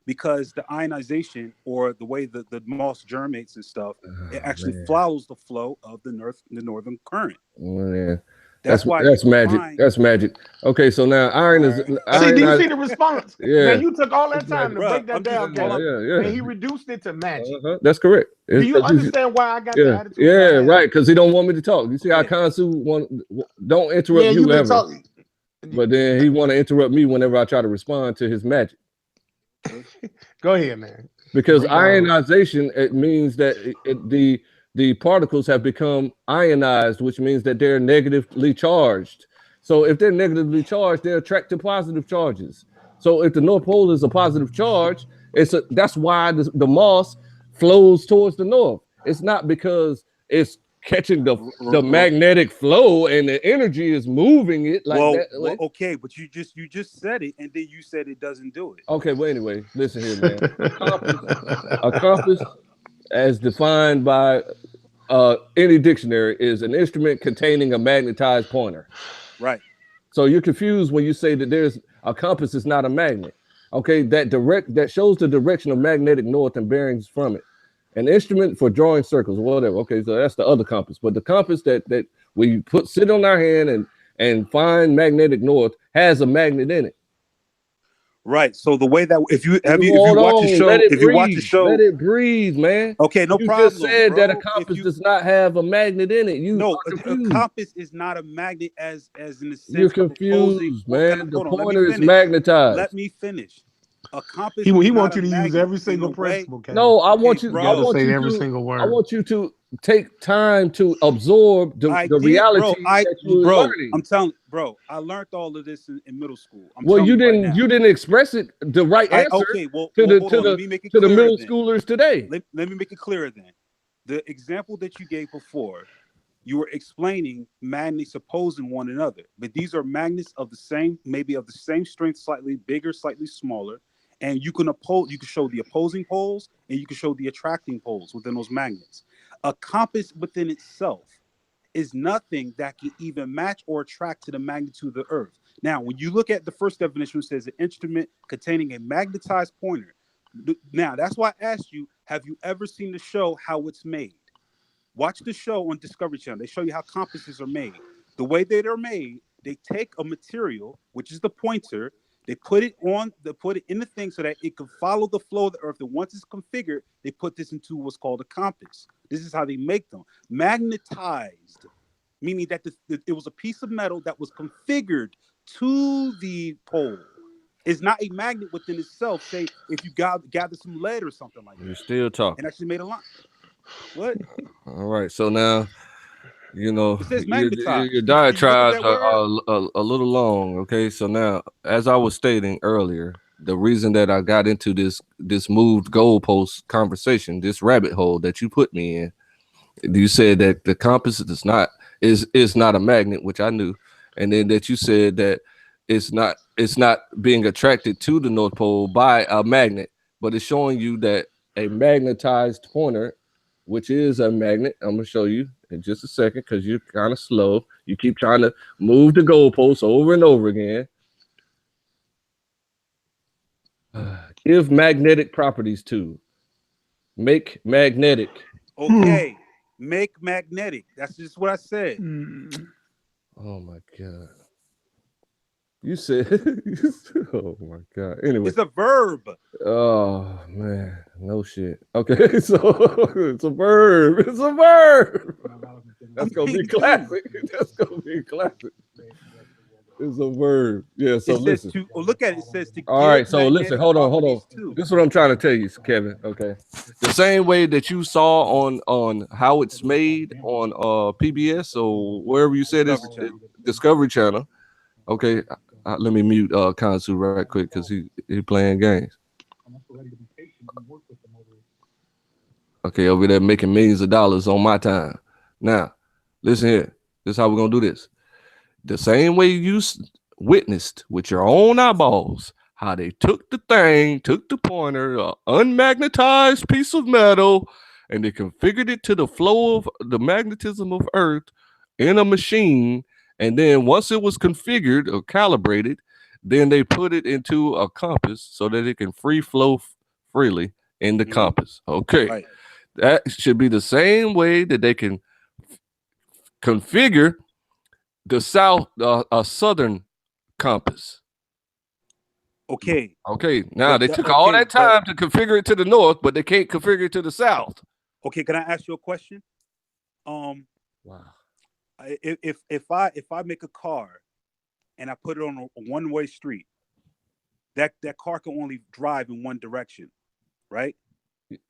Because the ionization or the way the moss germinates and stuff, it actually follows the flow of the northern current. Yeah. That's why that's you magic. find. That's magic. Okay, so now iron is All right. See, do you iron. see the response? Yeah. Man, you took all that time to Bruh, break that I'm just- down, all Kevin, Yeah. and he reduced it to magic. That's correct. Do you understand why I got the Yeah, attitude? I have? right. Because he don't want me to talk. You see how Yeah. Khonsu don't interrupt Yeah, you you've been ever, talking. but then he want to interrupt me whenever I try to respond to his magic. Go ahead, man. Because Bring it on. ionization, it means that the particles have become ionized, which means that they're negatively charged. So if they're negatively charged, they attract to positive charges. So if the North Pole is a positive charge, that's why the moss flows towards the north. It's not because it's catching the magnetic flow and the energy is moving it like that. Well, okay, but you just said it, and then you said it doesn't do it. Okay, well, anyway, listen here, man. A compass, as defined by any dictionary, is an instrument containing a magnetized pointer. Right. So you're confused when you say that there's a compass is not a magnet. Okay, that shows the direction of magnetic north and bearings from it. An instrument for drawing circles, whatever. Okay, so that's the other compass. But the compass that we sit on our hand and find magnetic north has a magnet in it. Right. So the way that if you watch the show, let it breathe, man. Okay, no problem. You just said that a compass does not have a magnet in it. A compass is not a magnet as in the sense you're confused, man. The pointer is magnetized. Let me finish. A compass. He wants you to use every single principle. Kevin. No, I want you. You gotta say every single word. I want you to take time to absorb the reality that you're learning. I'm telling, bro. I learned all of this in middle school. You didn't express it the right answer. To the middle schoolers today. Let me make it clearer then. The example that you gave before, you were explaining magnets opposing one another, but these are magnets of the same, maybe of the same strength, slightly bigger, slightly smaller. And you can show the opposing poles and you can show the attracting poles within those magnets. A compass within itself is nothing that can even match or attract to the magnitude of the earth. Now, when you look at the first definition, it says an instrument containing a magnetized pointer. Now, that's why I asked you, have you ever seen the show How It's Made? Watch the show on Discovery Channel. They show you how compasses are made. The way that they're made, they take a material, which is the pointer, they put it in the thing so that it can follow the flow of the earth. And once it's configured, they put this into what's called a compass. This is how they make them. Magnetized, meaning that it was a piece of metal that was configured to the pole. It's not a magnet within itself. Say, if you gather some lead or something like that. You're still talking. And actually made a line. What? All right. So now, your diatribes are a little long. Okay. So now, as I was stating earlier, the reason that I got into this moved goalpost conversation, this rabbit hole that you put me in, you said that the compass is not a magnet, which I knew, and then that you said that it's not being attracted to the North Pole by a magnet, but it's showing you that a magnetized pointer, which is a magnet. I'm gonna show you in just a second because you're kind of slow. You keep trying to move the goalposts over and over again. Give magnetic properties to. Make magnetic. Okay. Make magnetic. That's just what I said. Oh my God. You said, oh my God. Anyway, it's a verb. Oh man, no shit. Okay, so it's a verb. It's a verb. That's gonna be classic. That's gonna be classic. It's a verb. Yeah. So listen. Look at it. It says to. All right. So listen. Hold on. This is what I'm trying to tell you, Kevin. Okay. The same way that you saw on How It's Made on PBS or wherever you said it's Discovery Channel. Okay. Let me mute Khonsu right quick because he playing games. Okay, over there making millions of dollars on my time. Now, listen here. This is how we're gonna do this. The same way witnessed with your own eyeballs how they took the pointer, unmagnetized piece of metal, and they configured it to the flow of the magnetism of Earth in a machine. And then once it was configured or calibrated, then they put it into a compass so that it can free flow freely in the compass. Okay. Right. That should be the same way that they can configure the southern compass. Okay. Now they took all that time to configure it to the north, but they can't configure it to the south. Okay, can I ask you a question? Wow. If I make a car and I put it on a one-way street, that car can only drive in one direction, right?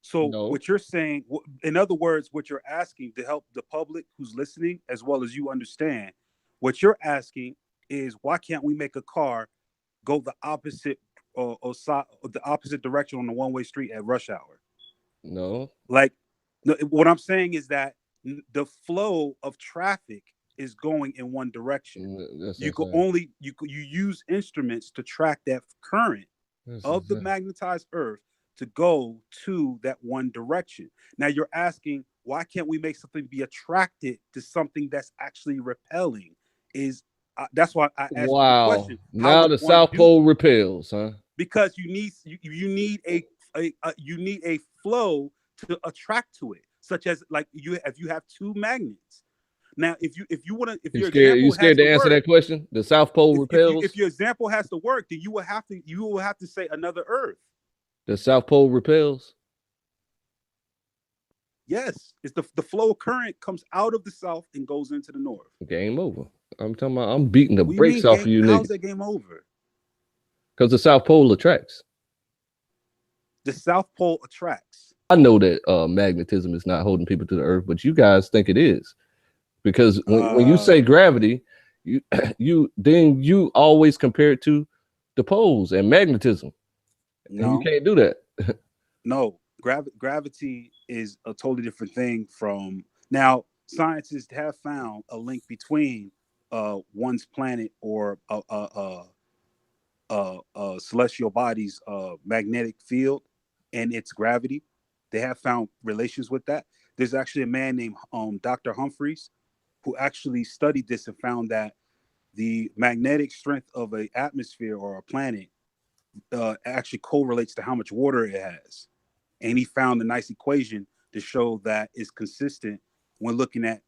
So what you're saying, in other words, what you're asking to help the public who's listening, as well as you understand, what you're asking is, why can't we make a car go the opposite or the opposite direction on the one-way street at rush hour? No. What I'm saying is that the flow of traffic is going in one direction. You use instruments to track that current of the magnetized Earth to go to that one direction. Now you're asking, why can't we make something be attracted to something that's actually repelling? That's why I asked you the question. Now the South Pole repels, huh? Because you need a flow to attract to it, such as if you have two magnets. Now, if your you scared to answer that question, the South Pole repels. If your example has to work, then you will have to say another Earth. The South Pole repels. Yes, it's the flow of current comes out of the south and goes into the north. Game over. I'm talking about. I'm beating the brakes off of you, niggas. How's that game over? Because the South Pole attracts. The South Pole attracts. I know that magnetism is not holding people to the Earth, but you guys think it is, because when you say gravity, you always compare it to the poles and magnetism. No, and you can't do that. No, gravity is a totally different thing from now. Scientists have found a link between one's planet or celestial body's magnetic field and its gravity. They have found relations with that. There's actually a man named Dr. Humphreys who actually studied this and found that the magnetic strength of an atmosphere or a planet actually correlates to how much water it has. And he found a nice equation to show that it's consistent when looking at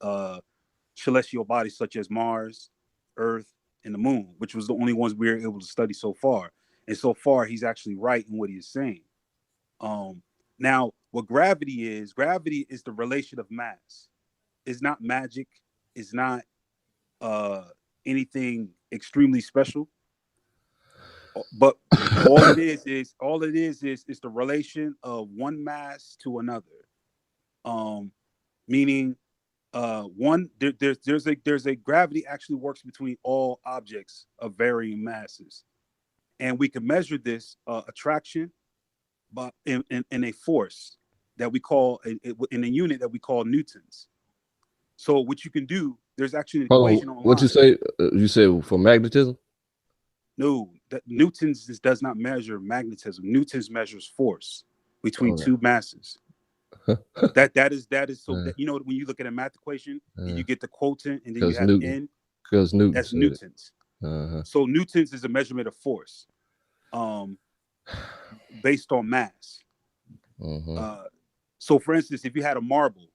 celestial bodies such as Mars, Earth, and the Moon, which was the only ones we were able to study so far. And so far, he's actually right in what he is saying. Now, what gravity is the relation of mass. It's not magic. It's not anything extremely special. But all it is the relation of one mass to another. Meaning, there's a gravity actually works between all objects of varying masses, and we can measure this attraction, but in a force that we call in a unit that we call newtons. So what you can do, there's actually an equation online. What you say? You said for magnetism? No, that newtons does not measure magnetism. Newtons measures force between two masses. that is so that, when you look at a math equation and you get the quotient and then you have n, because Newton, that's newtons. So newtons is a measurement of force based on mass. So for instance, if you had a marble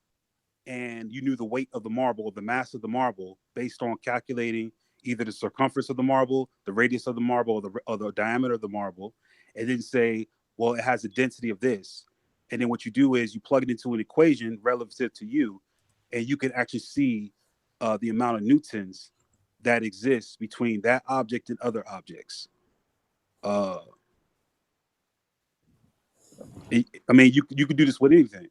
and you knew the weight of the marble or the mass of the marble based on calculating either the circumference of the marble, the radius of the marble, or the diameter of the marble, and then say, well, it has a density of this. And then what you do is you plug it into an equation relative to you, and you can actually see the amount of newtons that exists between that object and other objects. I mean, you could do this with anything.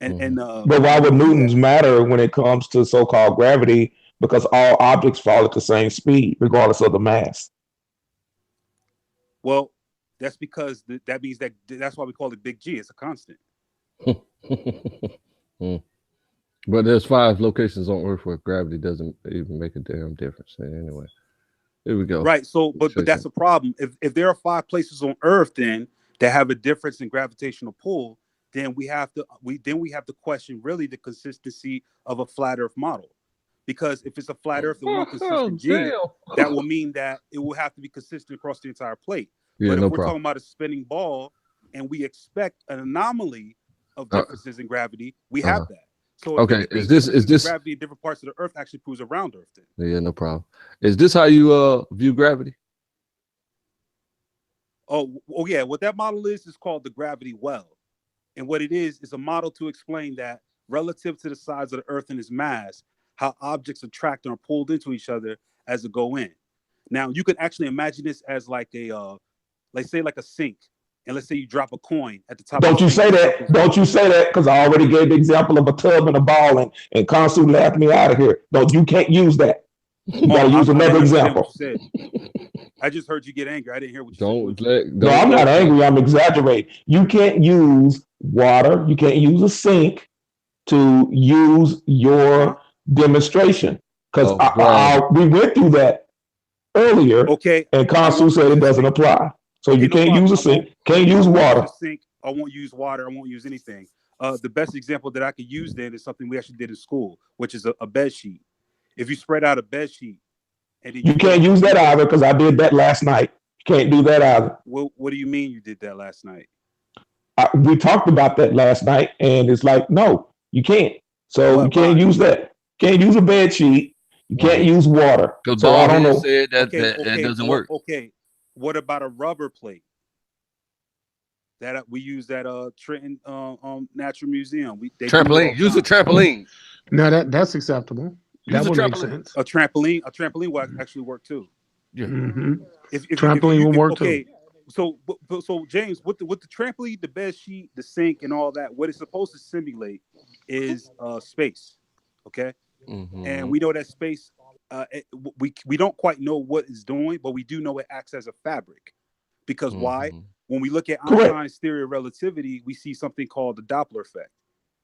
But why would newtons matter when it comes to so-called gravity? Because all objects fall at the same speed, regardless of the mass. Well, that's because that means that's why we call it big G. It's a constant. But there's 5 locations on Earth where gravity doesn't even make a damn difference anyway. Here we go. Right. So, but that's a problem. If there are 5 places on Earth then that have a difference in gravitational pull, then we have to question really the consistency of a flat Earth model. Because if it's a flat Earth and one consistent G, that will mean that it will have to be consistent across the entire plate. Yeah, but if we're talking about a spinning ball and we expect an anomaly of differences in gravity, we have that. So okay, is this gravity in different parts of the Earth actually proves around Earth then? Yeah, no problem. Is this how you view gravity? Oh yeah. What that model is called the gravity well. And what it is a model to explain that relative to the size of the Earth and its mass, how objects attract and are pulled into each other as they go in. Now you can actually imagine this as like a let's say like a sink. And let's say you drop a coin at the top. Don't you say that? Don't you say that? Because I already gave the example of a tub and a ball, and Khonsu laughed me out of here. You can't use that. You gotta use another example. I just heard you get angry. I didn't hear what you said. No, I'm not angry. I'm exaggerating. You can't use water. You can't use a sink to use your demonstration because we went through that earlier. Okay. And Khonsu said it doesn't apply. So you can't use a sink, can't use water. I won't use water. I won't use anything. The best example that I could use then is something we actually did in school, which is a bed sheet. If you spread out a bed sheet, and then you can't use that either because I did that last night. You can't do that either. Well, what do you mean you did that last night? We talked about that last night, and it's like, no, you can't. So you can't use that. Can't use a bed sheet. You can't use water. So I don't know. Said that doesn't work. Okay. What about a rubber plate? That we use at Trenton Natural Museum. Trampoline. Use a trampoline. No, that's acceptable. That would make sense. A trampoline will actually work too. Yeah. Mm-hmm. If trampoline will work too. So James, with the trampoline, the bed sheet, the sink, and all that, what it's supposed to simulate is space. Okay, and we know that space. We don't quite know what it's doing, but we do know it acts as a fabric. Because why? When we look at Einstein's theory of relativity, we see something called the Doppler effect,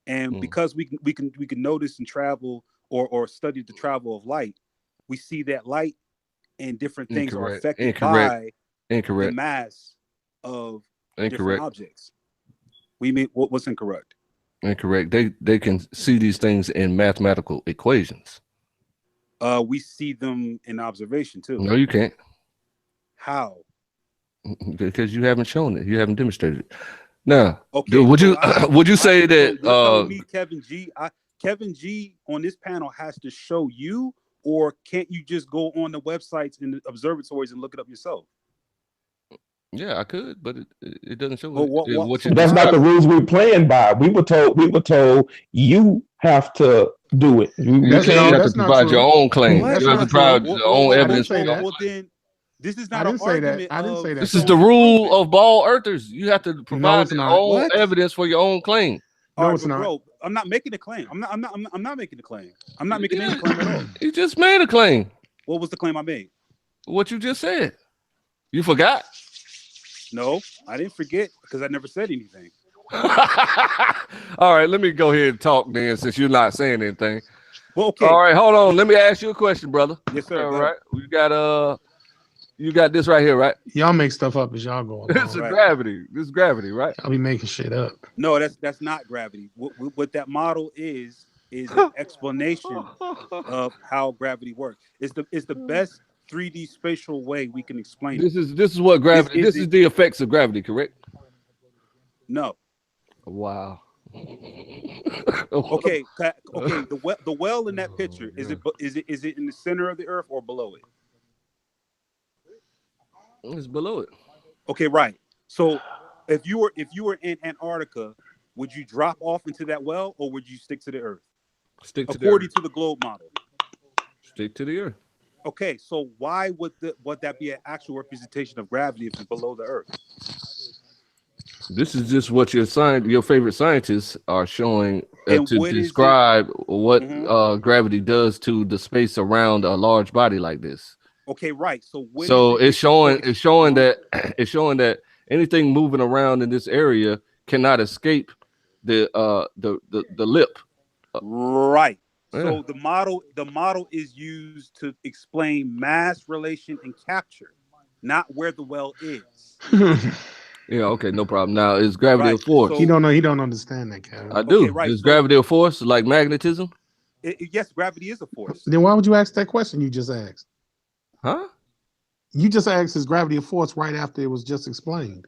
and because we can notice and travel or study the travel of light, we see that light and different things are affected by the mass of different objects. We mean what's incorrect? Incorrect. They can see these things in mathematical equations. We see them in observation too. No, you can't. How? Because you haven't shown it. You haven't demonstrated it. Now, would you say that me, Kevin G on this panel has to show you, or can't you just go on the websites and the observatories and look it up yourself? Yeah, I could, but it doesn't show. That's not the rules we're playing by. We were told you have to do it. You have to provide your own claim. You have to provide your own evidence. Well, then this is not an argument. I didn't say that. This is the rule of ball earthers. You have to provide your own evidence for your own claim. No, it's not. Bro, I'm not making a claim. I'm not making a claim. I'm not making any claim at all. You just made a claim. What was the claim I made? What you just said. You forgot? No, I didn't forget because I never said anything. All right, let me go ahead and talk then, since you're not saying anything. Well, okay. All right, hold on. Let me ask you a question, brother. Yes, sir. All right. You got this right here, right? Y'all make stuff up as y'all go along. This is gravity. This is gravity, right? I'll be making shit up. No, that's not gravity. What that model is an explanation of how gravity works. It's the best 3D spatial way we can explain it. This is what gravity. This is the effects of gravity, correct? No. Wow. Okay. The well in that picture, is it in the center of the Earth or below it? It's below it. Okay, right. So if you were in Antarctica, would you drop off into that well or would you stick to the Earth? Stick to according to the globe model. Stick to the Earth. Okay, so why would that be an actual representation of gravity if it's below the Earth? This is just what your favorite scientists are showing to describe what gravity does to the space around a large body like this. Okay, right. So it's showing that anything moving around in this area cannot escape the lip. Right. So the model is used to explain mass, relation, and capture, not where the well is. Yeah, okay, no problem. Now, is gravity a Right. force? He So don't know. He don't understand that, Kevin. I do. okay, right. Is So gravity a force like magnetism? yes, gravity is a force. Then why would you ask that question you just asked? Huh? You just asked is gravity a force right after it was just explained.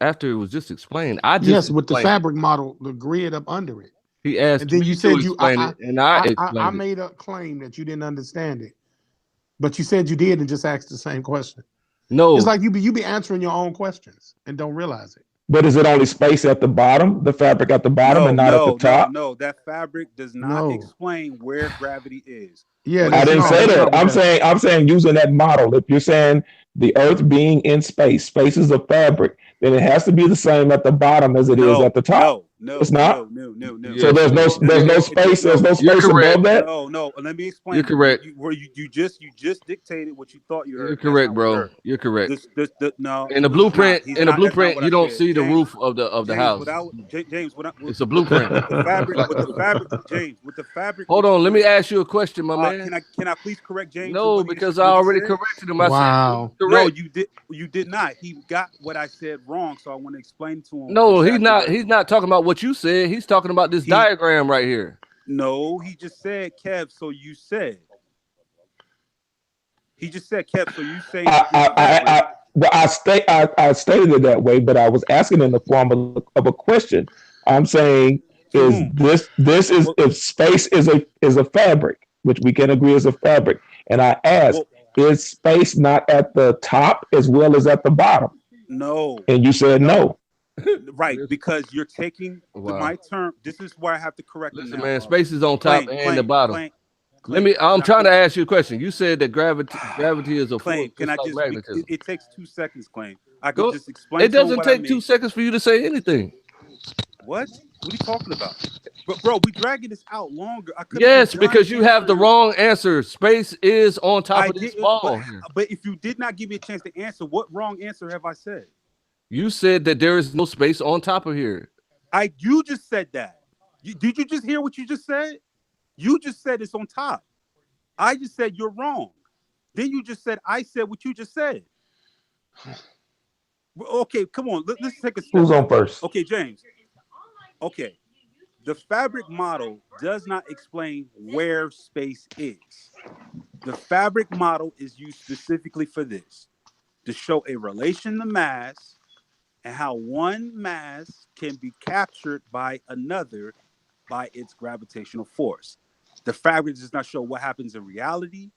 After it was just explained, I just Yes, with the explained it. fabric model, the grid up under it. He And asked then me you to said explain it, and I I explained it. made a claim that you didn't understand it. But you said you did and just asked the same question. It's No, like you be answering your own questions and don't realize it. But is it only space at the bottom, the fabric at the bottom, and No, not at the no, no, top? no. That fabric does not No. explain where gravity is. Yeah, What I it that's didn't no, say that's explains, that. not what that. I'm saying using that model. If you're saying the Earth being in space, space is a fabric, then it has to be the same at the bottom as it is at no, the top. no, It's no, not. no, no, no, no. So yeah. So there's no space. There's no you're space correct. above that. No. Let me You're explain. correct. You just dictated what you thought you You're heard. That's correct, not what you bro. heard. You're correct. No, In the he's not. blueprint, He's not. That's not what you I don't said. see the roof of the James, house. James, It's a blueprint. with the fabric, James, with the fabric. Hold What you on, let me did. ask you a question, my man. Can I please correct James on No, what because I what he already said? corrected him. I said Wow. No, correct. you did not. He got what I said wrong, so I want to explain to him No, exactly what he's not talking about what you said. He's talking about this he. diagram right here. No, he just said Kev. So you said. He just said Kev. So you saying I that this I I, fabric. well, I stated it that way, but I was asking in the form of a question. I'm saying To is whom? this is Well, if space is a fabric, which we can agree is a fabric, and I asked, well, is space not at the top as well as at the bottom? no, And you said no. no. Right, because you're taking Wow. my term. This is where I have to correct him Listen, now. man, space is on top and the bottom. I'm Can I trying to please ask you a question. You said that gravity is a force claim? Can just I like just? magnetism. It takes 2 seconds. Claim. I could Go. just explain It to him doesn't what I take mean. 2 seconds for you to say anything. What? What are you talking about? But bro, we dragging this out longer. I could have been Yes, done because you have the answering. wrong answer. Space is on top I of this didn't. ball here. But if you did not give me a chance to answer, what wrong answer have I said? You said that there is no space on top of here. You just said that. Did you just hear what you just said? You just said it's on top. I just said you're wrong. Then you just said I said what you just said. Okay, come on. Let's take a step Who's on back. first? Okay, James. Okay. The fabric model does not explain where space is. The fabric model is used specifically for this, to show a relation to mass and how one mass can be captured by another by its gravitational force. The fabric does not show what happens in reality.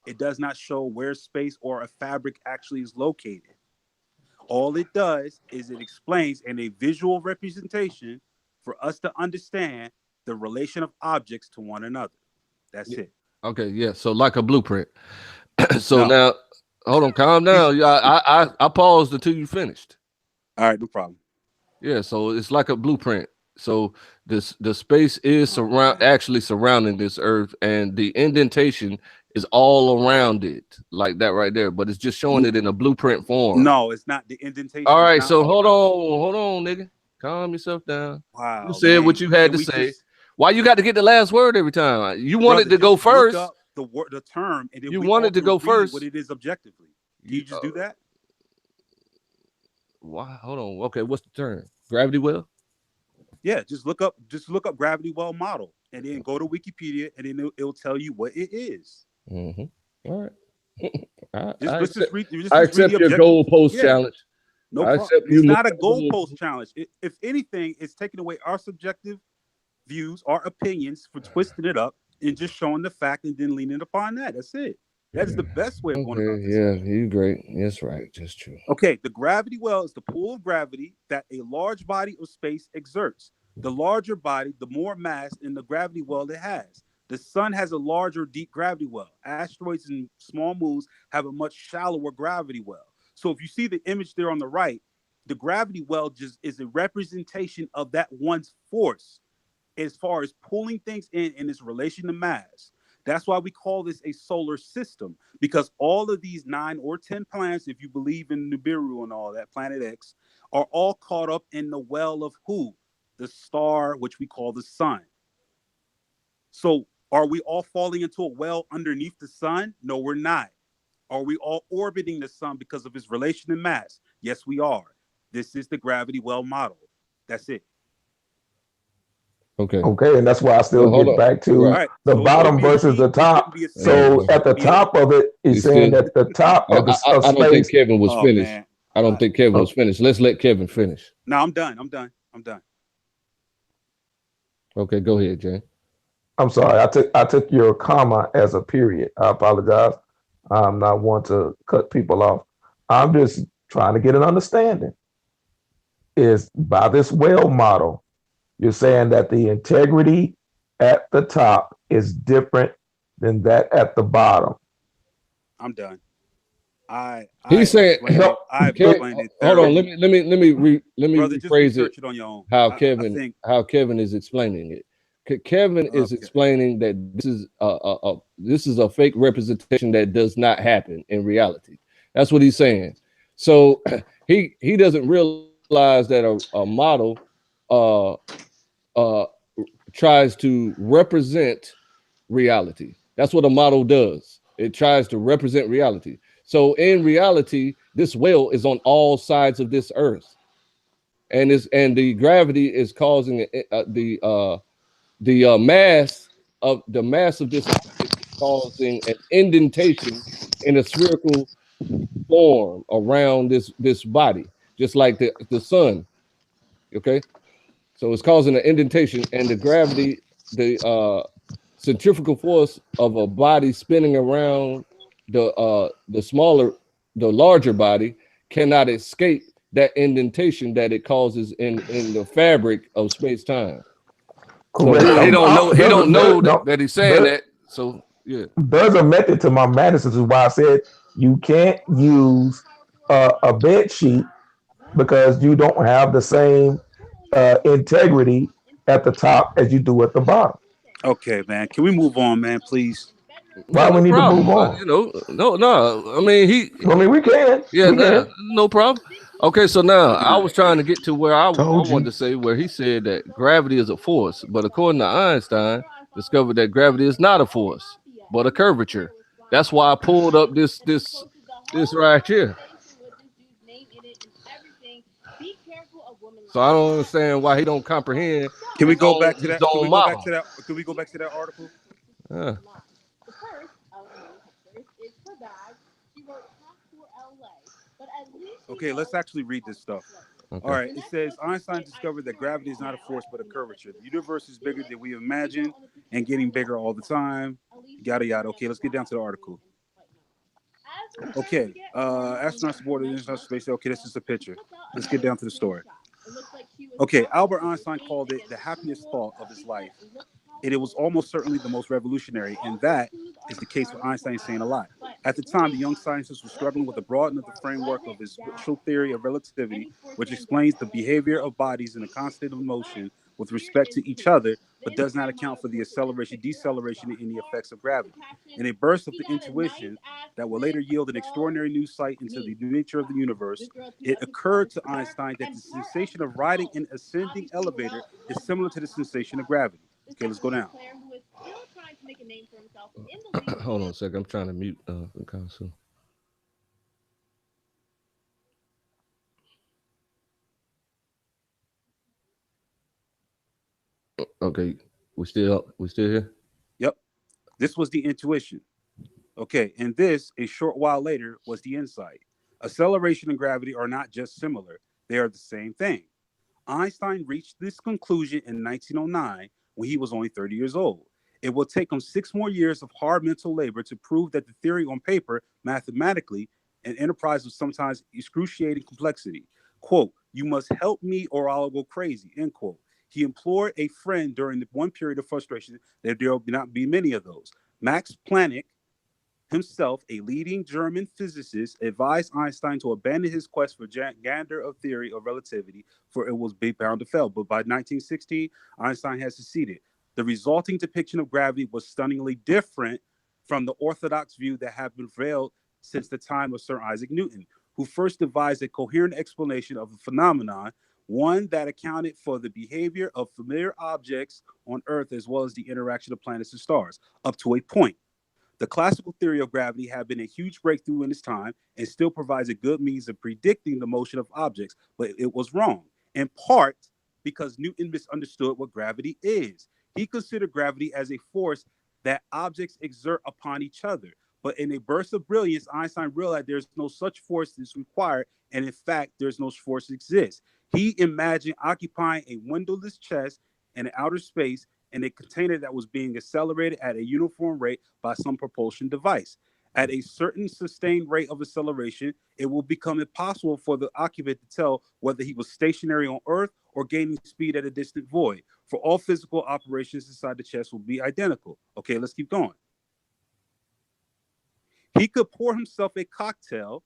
It does not show where space or a fabric actually is located. All it does is it explains in a visual representation for us to understand the relation of objects to one another. That's it. Okay, yeah. So like a blueprint. So No. now, hold on, calm down. Yeah, I paused until you finished. All right, no problem. Yeah, so it's like a blueprint. So the space is actually surrounding this earth, and the indentation is all around it, like that right there. But it's just showing it in a blueprint form. No, it's not the indentation. All right, Not so all hold on, nigga. Calm yourself down. Wow, You said what you had to say. Why you got to get the last word every time? You wanted to go first. Look up the term, and then You we wanted to all go can read first. what it is objectively. Can you just do that? Why? Hold on. Okay, what's the term? Gravity well? Yeah, just look up gravity well model, and then go to Wikipedia, and then it'll tell you what it is. Mm-hmm. All right. I accept your goalpost challenge. No problem. It's not a goalpost challenge. If anything, it's taking away our subjective views, our opinions, for twisting it up and just showing the fact and then leaning upon that. That's it. That is the best way of going about this. Yeah, you great. That's right. That's true. Okay, the gravity well is the pull of gravity that a large body of space exerts. The larger body, the more mass in the gravity well it has. The sun has a larger deep gravity well. Asteroids and small moons have a much shallower gravity well. So if you see the image there on the right, the gravity well just is a representation of that one's force as far as pulling things in its relation to mass. That's why we call this a solar system, because all of these 9 or 10 planets, if you believe in Nibiru and all that, Planet X, are all caught up in the well of who? The star, which we call the sun. So are we all falling into a well underneath the sun? No, we're not. Are we all orbiting the sun because of its relation in mass? Yes, we are. This is the gravity well model. That's it. Okay. Okay, and that's why I still So hold get on. back All to Right. right. the So it shouldn't bottom be a versus she. the It shouldn't top. be a Yeah, C. So It at the should be a. top of it, He's he's saying still. that the top of the I of don't think space. Kevin was Oh finished. man. I All don't right. think Kevin was Oh, finished. Let's let Kevin finish. No, I'm done. I'm done. I'm done. Okay, go ahead, Jay. I'm sorry. I took your comma as a period. I apologize. I'm not one to cut people off. I'm just trying to get an understanding. Is by this well model, you're saying that the integrity at the top is different than that at the bottom. I'm done. I He's saying, explained No, it. I've Kev, explained it hold on. thoroughly. Let me Brother, just rephrase it. research it on your own. How I Kevin think is explaining it. Kevin is okay. explaining that this is a fake representation that does not happen in reality. That's what he's saying. So he doesn't realize that a model uh uh tries to represent reality. That's what a model does. It tries to represent reality. So in reality, this whale is on all sides of this earth, and the gravity is causing the mass of this object is causing an indentation in a spherical form around this body, just like the sun. Okay, so it's causing an indentation, and the gravity, the centrifugal force of a body spinning around the smaller, the larger body cannot escape that indentation that it causes in the fabric of space time. So correct. he don't know No, that he's saying there, that. So yeah, there's a method to my madness. This is why I said you can't use a bed sheet because you don't have the same integrity at the top as you do at the bottom. Okay, man. Can we move on, man, please? Why yeah, we no need to move problem. on? No. I mean, I mean, we can, yeah, we can. no problem. Okay, so now I was trying to get to where I Told wanted you. to say where he said that gravity is a force, but according to Einstein, discovered that gravity is not a force, but a curvature. That's why I pulled up this right here. So I don't understand why he don't comprehend Can we go back to his that? Can we own go back model. to that? Can we go back to that article? Yeah. Okay, let's actually read this stuff. All Okay. right, it says Einstein discovered that gravity is not a force but a curvature. The universe is bigger than we imagine and getting bigger all the time. Yada yada. Okay, let's get down to the article. Okay, astronauts aboard the International Space Station. Okay, this is a picture. Let's get down to the story. Okay, Albert Einstein called it the happiest thought of his life. And it was almost certainly the most revolutionary, and that is the case with Einstein saying a lot. At the time, the young scientist was struggling with the broadening of the framework of his special theory of relativity, which explains the behavior of bodies in a constant of motion with respect to each other, but does not account for the acceleration, deceleration, and the effects of gravity. In a burst of the intuition that will later yield an extraordinary new sight into the nature of the universe, it occurred to Einstein that the sensation of riding an ascending elevator is similar to the sensation of gravity. Okay, let's go down. Hold on a second. I'm trying to mute Khonsu. Okay, we still here. Yep, this was the intuition. Okay, and this, a short while later, was the insight. Acceleration and gravity are not just similar, they are the same thing. Einstein reached this conclusion in 1909 when he was only 30 years old. It will take him 6 more years of hard mental labor to prove that the theory on paper, mathematically, an enterprise of sometimes excruciating complexity. Quote, you must help me or I'll go crazy, end quote. He implored a friend during the one period of frustration that there will not be many of those. Max Planck, himself a leading German physicist, advised Einstein to abandon his quest for gander of theory of relativity, for it was bound to fail. But by 1916, Einstein had succeeded. The resulting depiction of gravity was stunningly different from the orthodox view that had been veiled since the time of Sir Isaac Newton, who first devised a coherent explanation of the phenomenon one that accounted for the behavior of familiar objects on Earth as well as the interaction of planets and stars, up to a point. The classical theory of gravity had been a huge breakthrough in its time and still provides a good means of predicting the motion of objects, but it was wrong, in part because Newton misunderstood what gravity is. He considered gravity as a force that objects exert upon each other. But in a burst of brilliance, Einstein realized there's no such force that's required, and in fact, there's no force that exists. He imagined occupying a windowless chest in outer space in a container that was being accelerated at a uniform rate by some propulsion device. At a certain sustained rate of acceleration, it will become impossible for the occupant to tell whether he was stationary on Earth or gaining speed at a distant void. For all physical operations inside the chest will be identical. Okay, let's keep going. He could pour himself a cocktail.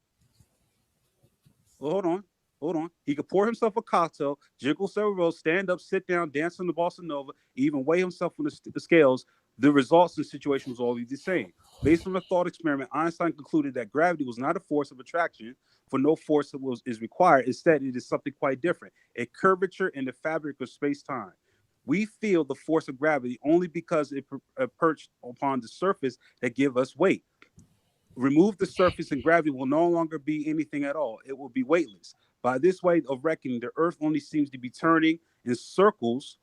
Well, hold on. He could pour himself a cocktail, jiggle several rows, stand up, sit down, dance on the bossa nova, even weigh himself on the scales. The results in the situation was always the same. Based on a thought experiment, Einstein concluded that gravity was not a force of attraction, for no force is required. Instead, it is something quite different, a curvature in the fabric of space-time. We feel the force of gravity only because it perched upon the surface that give us weight. Remove the surface and gravity will no longer be anything at all. It will be weightless. By this way of reckoning, the Earth only seems to be turning in circles,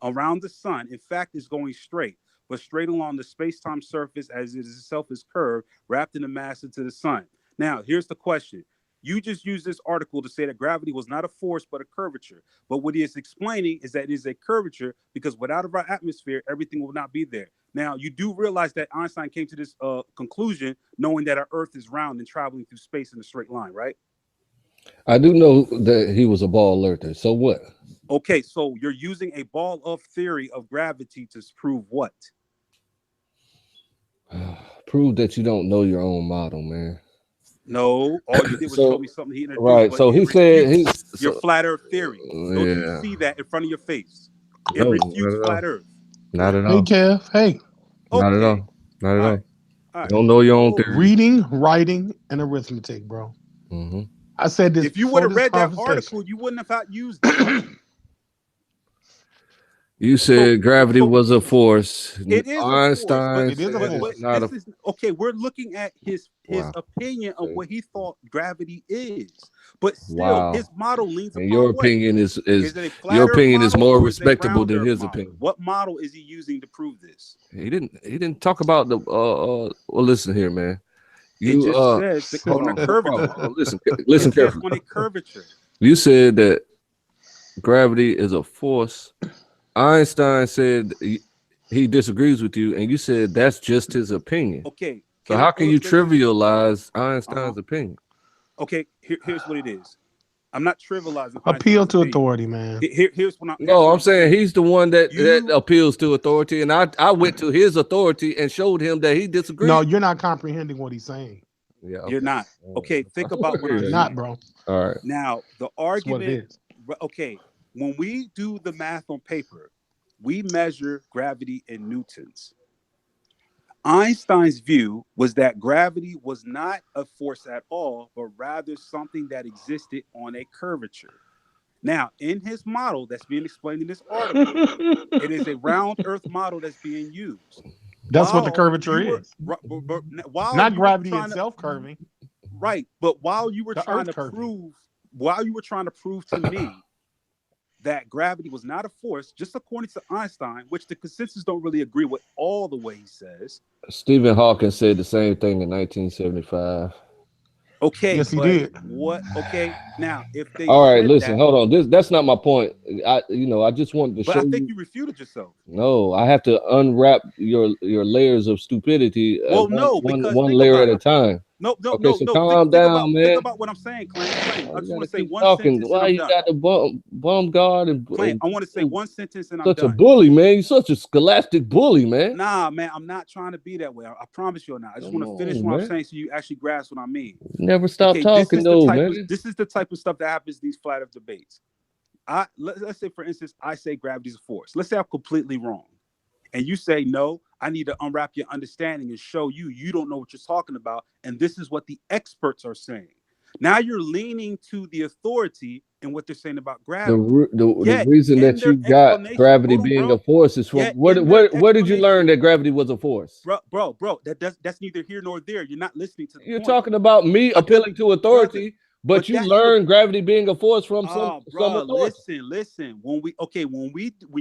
around the sun. In fact, it's going straight, but straight along the space-time surface as it itself is curved, wrapped in the mass into the sun. Now, here's the question. You just used this article to say that gravity was not a force, but a curvature. But what he is explaining is that it is a curvature because without our atmosphere, everything will not be there. Now, you do realize that Einstein came to this conclusion knowing that our Earth is round and traveling through space in a straight line, right? I do know that he was a ball lurker. So what? Okay, so you're using a ball of theory of gravity to prove what? Prove that you don't know your own model, man. No, all you did was So- show me something he introduced. Right. But So it he said refutes your flat Earth theory. Don't you yeah. see that in front of your face? It No, refutes not at all. flat Earth. Not at Hey, all. Kev. Hey, Not at Okay. all. Not at all. All right. You don't know your own Cool. theory. reading, writing, and arithmetic, bro. Mm-hmm. I said this If you before would have this read that conversation. article, you wouldn't have used it. You said gravity so was a force. It is Einstein a force, It is a said force. it's not a. okay. We're looking at his Wow. opinion of Okay. what he thought gravity is, but still, Wow. his model leans And upon your what? opinion is Is it a flat your Earth opinion is model more or is it a respectable round than Earth his model? opinion. What model is he using to prove this? He didn't talk about the well, listen here, man. It You just says hold on a on, no curvature. problem. Listen It says carefully. on a curvature. You said that gravity is a force. Einstein said he disagrees with you, and you said that's just his opinion. Okay. So how can you trivialize Einstein's opinion? Okay, here's what it is. I'm not trivializing. Appeal Einstein's to opinion. authority, man. Here's what No, I'm saying he's the one that You- appeals to authority, and I went to his authority and showed him that he disagreed. No, you're not comprehending what he's saying. Yeah, okay. You're not. Okay, think about what I'm You're saying. not, bro. All right. Now, the That's what it argument. is. Okay, when we do the math on paper, we measure gravity in newtons. Einstein's view was that gravity was not a force at all, but rather something that existed on a curvature. Now, in his model that's being explained in this article, it is a round Earth model that's being used. That's what the curvature is. While Not you were gravity trying to- itself curving. Right, but while you were The trying Earth to curving. prove to me that gravity was not a force, just according to Einstein, which the consensus don't really agree with all the way he says. Stephen Hawking said the same thing in 1975. Okay, Yes, he but did. what? Okay, now if they All right, said listen, that, hold on. That's not my point. I just wanted to but show I think you. you refuted yourself. No, I have to unwrap your layers of stupidity. Well, no, because one think layer about at a it. time. No. Okay, so calm Think down, man. about what I'm saying, Clay. Why I you just want gotta to say keep one talking? sentence Why and I'm you done. got the bum guard and Clay, I want to say one sentence and I'm such a done. bully, man? You're such a scholastic bully, man. Nah, man, I'm not trying to be that way. I promise you not. I just Come want to finish on, what I'm man. saying so you actually grasp what I mean. Never stop Okay, talking though, man. this is the type of stuff that happens in these flat Earth debates. Let's say, for instance, I say gravity's a force. Let's say I'm completely wrong. And you say, no, I need to unwrap your understanding and show you don't know what you're talking about. And this is what the experts are saying. Now you're leaning to the authority in what they're saying about The gravity. the reason in that their you got explanation, gravity hold on, being bro. a force is from Yet in their where did you learn explanation, that gravity was a force? bro, that's neither here nor there. You're not listening to the You're point. talking about me Because, appealing to brother, authority, but but you that's the learn gravity being a force from some bro. authority. Listen. When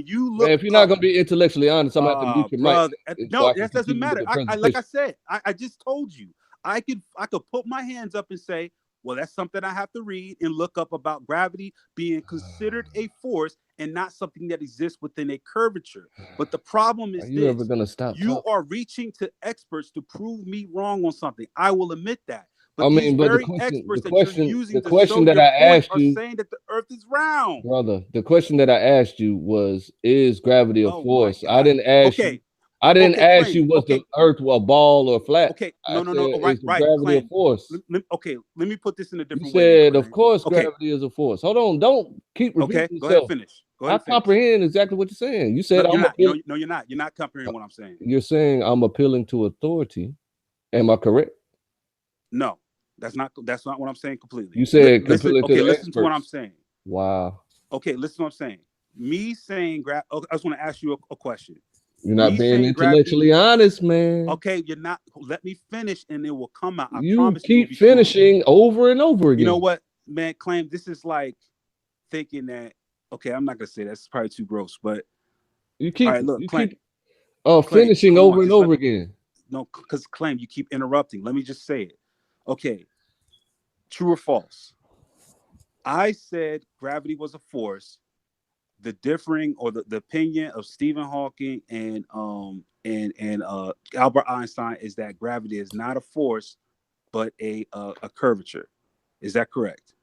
you Man, look if you're not up, gonna be intellectually honest, I'm gonna have to mute your mic brother, so no, I can that doesn't continue with matter. the I like I presentation. said, I just told you, I could put my hands up and say, well, that's something I have to read and look up about gravity being considered a force and not something that exists within a curvature. But the problem Are is you ever this: gonna stop you talking? are reaching to experts to prove me wrong on something. I will admit that. I But these mean, but very experts that you're the using to question show that your I point asked are you, saying that the Earth is round. brother, the question that I asked you was, is gravity a Oh my force? God. Okay. I didn't Okay, ask claim. you was the Okay. earth a ball or flat. Okay. I No. said, Oh, right, is the right. gravity a Claim. force? Okay. Let me put this in a You different way then, said, of claim. course, Okay. gravity is a force. Hold on, don't keep Okay. repeating Go ahead and yourself. finish. Go ahead I and finish. comprehend exactly what you're saying. You said No, you're I'm not. No, appealing. no, you're not. You're not comprehending what I'm saying. You're saying I'm appealing to authority. Am I correct? No, that's not what I'm saying completely. You said Listen. appealing to Okay. the Listen to what I'm experts. saying. Wow, Okay. Listen to what I'm saying. Me saying okay, I just want to ask you a question. you're not Me being saying gravity. intellectually honest, man. Okay, you're not. Let me finish, and it will come out. I You promise you, it'll keep be smooth. finishing over and over You know again. what, man? Claim this is like thinking that. Okay, I'm not gonna say that's probably too gross, but You all keep right. Look, you claim, keep finishing come on, over and just let over me. again. No, because claim you keep interrupting. Let me just say it. Okay, true or false? I said gravity was a force. The differing or the opinion of Stephen Hawking and Albert Einstein is that gravity is not a force but a curvature. Is that correct?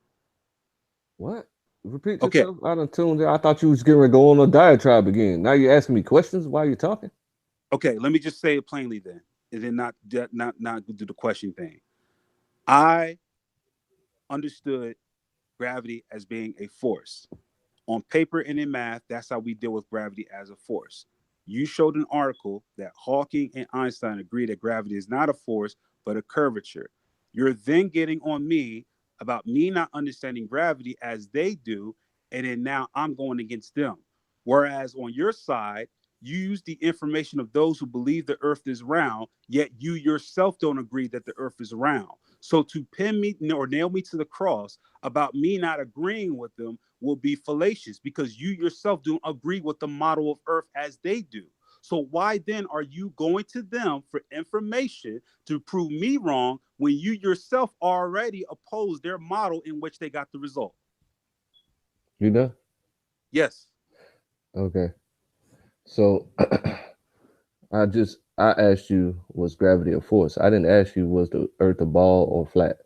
What? Repeat Okay. yourself. I done tuned in. I thought you was getting ready to go on a diatribe again. Now you're asking me questions while you're talking. Okay. Let me just say it plainly then, and then not do the question thing. I understood gravity as being a force. On paper and in math, that's how we deal with gravity as a force. You showed an article that Hawking and Einstein agree that gravity is not a force, but a curvature. You're then getting on me about me not understanding gravity as they do, and then now I'm going against them. Whereas on your side, you use the information of those who believe the earth is round, yet you yourself don't agree that the earth is round. So to pin me or nail me to the cross about me not agreeing with them will be fallacious because you yourself don't agree with the model of earth as they do. So why then are you going to them for information to prove me wrong when you yourself already oppose their model in which they got the result? You know? Yes. Okay. So I asked you, was gravity a force? I didn't ask you, was the earth a ball or flat?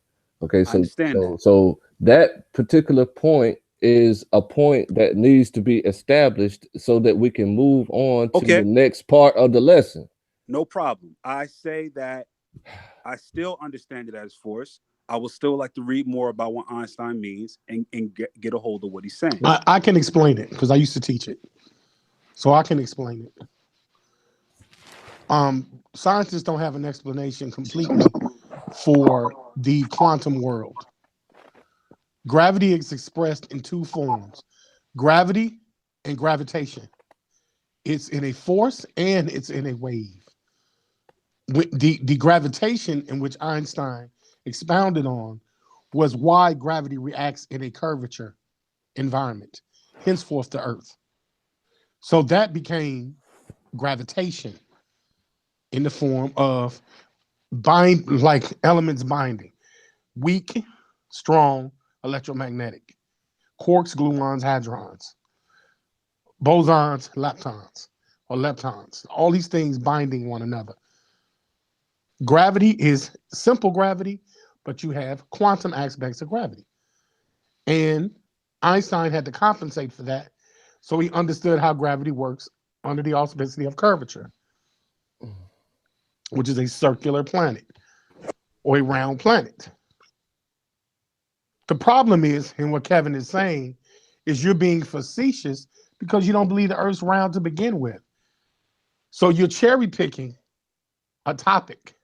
Okay, I understand that. so that particular point is a point that needs to be established so that we can move on to the Okay. next part of the lesson. No problem. I say that I still understand it as force. I would still like to read more about what Einstein means and get a hold of what he's saying. I can explain it because I used to teach it, so I can explain it. Scientists don't have an explanation completely for the quantum world. Gravity is expressed in two forms: gravity and gravitation. It's in a force and it's in a wave. The gravitation in which Einstein expounded on was why gravity reacts in a curvature environment, henceforth the Earth. So that became gravitation in the form of like elements binding, weak, strong, electromagnetic, quarks, gluons, hadrons, bosons, leptons, all these things binding one another. Gravity is simple gravity, but you have quantum aspects of gravity. And Einstein had to compensate for that. So he understood how gravity works under the auspicity of curvature, which is a circular planet or a round planet. The problem is, and what Kevin is saying, is you're being facetious because you don't believe the Earth's round to begin with. So you're cherry picking a topic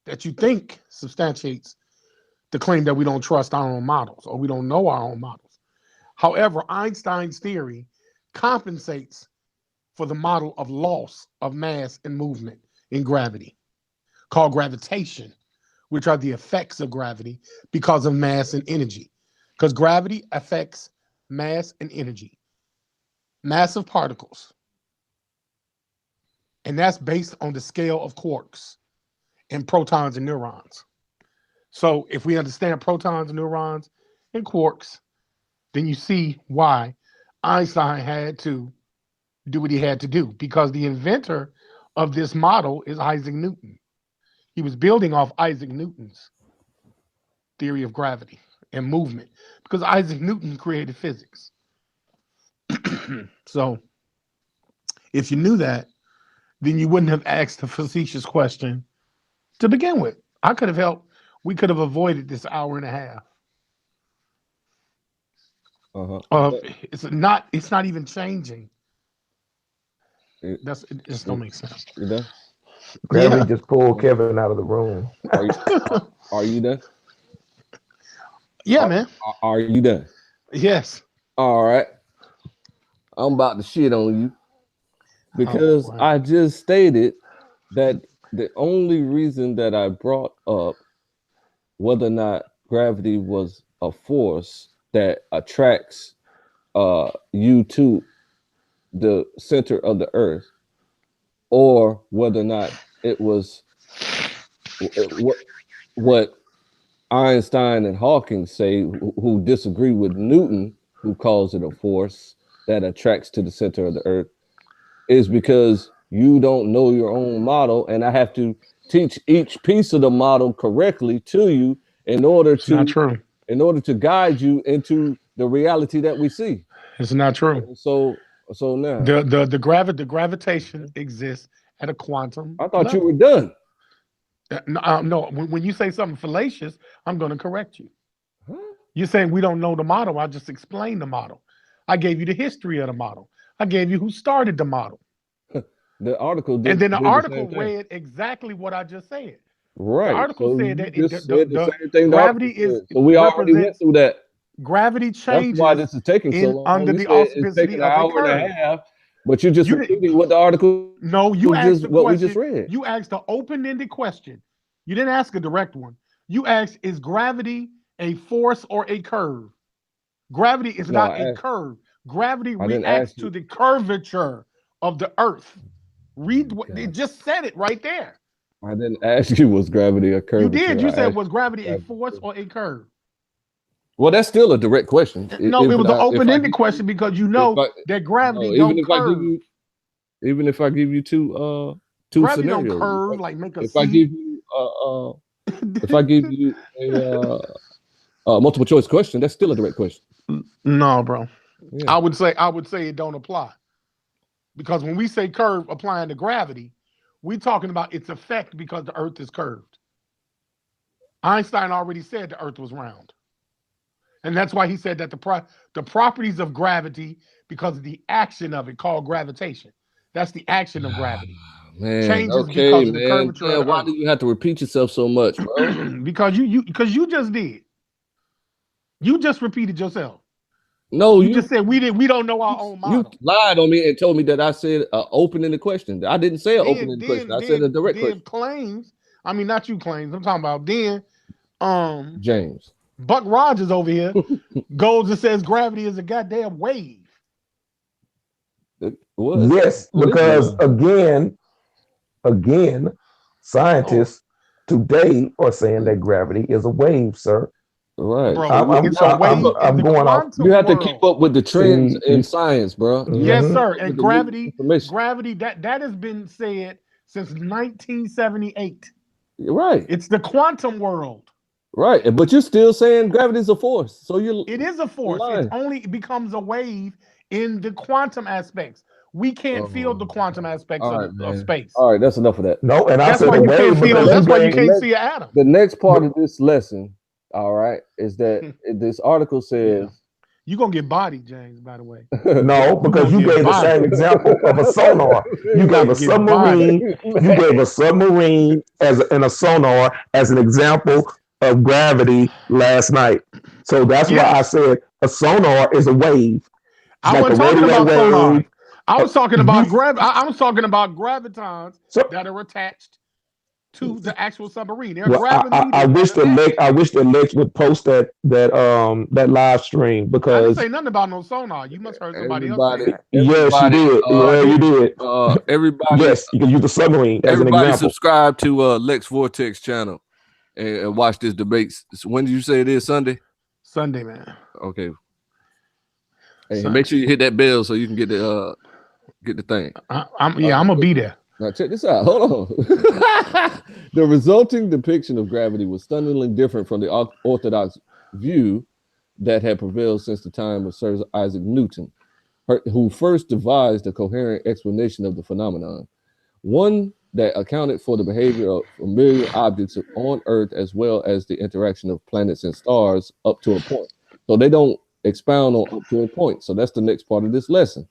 that you think substantiates the claim that we don't trust our own models or we don't know our own models. However, Einstein's theory compensates for the model of loss of mass and movement in gravity, called gravitation, which are the effects of gravity because of mass and energy. Because gravity affects mass and energy, massive particles. And that's based on the scale of quarks and protons and neurons. So if we understand protons, neurons, and quarks, then you see why Einstein had to do what he had to do, because the inventor of this model is Isaac Newton. He was building off Isaac Newton's theory of gravity and movement, because Isaac Newton created physics. So if you knew that, then you wouldn't have asked the facetious question to begin with. I could have helped. We could have avoided this hour and a half. It's not even changing. It just don't make sense. You done? Gravity just pulled Kevin out of the room. Are you done? Yeah, man. Are you done? Yes. All right. I'm about to shit on you because I just stated that the only reason that I brought up whether or not gravity was a force that attracts you to the center of the earth, or whether or not it was what Einstein and Hawking say, who disagree with Newton, who calls it a force that attracts to the center of the earth, is because you don't know your own model, and I have to teach each piece of the model correctly to you in order to guide you into the reality that we see. It's not true. So now the gravitation exists at a quantum. I thought level. you were done. No, when you say something fallacious, I'm going to correct you. Huh? You're saying we don't know the model. I just explained the model. I gave you the history of the model. I gave you who started the model. The article did, and then the article read exactly what I just said. Right. The article said that the same thing gravity is. So we already went through that. Gravity changes. That's why this is taking so long. Under the auspicity of a curve. And a half, but you're just repeating what the article. No, you asked the what question. We just read. You asked an open-ended question. You didn't ask a direct one. You asked, "Is gravity a force or a curve?" Gravity is not a curve. Gravity reacts to the curvature of the Earth. Read what it just said it right there. I didn't ask you, was gravity a curve? You did. You said, was gravity a force or a curve? Well, that's still a direct question. No, it was an open-ended question because you know that gravity don't curve. Even if I give you two gravity scenarios, don't curve like make a if I give you if I give you a multiple choice question, that's still a direct question. No, bro. Yeah. I would say it don't apply. Because when we say curve applying to gravity, we're talking about its effect because the Earth is curved. Einstein already said the Earth was round. And that's why he said that the properties of gravity, because of the action of it, called gravitation. That's the action of gravity. Man, changes because of the curvature of the why Earth. do you have to repeat yourself so much, bro? Because you just did. You just repeated yourself. No, you just said we don't know our own model. You lied on me and told me that I said open-ended question. I didn't say an open-ended question. I said a direct question. Claims. I mean, not you claims. I'm talking about James. Buck Rogers over here goes and says gravity is a goddamn wave. What? Yes, because again, scientists today are saying that gravity is a wave, sir. Right. Bro, I'm going off. You have to keep up with the trends in science, bro. Yes, sir. And gravity, that has been said since 1978. Right. It's the quantum world. Right. But you're still saying gravity is a force. So it is a force. It only becomes a wave in the quantum aspects. We can't feel the quantum aspects of space. All right, that's enough of that. No, and that's why you can't feel. That's why you can't see an atom. The next part of this lesson, all right, is that this article says you're gonna get bodied, James, by the way. No, because you gave the same example of a sonar. You gave a submarine. You gave a submarine in a sonar as an example of gravity last night. So that's why I said A sonar is a wave. It's I like a wasn't talking radio about sonar. wave. I was talking You- about I was talking about gravitons So, that are attached to the actual submarine. They're well, I gravimeters wish that attach. I wish that Lex would post that live stream I didn't because say nothing about no sonar. You must have heard somebody else say Everybody, that. yes, you did. No, I Yeah, you didn't. did. everybody, Yes, you can use the submarine as an everybody example. subscribe to Lex Vortex channel and watch this debate. When did you say it is? Sunday? Sunday, man. Okay. Hey, Sunday. make sure you hit that bell so you can get the thing. I'm gonna be there. Now check this out. Hold on. The resulting depiction of gravity was stunningly different from the orthodox view that had prevailed since the time of Sir Isaac Newton, who first devised a coherent explanation of the phenomenon, one that accounted for the behavior of familiar objects on Earth as well as the interaction of planets and stars up to a point. So they don't expound on up to a point. So that's the next part of this lesson.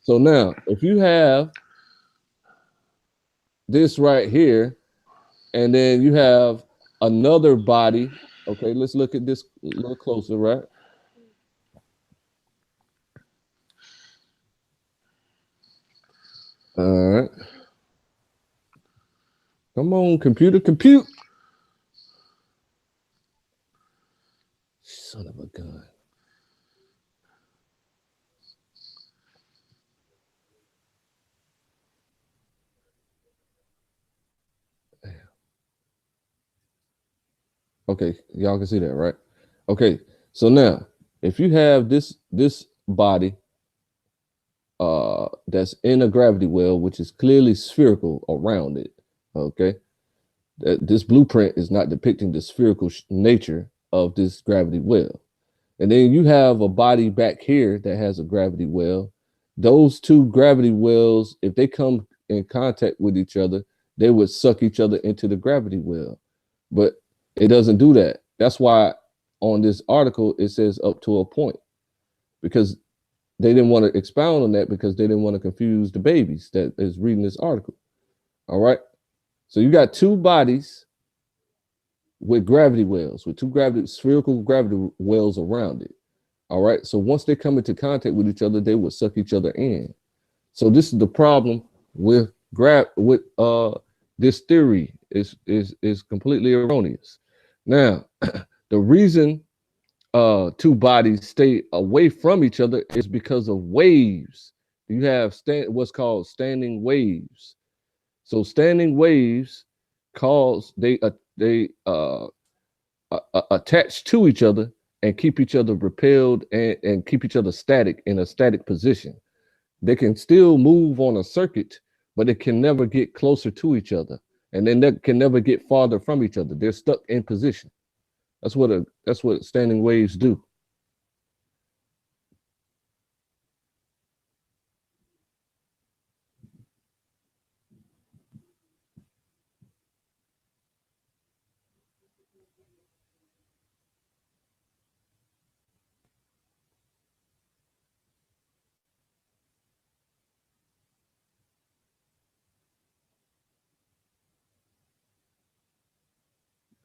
So now, if you have this right here, and then you have another body. Okay, let's look at this a little closer, right? All right. Come on, computer, compute. Son of a gun. Okay, y'all can see that, right? Okay, so now if you have this body that's in a gravity well, which is clearly spherical around it, okay, this blueprint is not depicting the spherical nature of this gravity well. And then you have a body back here that has a gravity well. Those two gravity wells, if they come in contact with each other, they would suck each other into the gravity well. But it doesn't do that. That's why on this article, it says up to a point, because they didn't want to expound on that because they didn't want to confuse the babies that is reading this article. All right. So you got two bodies with gravity wells, with two spherical gravity wells around it. All right. So once they come into contact with each other, they will suck each other in. So this is the problem with this theory is completely erroneous. Now, the reason two bodies stay away from each other is because of waves. You have what's called standing waves. So standing waves attach to each other and keep each other repelled and keep each other static in a static position. They can still move on a circuit, but it can never get closer to each other. And then they can never get farther from each other. They're stuck in position. That's what standing waves do.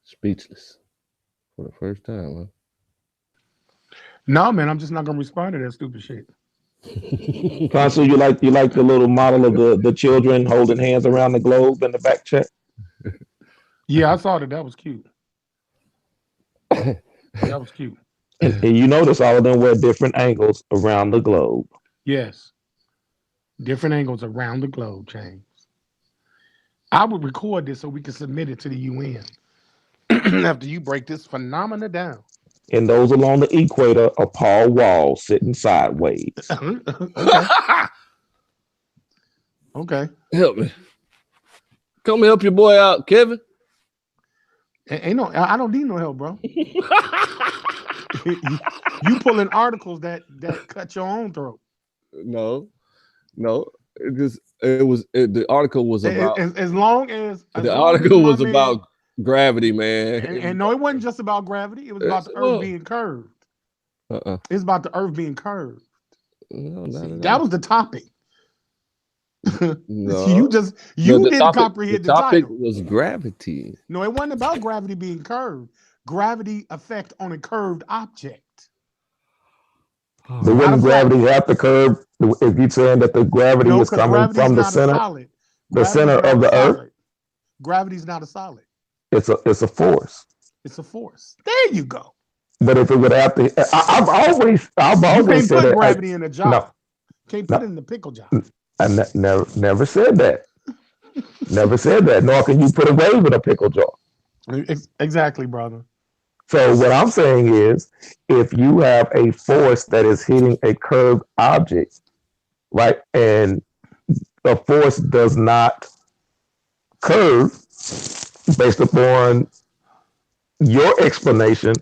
Speechless for the first time, huh? No, man, I'm just not gonna respond to that stupid shit. Khonsu, you like the little model of the children holding hands around the globe in the back check? Yeah, I saw that. That was cute. That was cute. And you notice all of them were at different angles around the globe. Yes. Different angles around the globe, James. I would record this so we can submit it to the UN after you break this phenomena down. And those along the equator are Paul Wall sitting sideways. Okay. Help me. Come help your boy out, Kevin. I don't need no help, bro. You pulling articles that cut your own throat. No. The article was about as long as the article was about gravity, man. And no, it wasn't just about gravity. It was about the Earth being curved. It's about the Earth being curved. No, that was the topic. No. You didn't comprehend the topic title. Was gravity. No, it wasn't about gravity being curved. Gravity effect on a curved object. So Not a wouldn't flat. gravity have to curve if you're saying that the gravity No, is because coming gravity's from the not a center, solid. the Gravity's center not of a the Earth? solid. Gravity's not a solid. It's a force. It's a force. There you go. But if it would have to, I've You always can't said put that. gravity in a jar. No, Can't put no. it in the pickle jar. Never said that. Never said that. Nor can you put a wave in a pickle jar. Exactly, brother. So what I'm saying is, if you have a force that is hitting a curved object, right, and the force does not curve based upon your explanation,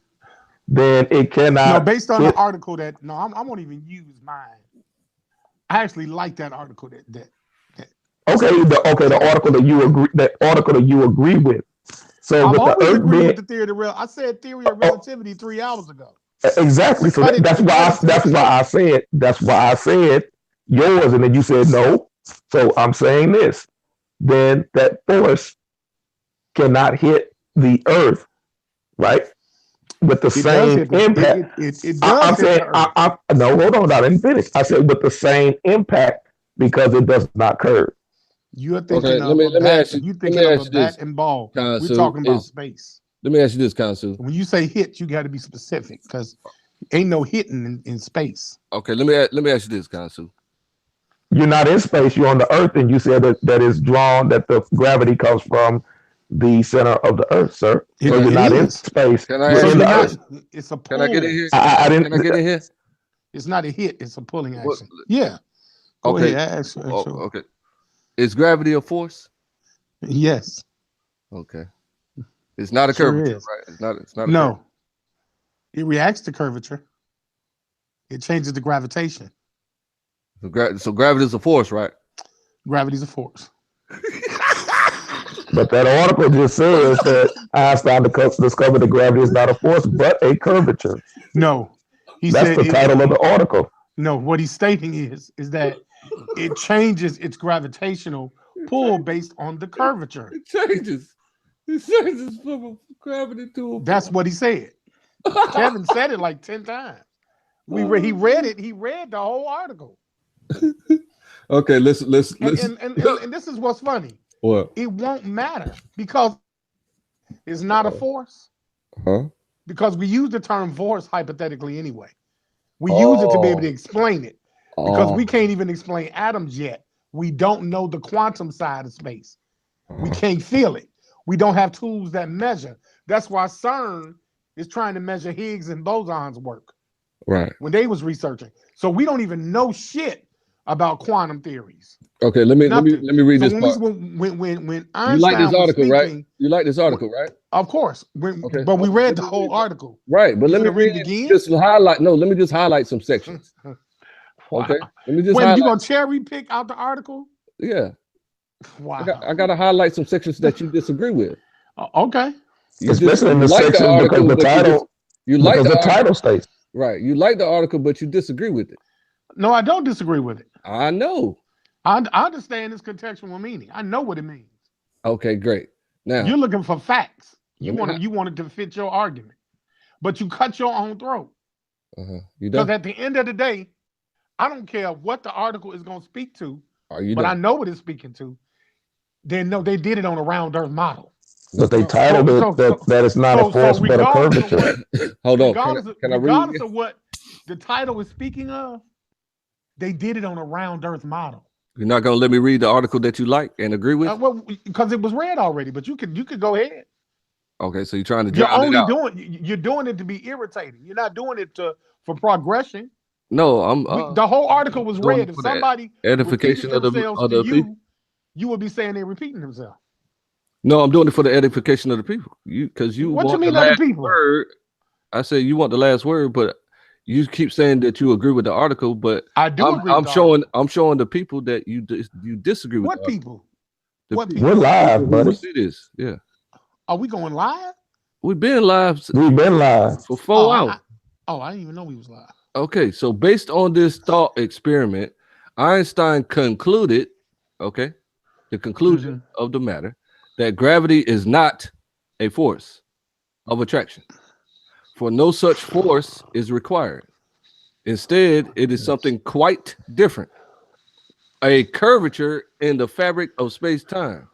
then it cannot. No, based on the article that I won't even use mine. I actually like that article that the article that you agree with. So I've with the always Earth agreed being with the theory of I said theory of relativity 3 hours ago. exactly, so that's why I said yours, and then you said no. So I'm saying this. Then that force cannot hit the Earth, right? With the same impact. It does hit the Earth. No, hold on, I didn't finish. I said with the same impact because it does not curve. You're thinking Okay, of let me ask you. You thinking of a bat and ball. Khonsu, We're talking about space. Let me ask you this, Khonsu. When you say hit, you got to be specific because ain't no hitting in space. Okay, let me ask you this, Khonsu. You're not in space. You're on the Earth, and you said that is drawn. That the gravity comes from the center of the Earth, sir. So you're not in space. Can I You're ask in you the Earth. It's a pull. Can I get in here? I didn't. Can I get in here? It's not a hit. It's a pulling action. What? Yeah. Go Okay. ahead. Okay. Is gravity a force? Yes. Okay. It's not a curvature, right? It's not. No. It reacts to curvature. It changes the gravitation. So gravity is a force, right? Gravity's a force. But that article just says that Einstein discovered that gravity is not a force, but a curvature. No. That's the title of the article. No, what he's stating is that it changes its gravitational pull based on the curvature. It changes. It changes from gravity to a That's what he said. Kevin said it like 10 times. He read it. He read the whole article. Okay, listen. And this is what's funny. What? It won't matter because it's not a force. Huh? Because we use the term force hypothetically anyway. We use it to be able to explain it. Because we can't even explain atoms yet. We don't know the quantum side of space. We can't feel it. We don't have tools that measure. That's why CERN is trying to measure Higgs and bosons work. Right. When they was researching. So we don't even know shit about quantum theories. Okay, let me read this part. When Einstein you like this article, speaking, right? You like this article, right? Of course. But we read the whole article. Right, but let me read it again. Just highlight. No, let me just highlight some sections. Wow. Okay, let me just. Wait, you gonna cherry pick out the article? Yeah. Wow. I got to highlight some sections that you disagree with. Okay. Especially in the section because the title. You like the title states. Right. You like the article, but you disagree with it. No, I don't disagree with it. I know. I understand its contextual meaning. I know what it means. Okay, great. Now you're looking for facts. You wanted to fit your argument, but you cut your own throat. Because at the end of the day, I don't care what the article is going to speak to, but I know what it's speaking to. They did it on a round earth model. But they titled it that it's not a force but a curvature. Hold on. Can I read? Regardless of what the title is speaking of, they did it on a round earth model. You're not gonna let me read the article that you like and agree with? Well, because it was read already, but you could go ahead. Okay, so you're trying to drown it out. You're doing it to be irritating. You're not doing it for progression. No, I'm. The whole article was read. If somebody edification of the people, you would be saying they're repeating themselves. No, I'm doing it for the edification of the people. What you mean other people? Word. I say you want the last word, but you keep saying that you agree with the article, but I do agree. I'm showing the people that you disagree with. What people? What people? We're live, buddy. See this? Yeah. Are we going live? We've been live. We've been live for 4 hours. I didn't even know we was live. Okay, so based on this thought experiment, Einstein concluded, the conclusion of the matter, that gravity is not a force of attraction, for no such force is required. Instead, it is something quite different. A curvature in the fabric of space-time.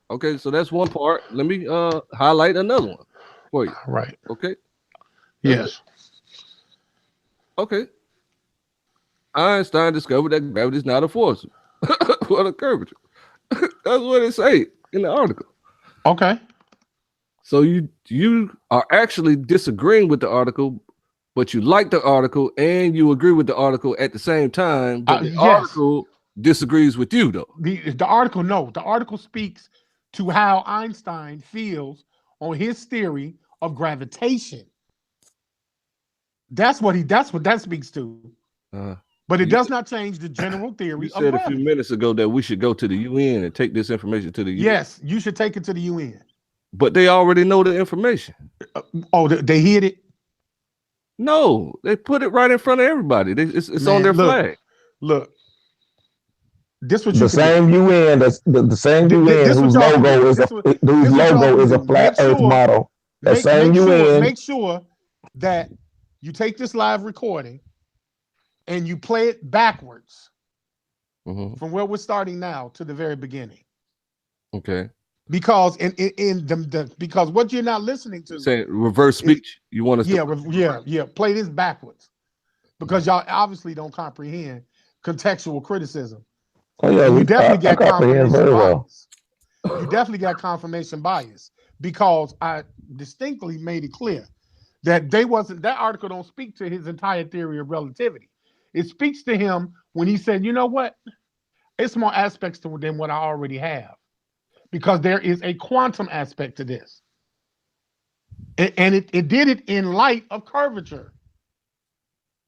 Okay, so that's one part. Let me highlight another one for you. Right. Okay. Yes. Okay. Einstein discovered that gravity is not a force. What a curvature. That's what it say in the article. Okay. So you are actually disagreeing with the article, but you like the article and you agree with the article at the same time. But the Yes. article disagrees with you, though. The article, no, the article speaks to how Einstein feels on his theory of gravitation. That's what that speaks to. But it does not change the general theory You of said gravity. a few minutes ago that we should go to the UN and take this information to the UN. Yes, you should take it to the UN. But they already know the information. Oh, they hid it? No, they put it right in front of everybody. It's Man, on their look, flag. Look, this what you The can same do. UN, the same This UN what whose y'all can do. logo is This a what- whose this what y'all logo can is a do. flat Make Earth sure- model. The same UN. Make sure that you take this live recording and you play it backwards from where we're starting now to the very beginning. Okay. Because because what you're not listening to, Saying reverse speech. You want us to play this backwards because y'all obviously don't comprehend contextual criticism. Oh yeah, And you definitely I got comprehend confirmation very well. bias. You definitely got confirmation bias because I distinctly made it clear that that article don't speak to his entire theory of relativity. It speaks to him when he said, you know what? It's more aspects to than what I already have. Because there is a quantum aspect to this. And it did it in light of curvature.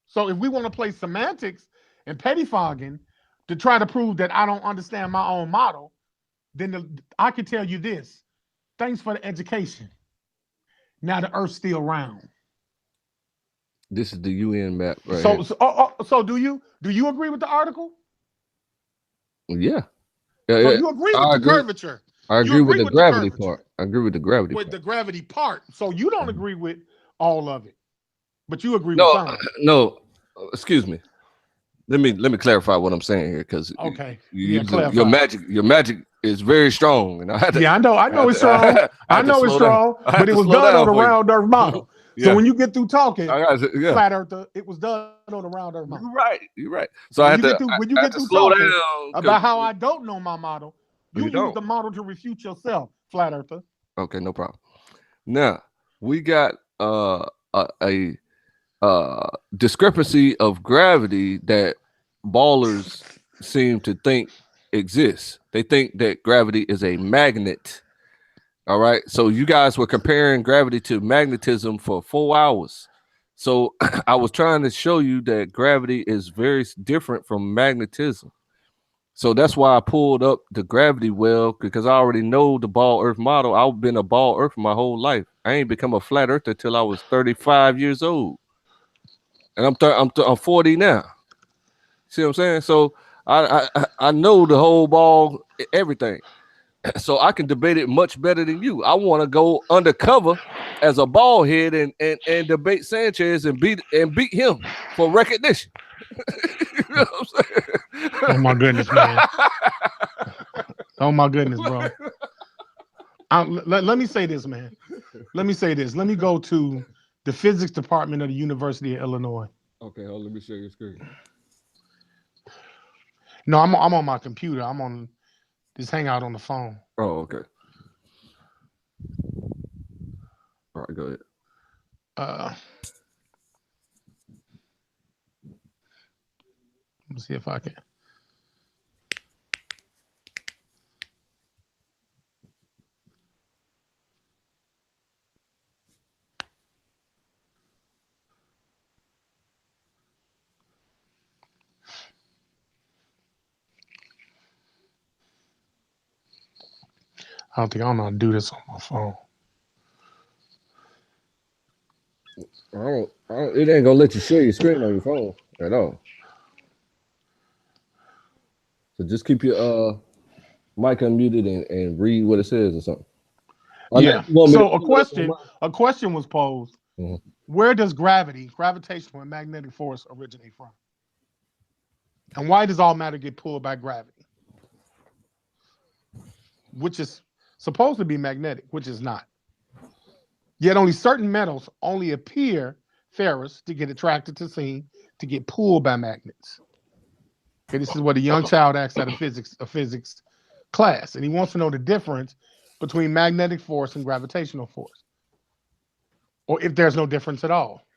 So if we want to play semantics and pettifogging to try to prove that I don't understand my own model, then I can tell you this. Thanks for the education. Now the Earth's still round. This is the UN map, right? So do you agree with the article? Yeah. So you agree with the curvature? I agree with the gravity part. I agree with the gravity with part. the gravity part. So you don't agree with all of it, but you agree with some. No, excuse me. Let me clarify what I'm saying here, because your magic is very strong, and I know it's strong. I know it's strong, but it was done on a round Earth model. So when you get through talking, flat Earther, it was done on a round Earth model. You're right. So when you get through slow talking down about how I don't know my model, you use the model to refute yourself, flat Earther. Okay, no problem. Now we got a discrepancy of gravity that ballers seem to think exists. They think that gravity is a magnet. All right. So you guys were comparing gravity to magnetism for 4 hours. So I was trying to show you that gravity is very different from magnetism. So that's why I pulled up the gravity well, because I already know the ball earth model. I've been a ball earth my whole life. I ain't become a flat earther till I was 35 years old. And I'm 40 now. See what I'm saying? So I know the whole ball, everything. So I can debate it much better than you. I want to go undercover as a bald head and debate Sanchez and beat him for recognition. You know what I'm saying? Oh my goodness, man. Oh my goodness, bro. Let me say this, man. Let me say this. Let me go to the physics department of the University of Illinois. Okay, let me share your screen. No, I'm on my computer. I'm on this hangout on the phone. Oh, okay. All right, go ahead. Let me see if I can. I don't know how to do this on my phone. It ain't gonna let you share your screen on your phone at all. So just keep your mic unmuted and read what it says or something. Yeah. So a question was posed. Mm-hmm. Where does gravitational and magnetic force originate from? And why does all matter get pulled by gravity? Which is supposed to be magnetic, which is not. Yet only certain metals only appear ferrous to get attracted to seen, to get pulled by magnets. Okay, this is what a young child asks at a physics class, and he wants to know the difference between magnetic force and gravitational force, or if there's no difference at all.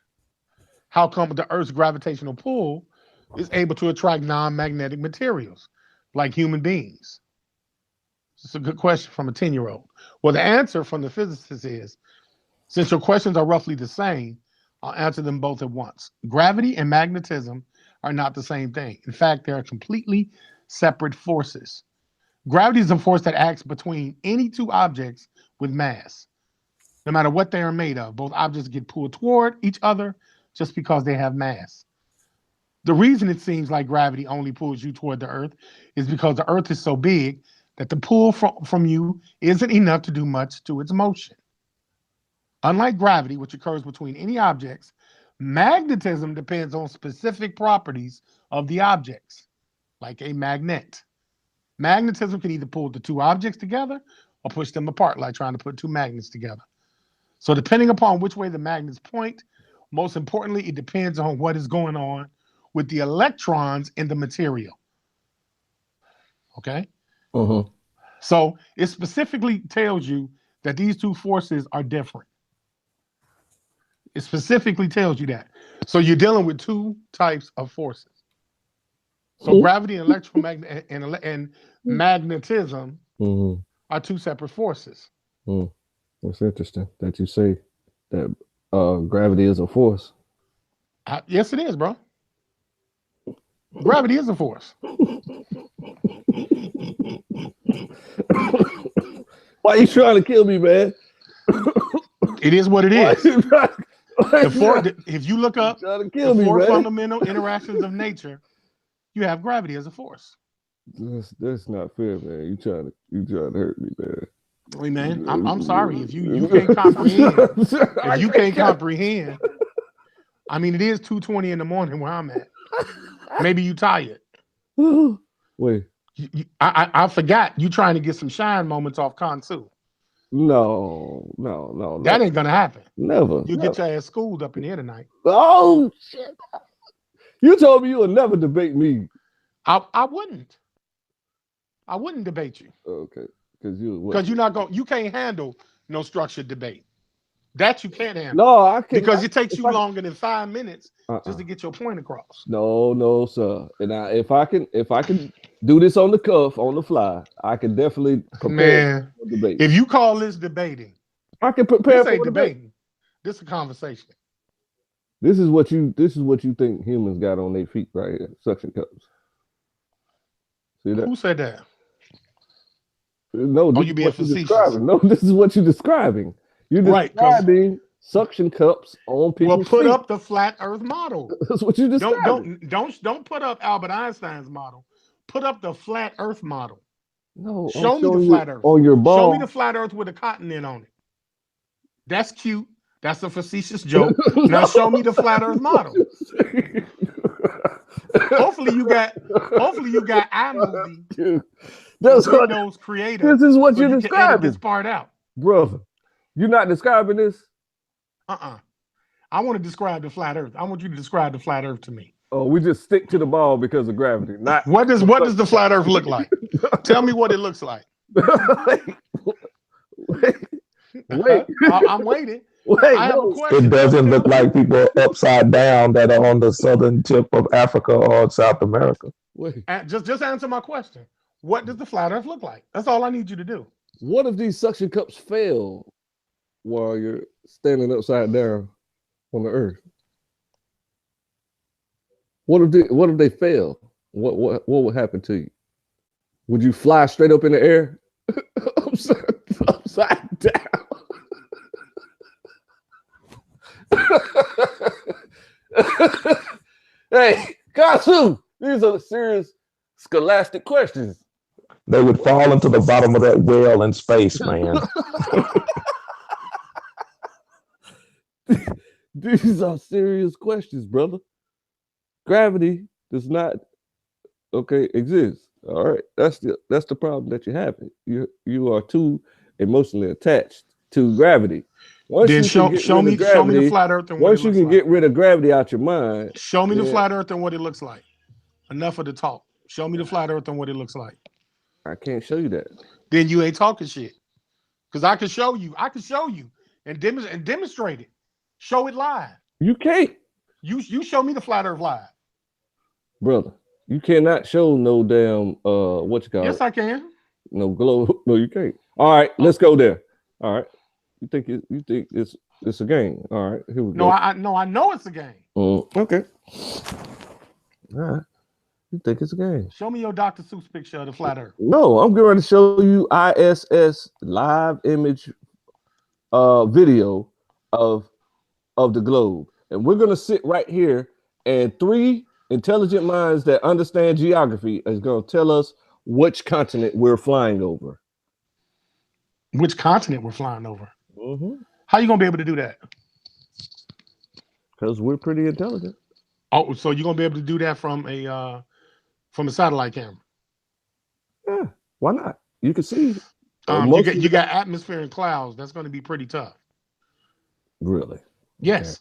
How come the Earth's gravitational pull is able to attract non-magnetic materials like human beings? It's a good question from a 10-year-old. Well, the answer from the physicist is, since your questions are roughly the same, I'll answer them both at once. Gravity and magnetism are not the same thing. In fact, they are completely separate forces. Gravity is a force that acts between any two objects with mass. No matter what they are made of, both objects get pulled toward each other just because they have mass. The reason it seems like gravity only pulls you toward the Earth is because the Earth is so big that the pull from you isn't enough to do much to its motion. Unlike gravity, which occurs between any objects, magnetism depends on specific properties of the objects, like a magnet. Magnetism can either pull the two objects together or push them apart, like trying to put two magnets together. So depending upon which way the magnets point, most importantly, it depends on what is going on with the electrons in the material. Okay? So it specifically tells you that these two forces are different. It specifically tells you that. So you're dealing with two types of forces. So gravity and electromagnet and magnetism are two separate forces. That's interesting that you say that gravity is a force. Yes, it is, bro. Gravity is a force. Why are you trying to kill me, man? It is what it is. If you look up the four man. fundamental interactions of nature, you have gravity as a force. That's not fair, man. You trying to hurt me, man. Hey, man, I'm sorry if you can't comprehend. If you can't comprehend, I mean, it is 2:20 in the morning where I'm at. Maybe you tired. Wait. I forgot you trying to get some shine moments off Khonsu. No. That ain't gonna happen. Never. You get your ass schooled up in here tonight. Oh shit! You told me you would never debate me. I wouldn't. I wouldn't debate you. Okay, because you're not going. You can't handle no structured debate. That you can't handle. No, I can't. Because it takes you longer than 5 minutes just to get your point across. No, sir. And if I can do this on the cuff, on the fly, I can definitely prepare for debate. If you call this debating, I can prepare for debating. This is a conversation. This is what you think humans got on their feet right here, suction cups. See that? Who said that? No, you being facetious. No, this is what you're describing. You're describing suction cups on people's feet. Well, put up the flat Earth model. That's what you describing. Don't put up Albert Einstein's model. Put up the flat Earth model. No, show me the flat Earth on your ball. Show me the flat Earth with a continent on it. That's cute. That's a facetious joke. Now show me the flat Earth model. Hopefully you got iMovie. That's what those creators. This is what you're describing. Edit this part out, brother. You're not describing this. I want to describe the flat Earth. I want you to describe the flat Earth to me. Oh, we just stick to the ball because of gravity. Not what does the flat Earth look like? Tell me what it looks like. Wait. I'm waiting. I have a question. It doesn't look like people are upside down that are on the southern tip of Africa or South America. Wait. Just answer my question. What does the flat Earth look like? That's all I need you to do. What if these suction cups fail while you're standing upside down on the Earth? What if they fail? What would happen to you? Would you fly straight up in the air? upside down. Hey, Khonsu, these are serious scholastic questions. They would fall into the bottom of that well in space, man. These are serious questions, brother. Gravity does not exist. All right, that's the problem that you have. You are too emotionally attached to gravity. Once Then you can get rid of show me the gravity, flat Earth and what it once you looks can like. get rid of gravity out your mind, Show me the then flat Earth and what it looks like. Enough of the talk. Show me the flat Earth and what it looks like. I can't show you that. Then you ain't talking shit. Because I can show you. I can show you and demonstrate it. Show it live. You can't, You show me the flat Earth live. brother. You cannot show no damn what you call Yes, it. I can. No globe. No, you can't. All right, let's go there. All right. You think it's a game. All right, here we No, go. I know it's a game. Okay. All right. You think it's a game? Show me your Dr. Seuss picture of the flat Earth. No, I'm going to show you ISS live image video of the globe. And we're going to sit right here, and 3 intelligent minds that understand geography is going to tell us which continent we're flying over. Which continent we're flying over? Mm-hmm. How you gonna be able to do that? Because we're pretty intelligent. Oh, so you're gonna be able to do that from a satellite camera? Yeah, why not? You can see. You got atmosphere and clouds. That's gonna be pretty tough. Really? Yes.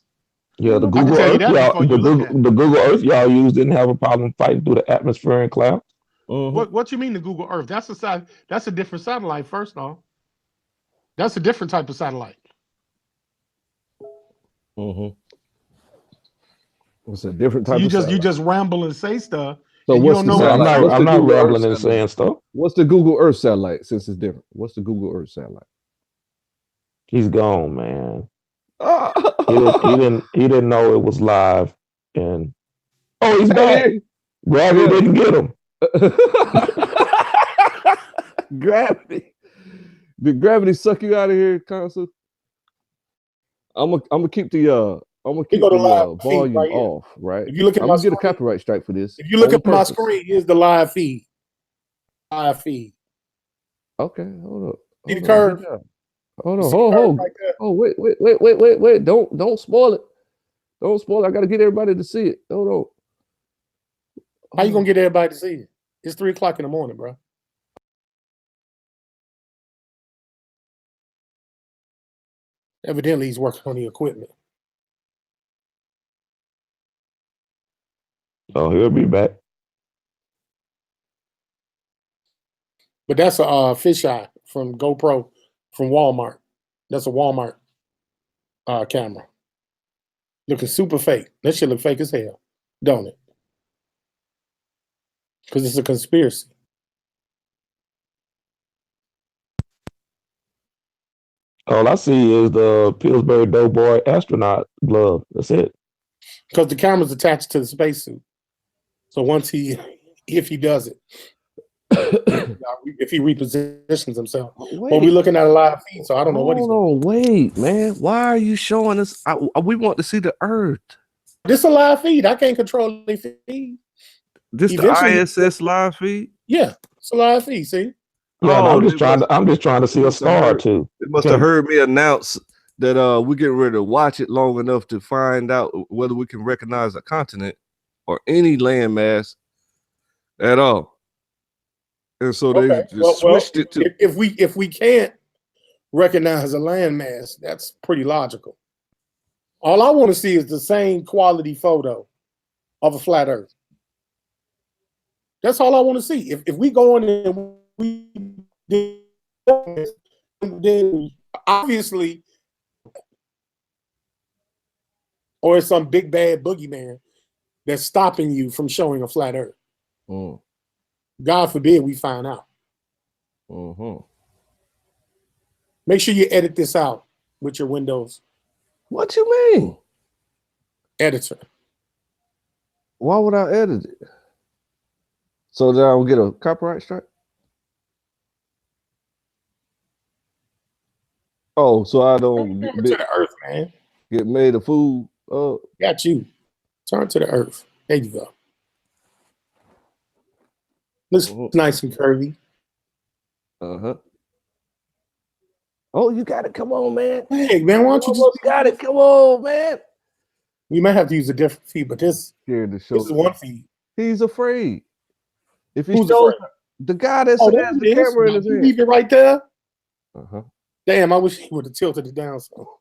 Yeah, the I can Google tell you Earth, that y'all, before you look at it. the Google Earth y'all use didn't have a problem fighting through the atmosphere and clouds. Mm-hmm. What you mean the Google Earth? That's a different satellite. First off, that's a different type of satellite. Mm-hmm. It's a different type So of satellite. you just ramble and say stuff. So and you what's don't the know what satellite? I'm not Google Earth rambling and satellite? saying stuff. What's the Google Earth satellite since it's different? What's the Google Earth satellite? He's gone, man. Oh. He didn't know it was live, and he's back. Hey. Gravity didn't get him. Gravity. Did gravity suck you out of here, Khonsu? I'm gonna keep the volume right here. off, right? If you look at I'm my gonna get a screen- copyright strike for this. If you look on at my purpose. screen, here's the live feed. Live feed. Okay, hold up. See the curve? Hold You on, see the curve hold. right there? Oh, wait. Don't spoil it. Don't spoil it. I gotta get everybody to see it. Hold on. How you gonna get everybody to see it? It's 3 o'clock in the morning, bro. Evidently, he's working on the equipment. Oh, he'll be back. But that's a fisheye from GoPro from Walmart. That's a Walmart camera. Looking super fake. That shit look fake as hell, don't it? Because it's a conspiracy. All I see is the Pillsbury Doughboy astronaut glove. That's it. Because the camera's attached to the spacesuit. So if he does it, if he repositions himself. Well, we're looking at a live feed, so I don't know what he's doing. Hold on, wait, man. Why are you showing us? We want to see the Earth. This is a live feed. I can't control the feed. This Eventually- the ISS live feed? Yeah, it's a live feed. See, Yeah, and Oh, I'm just trying to see a star too. They must have heard me announce that we're getting ready to watch it long enough to find out whether we can recognize a continent or any landmass at all. And so they just switched it to. if we can't recognize a landmass, that's pretty logical. All I want to see is the same quality photo of a flat Earth. That's all I want to see. If we go in and we then obviously, or it's some big bad boogeyman that's stopping you from showing a flat Earth. Mm. God forbid we find out. Mm-hmm. Make sure you edit this out with your Windows What you mean? editor. Why would I edit it? So that I will get a copyright strike? Oh, so I don't Turn to the Earth, man. get made a fool. Got you. Turn to the Earth. There you go. Looks nice and curvy. Uh-huh. Oh, you got it. Come on, man. Hey, man, why don't you You got it. Come on, man. We might have to use a different feed, but this Scared to show. is one feed. He's afraid. If he Who's shows afraid? the guy that Oh, has there the it is. camera in his You hand. leave it right there. Uh-huh. Damn, I wish he would have tilted it down. So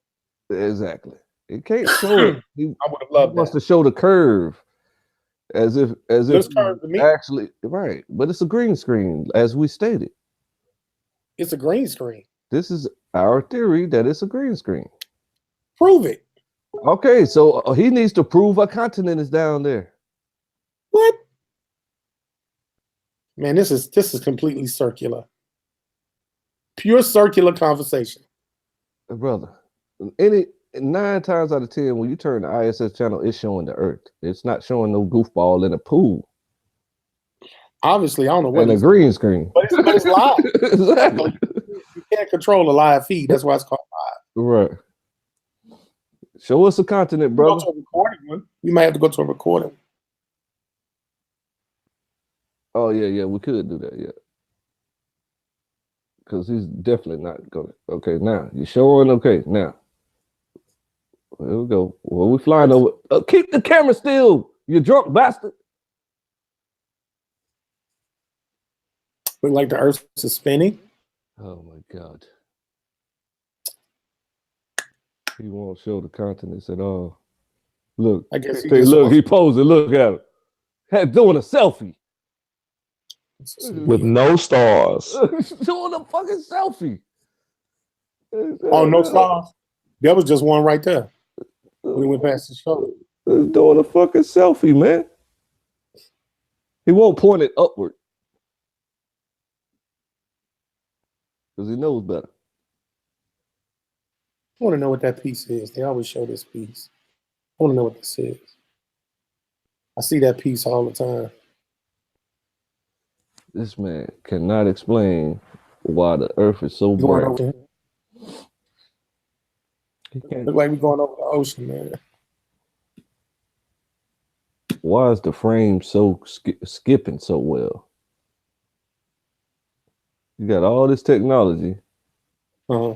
Exactly. It can't show it. I would have He loved wants that. to show the curve, as if Looks curved to me. actually right. But it's a green screen, as we stated. It's a green screen. This is our theory that it's a green screen. Prove it. Okay, so he needs to prove a continent is down there. What? Man, this is completely circular. Pure circular conversation. Brother. 9 times out of 10, when you turn the ISS channel, it's showing the Earth. It's not showing no goofball in a pool Obviously, I don't know what and a it's, green screen. but it's live. Exactly. You can't control a live feed. That's why it's called live. Right. Show us a continent, Go brother. to a recording one. We might have to go to a recording. Oh yeah, we could do that, yeah. Because he's definitely not gonna. Okay, now you're showing. Okay, now here we go. Well, we flying over. Keep the camera still, you drunk bastard. Look like the Earth is spinning. Oh my God. He won't show the continents at all. Look, I guess he hey, just look, wants- he posing. Look at him. Had doing a selfie. with no stars. Doing a fucking selfie. Oh, no stars. There was just one right there. We went past the show. Doing a fucking selfie, man. He won't point it upward. Because he knows better. I want to know what that piece is. They always show this piece. I want to know what this is. I see that piece all the time. This man cannot explain why the earth is so Going bright. over here. He can't. Look like we're going over the ocean, man. Why is the frame so skipping so well? You got all this technology. Uh-huh.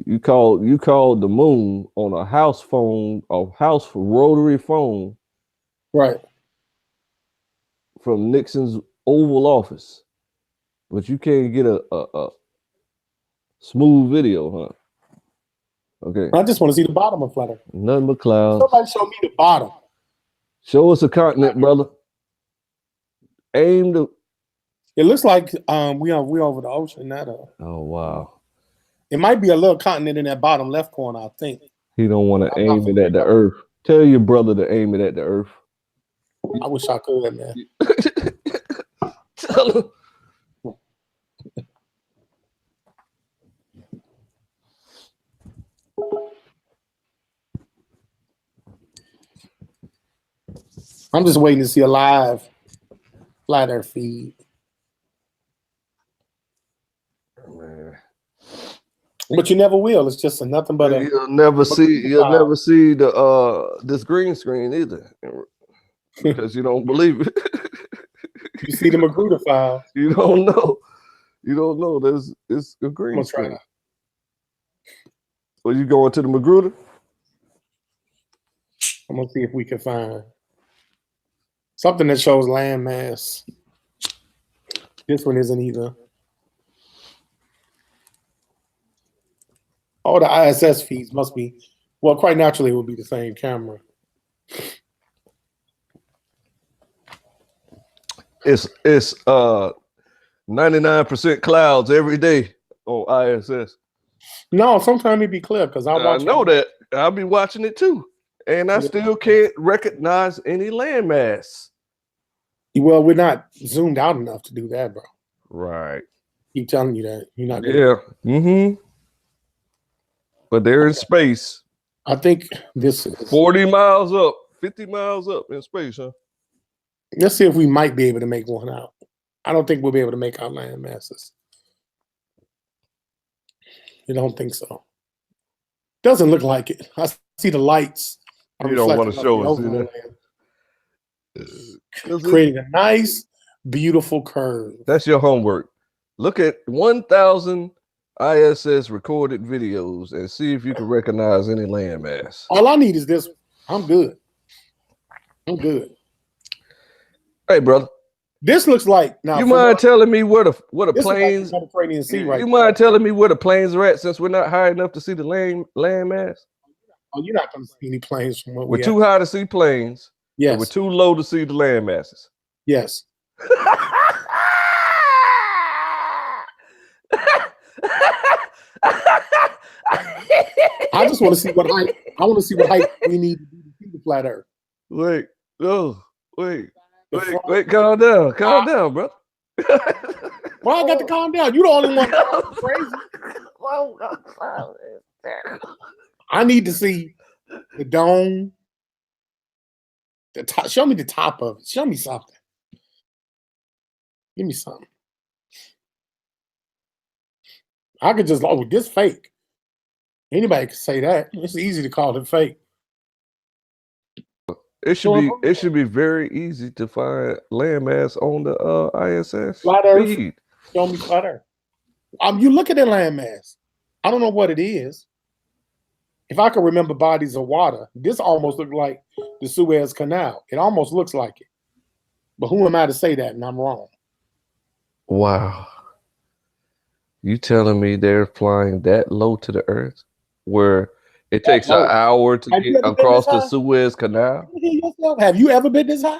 You called the moon on a house phone, rotary phone Right. from Nixon's Oval Office, but you can't get a smooth video, huh? Okay. I just want to see the bottom of Flutter. Nothing but clouds. Somebody show me the bottom. Show us a continent, brother. Aim to. It looks like we over the ocean now, though. Oh wow. It might be a little continent in that bottom left corner, I think. He don't want to aim it at the earth. Tell your brother to aim it at the earth. I wish I could, man. Tell him. I'm just waiting to see a live flat earth feed. Man. But you never will. It's just nothing but a You'll never see the this green screen either. Because you don't believe it. you see the Magruder file. You don't know. You don't know. It's a green I'm gonna try screen. that. So you going to the Magruder? I'm gonna see if we can find something that shows landmass. This one isn't either. All the ISS feeds must be, well, quite naturally it would be the same camera. It's 99% clouds every day on ISS. No, sometimes it'd be clear because I watch. I know that. I'll be watching it too. And I Yeah. still can't recognize any landmass. Well, we're not zoomed out enough to do that, bro. Right. Keep telling you that. You're not gonna, Yeah. Mm-hmm. But they're in space. I think this is 40 miles up, 50 miles up in space, huh? let's see if we might be able to make one out. I don't think we'll be able to make out land masses. You don't think so? Doesn't look like it. I see the lights. You don't want to reflecting show off us, the see that? overlay, creating a nice, beautiful curve. That's your homework. Look at 1,000 ISS recorded videos and see if you can recognize any landmass. All I need is this. I'm good. I'm good. Hey, brother. This looks like now. You mind telling me where the this planes? is like the Mediterranean Sea, right? You mind telling me where the planes are at since we're not high enough to see the landmass? Oh, you're not going to see any planes from where We're we too high to see planes. Yes. And we're too low to see the land masses. Yes. I just want to see what height. I want to see what height we need to do to see the flat Earth. Wait, calm down, bro. Well, I got to calm down. You the only one crazy. I need to see the dome. The top. Show me the top of it. Show me something. Give me something. I could just this fake. Anybody could say that. It's easy to call it fake. It should be very easy to find landmass on the ISS flat Earth. feed. Show me flat Earth. You look at the landmass. I don't know what it is. If I can remember bodies of water, this almost looked like the Suez Canal. It almost looks like it. But who am I to say that? And I'm wrong. Wow. You telling me they're flying that low to the Earth where it takes an hour to get across the Suez Canal? Have you ever been this high?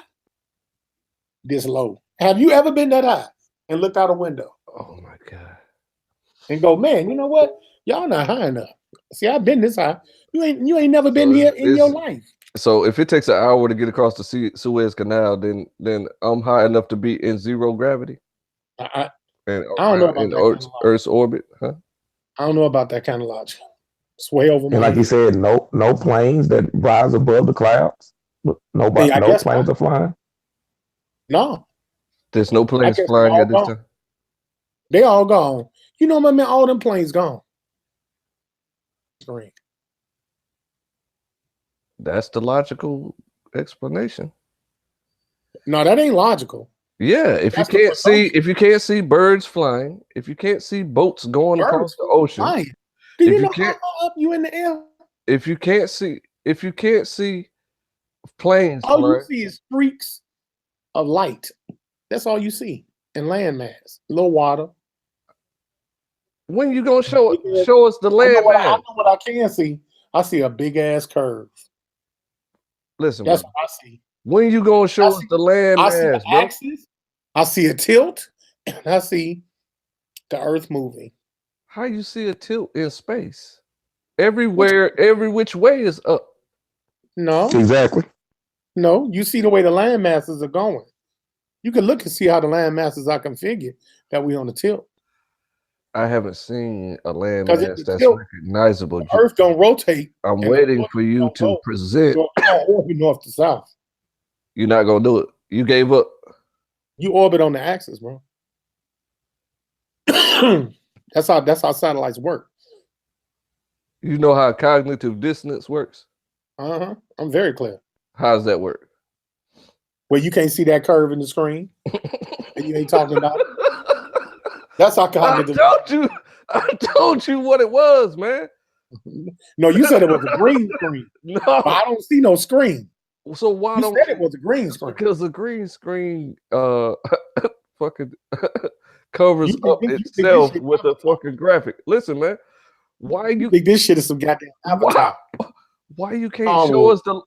This low? Have you ever been that high and looked out a window? Oh my God. And go, man, you know what? Y'all not high enough. See, I've been this high. You ain't never been here in your life. So if it takes an hour to get across the Suez Canal, then I'm high enough to be in zero gravity? I don't know about that Earth's orbit, huh? I don't know about that kind of logic. It's way over my And like you said, no planes that rise above the clouds. No planes are flying. No. There's no planes flying at this time. They all gone. You know what I mean? All them planes gone. Green. That's the logical explanation. No, that ain't logical. Yeah, if you can't see birds flying, if you can't see boats going across the ocean, do you know how up you in the air? If you can't see planes, all you see is streaks of light. That's all you see in landmass. Low water. When you gonna show us the landmass? I know what I can see. I see a big ass curve. Listen, that's what I see. When you gonna show us the landmass? I see the axis. I see a tilt, and I see the Earth moving. How you see a tilt in space? Everywhere, every which way is up. No, exactly. No, you see the way the land masses are going. You can look and see how the land masses are configured that we on the tilt. I haven't seen a landmass that's recognizable. The Earth don't rotate. I'm waiting for you to present. Orbit north to south. You're not gonna do it. You gave up. You orbit on the axis, bro. That's how satellites work. You know how cognitive dissonance works? I'm very clear. How does that work? Well, you can't see that curve in the screen, and you ain't talking about it. That's how cognitive. I told you what it was, man. No, you said it was a green screen. No, but I don't see no screen. So why you don't said it was a green screen? Because the green screen fucking covers up itself with a fucking graphic. Listen, man, why you think this shit is some goddamn avatar? Why you can't show us the?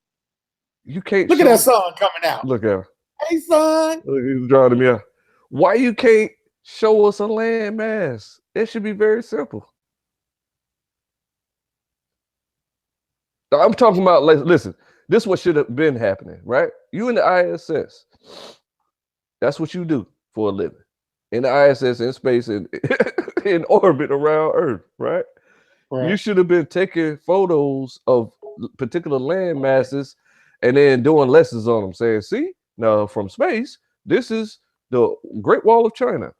You can't look at that sun coming out. Look at her. Hey, son. Look, he's drawing me out. Why you can't show us a landmass? It should be very simple. I'm talking about. Listen. This is what should have been happening, right? You in the ISS. That's what you do for a living. In the ISS, in space, in orbit around Earth, right? You should have been taking photos of particular land masses and then doing lessons on them, saying, see, now from space, this is the Great Wall of China.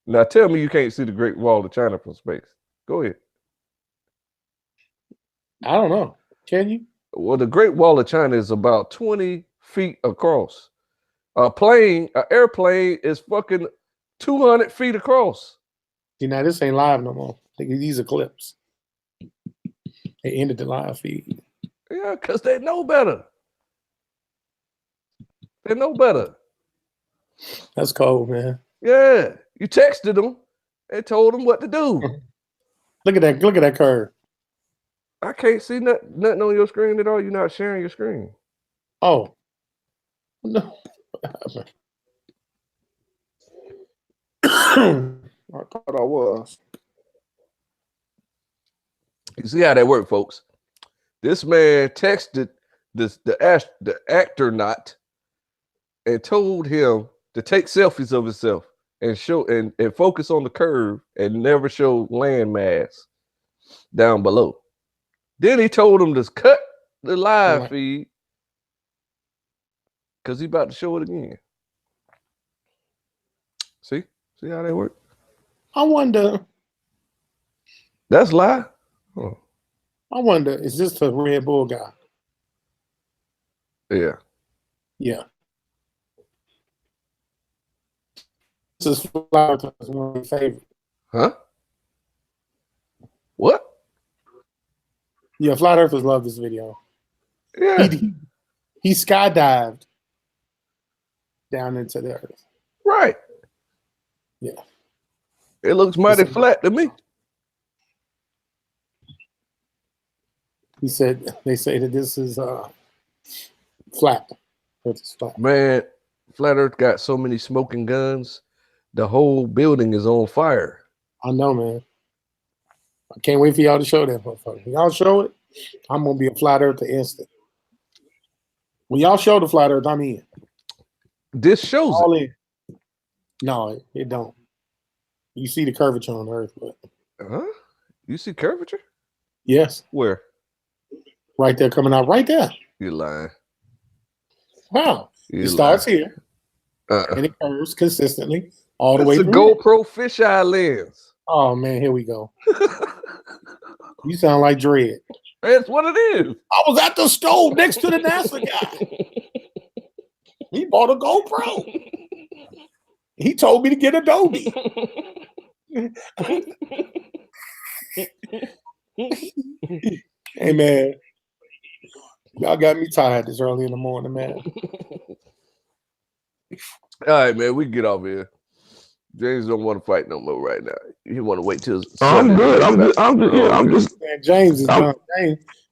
Now tell me you can't see the Great Wall of China from space. Go ahead. I don't know. Can you? Well, the Great Wall of China is about 20 feet across. An airplane is fucking 200 feet across. See, now this ain't live no more. These are clips. They ended the live feed. Yeah, because they know better. They know better. That's cold, man. Yeah, you texted them and told them what to do. Look at that. Look at that curve. I can't see nothing on your screen at all. You're not sharing your screen. Oh. No. I thought I was. You see how that worked, folks? This man texted the actor not and told him to take selfies of himself and show and focus on the curve and never show landmass down below. Then he told him to cut the live feed because he's about to show it again. See how that work? I wonder. That's live. Oh. I wonder, is this the Red Bull guy? Yeah. Yeah. This is one of my favorites. Huh? What? Yeah, Flat Earthers love this video. Yeah. He skydived down into the earth. Right. Yeah. It looks mighty flat to me. They say that this is flat. It's flat. Man, Flat Earth got so many smoking guns. The whole building is on fire. I know, man. I can't wait for y'all to show that motherfucker. When y'all show it, I'm gonna be a Flat Earther instant. When y'all show the Flat Earth, I'm in. This shows All it. in. No, it don't. You see the curvature on Earth, but you see curvature? yes. Where? Right there, coming out right there. You're lying. Wow. It starts here and it curves consistently all the way through. It's a GoPro fisheye lens. Oh man, here we go. You sound like Dread. That's what it is. I was at the stove next to the NASA guy. He bought a GoPro. He told me to get Adobe. Hey man, y'all got me tired this early in the morning, man. All right, man, we can get off here. James don't want to fight no more right now. He want to wait till I'm good. I'm just. Man, James is done.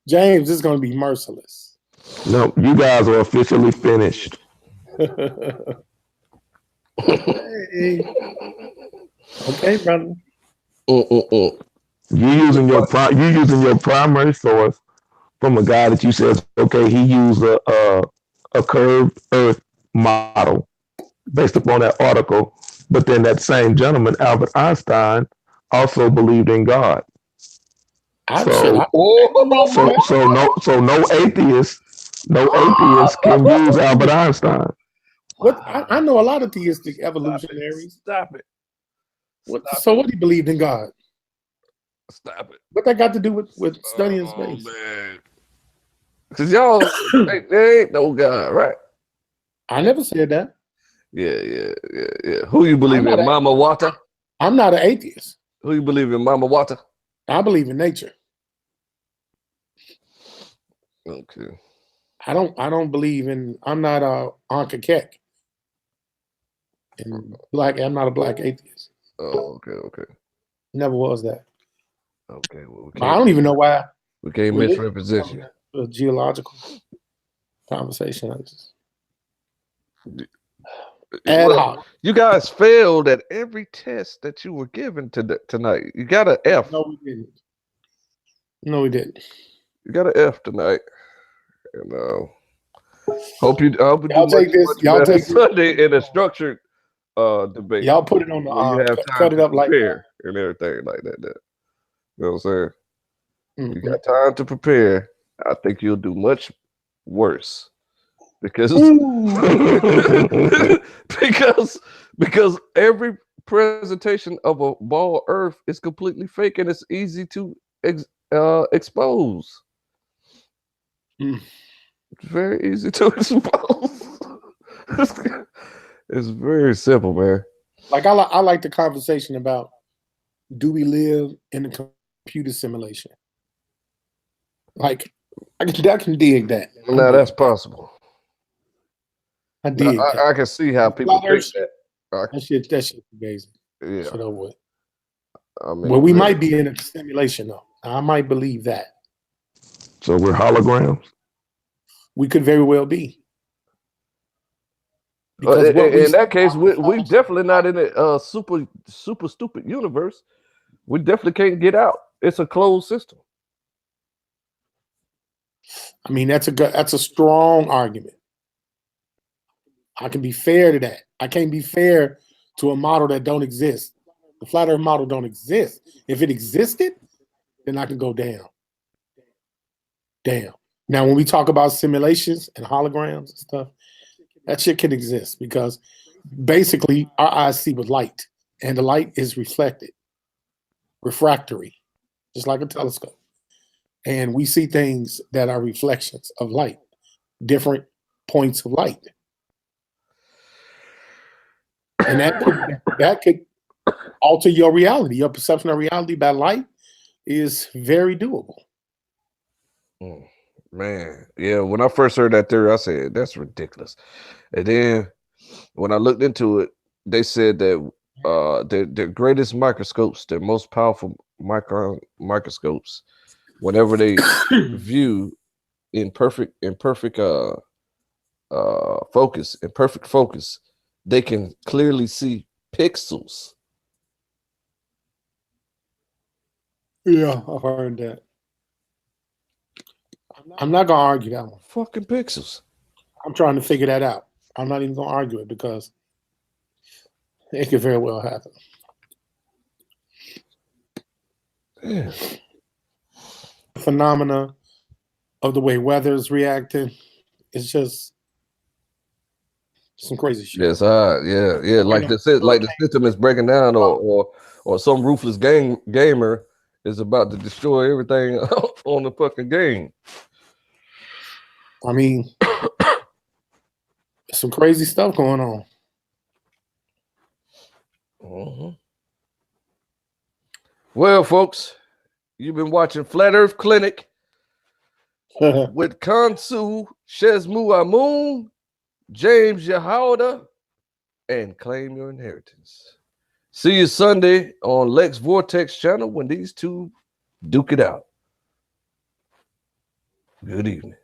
James is going to be merciless. No, you guys are officially finished. Hey. Okay, brother. You using your primary source from a guy that you said, okay, he used a curved Earth model based upon that article, but then that same gentleman, Albert Einstein, also believed in God. So no atheist can use Albert Einstein. What I know a lot of theistic evolutionaries. Stop it. So what he believed in God? Stop it. What that got to do with studying space? Man. Because y'all, there ain't no God, right? I never said that. Yeah. Who you believe in, Mama Wata? I'm not an atheist. Who you believe in, Mama Wata? I believe in nature. Okay. I don't believe in. I'm not a Anka Keck. And I'm not a black atheist. Oh, okay. Never was that. Okay. Well, I don't even know why. We can't misrepresent you. A geological conversation. You guys failed at every test that you were given tonight. You got an F. No, we didn't. No, we didn't. You got an F tonight. And hope you y'all take this. Y'all take Sunday in a structured debate. Y'all put it on the you have time cut it up like that and everything like that. You know what I'm saying? Mm-hmm. You got time to prepare. I think you'll do much worse because because every presentation of a ball Earth is completely fake and it's easy to expose. It's very easy to expose. It's very simple, man. Like I like the conversation about, do we live in a computer simulation? Like, I can dig that. Now that's possible. I dig that. I can see how people think that. That shit amazing. Yeah. Shit over with. I mean, Well, we might be in a simulation though. I might believe that. So we're holograms. We could very well be. In that case, we definitely not in a super stupid universe. We definitely can't get out. It's a closed system. I mean, that's a strong argument. I can be fair to that. I can't be fair to a model that don't exist. The flat Earth model don't exist. If it existed, then I can go down. Damn. Now, when we talk about simulations and holograms and stuff, that shit can exist because basically our eyes see with light, and the light is reflected, refractory, just like a telescope. And we see things that are reflections of light, different points of light. And that could alter your reality. Your perception of reality by light is very doable. Man, yeah. When I first heard that theory, I said that's ridiculous. And then when I looked into it, they said that their greatest microscopes, their most powerful microscopes, whenever they view in perfect focus, they can clearly see pixels. Yeah, I heard that. I'm not gonna argue that one. Fucking pixels. I'm trying to figure that out. I'm not even gonna argue it because it could very well happen. Yeah. Phenomena of the way weather is reacting, it's just some crazy shit. Yes, yeah. Like the system is breaking down, or some ruthless gamer is about to destroy everything on the fucking game. I mean, some crazy stuff going on. Well, folks, you've been watching Flat Earth Clinic with Khonsu, Shesmoo, Amoon, James Yahdah, and Claim Your Inheritance. See you Sunday on Lex Vortex channel when these two duke it out. Good evening.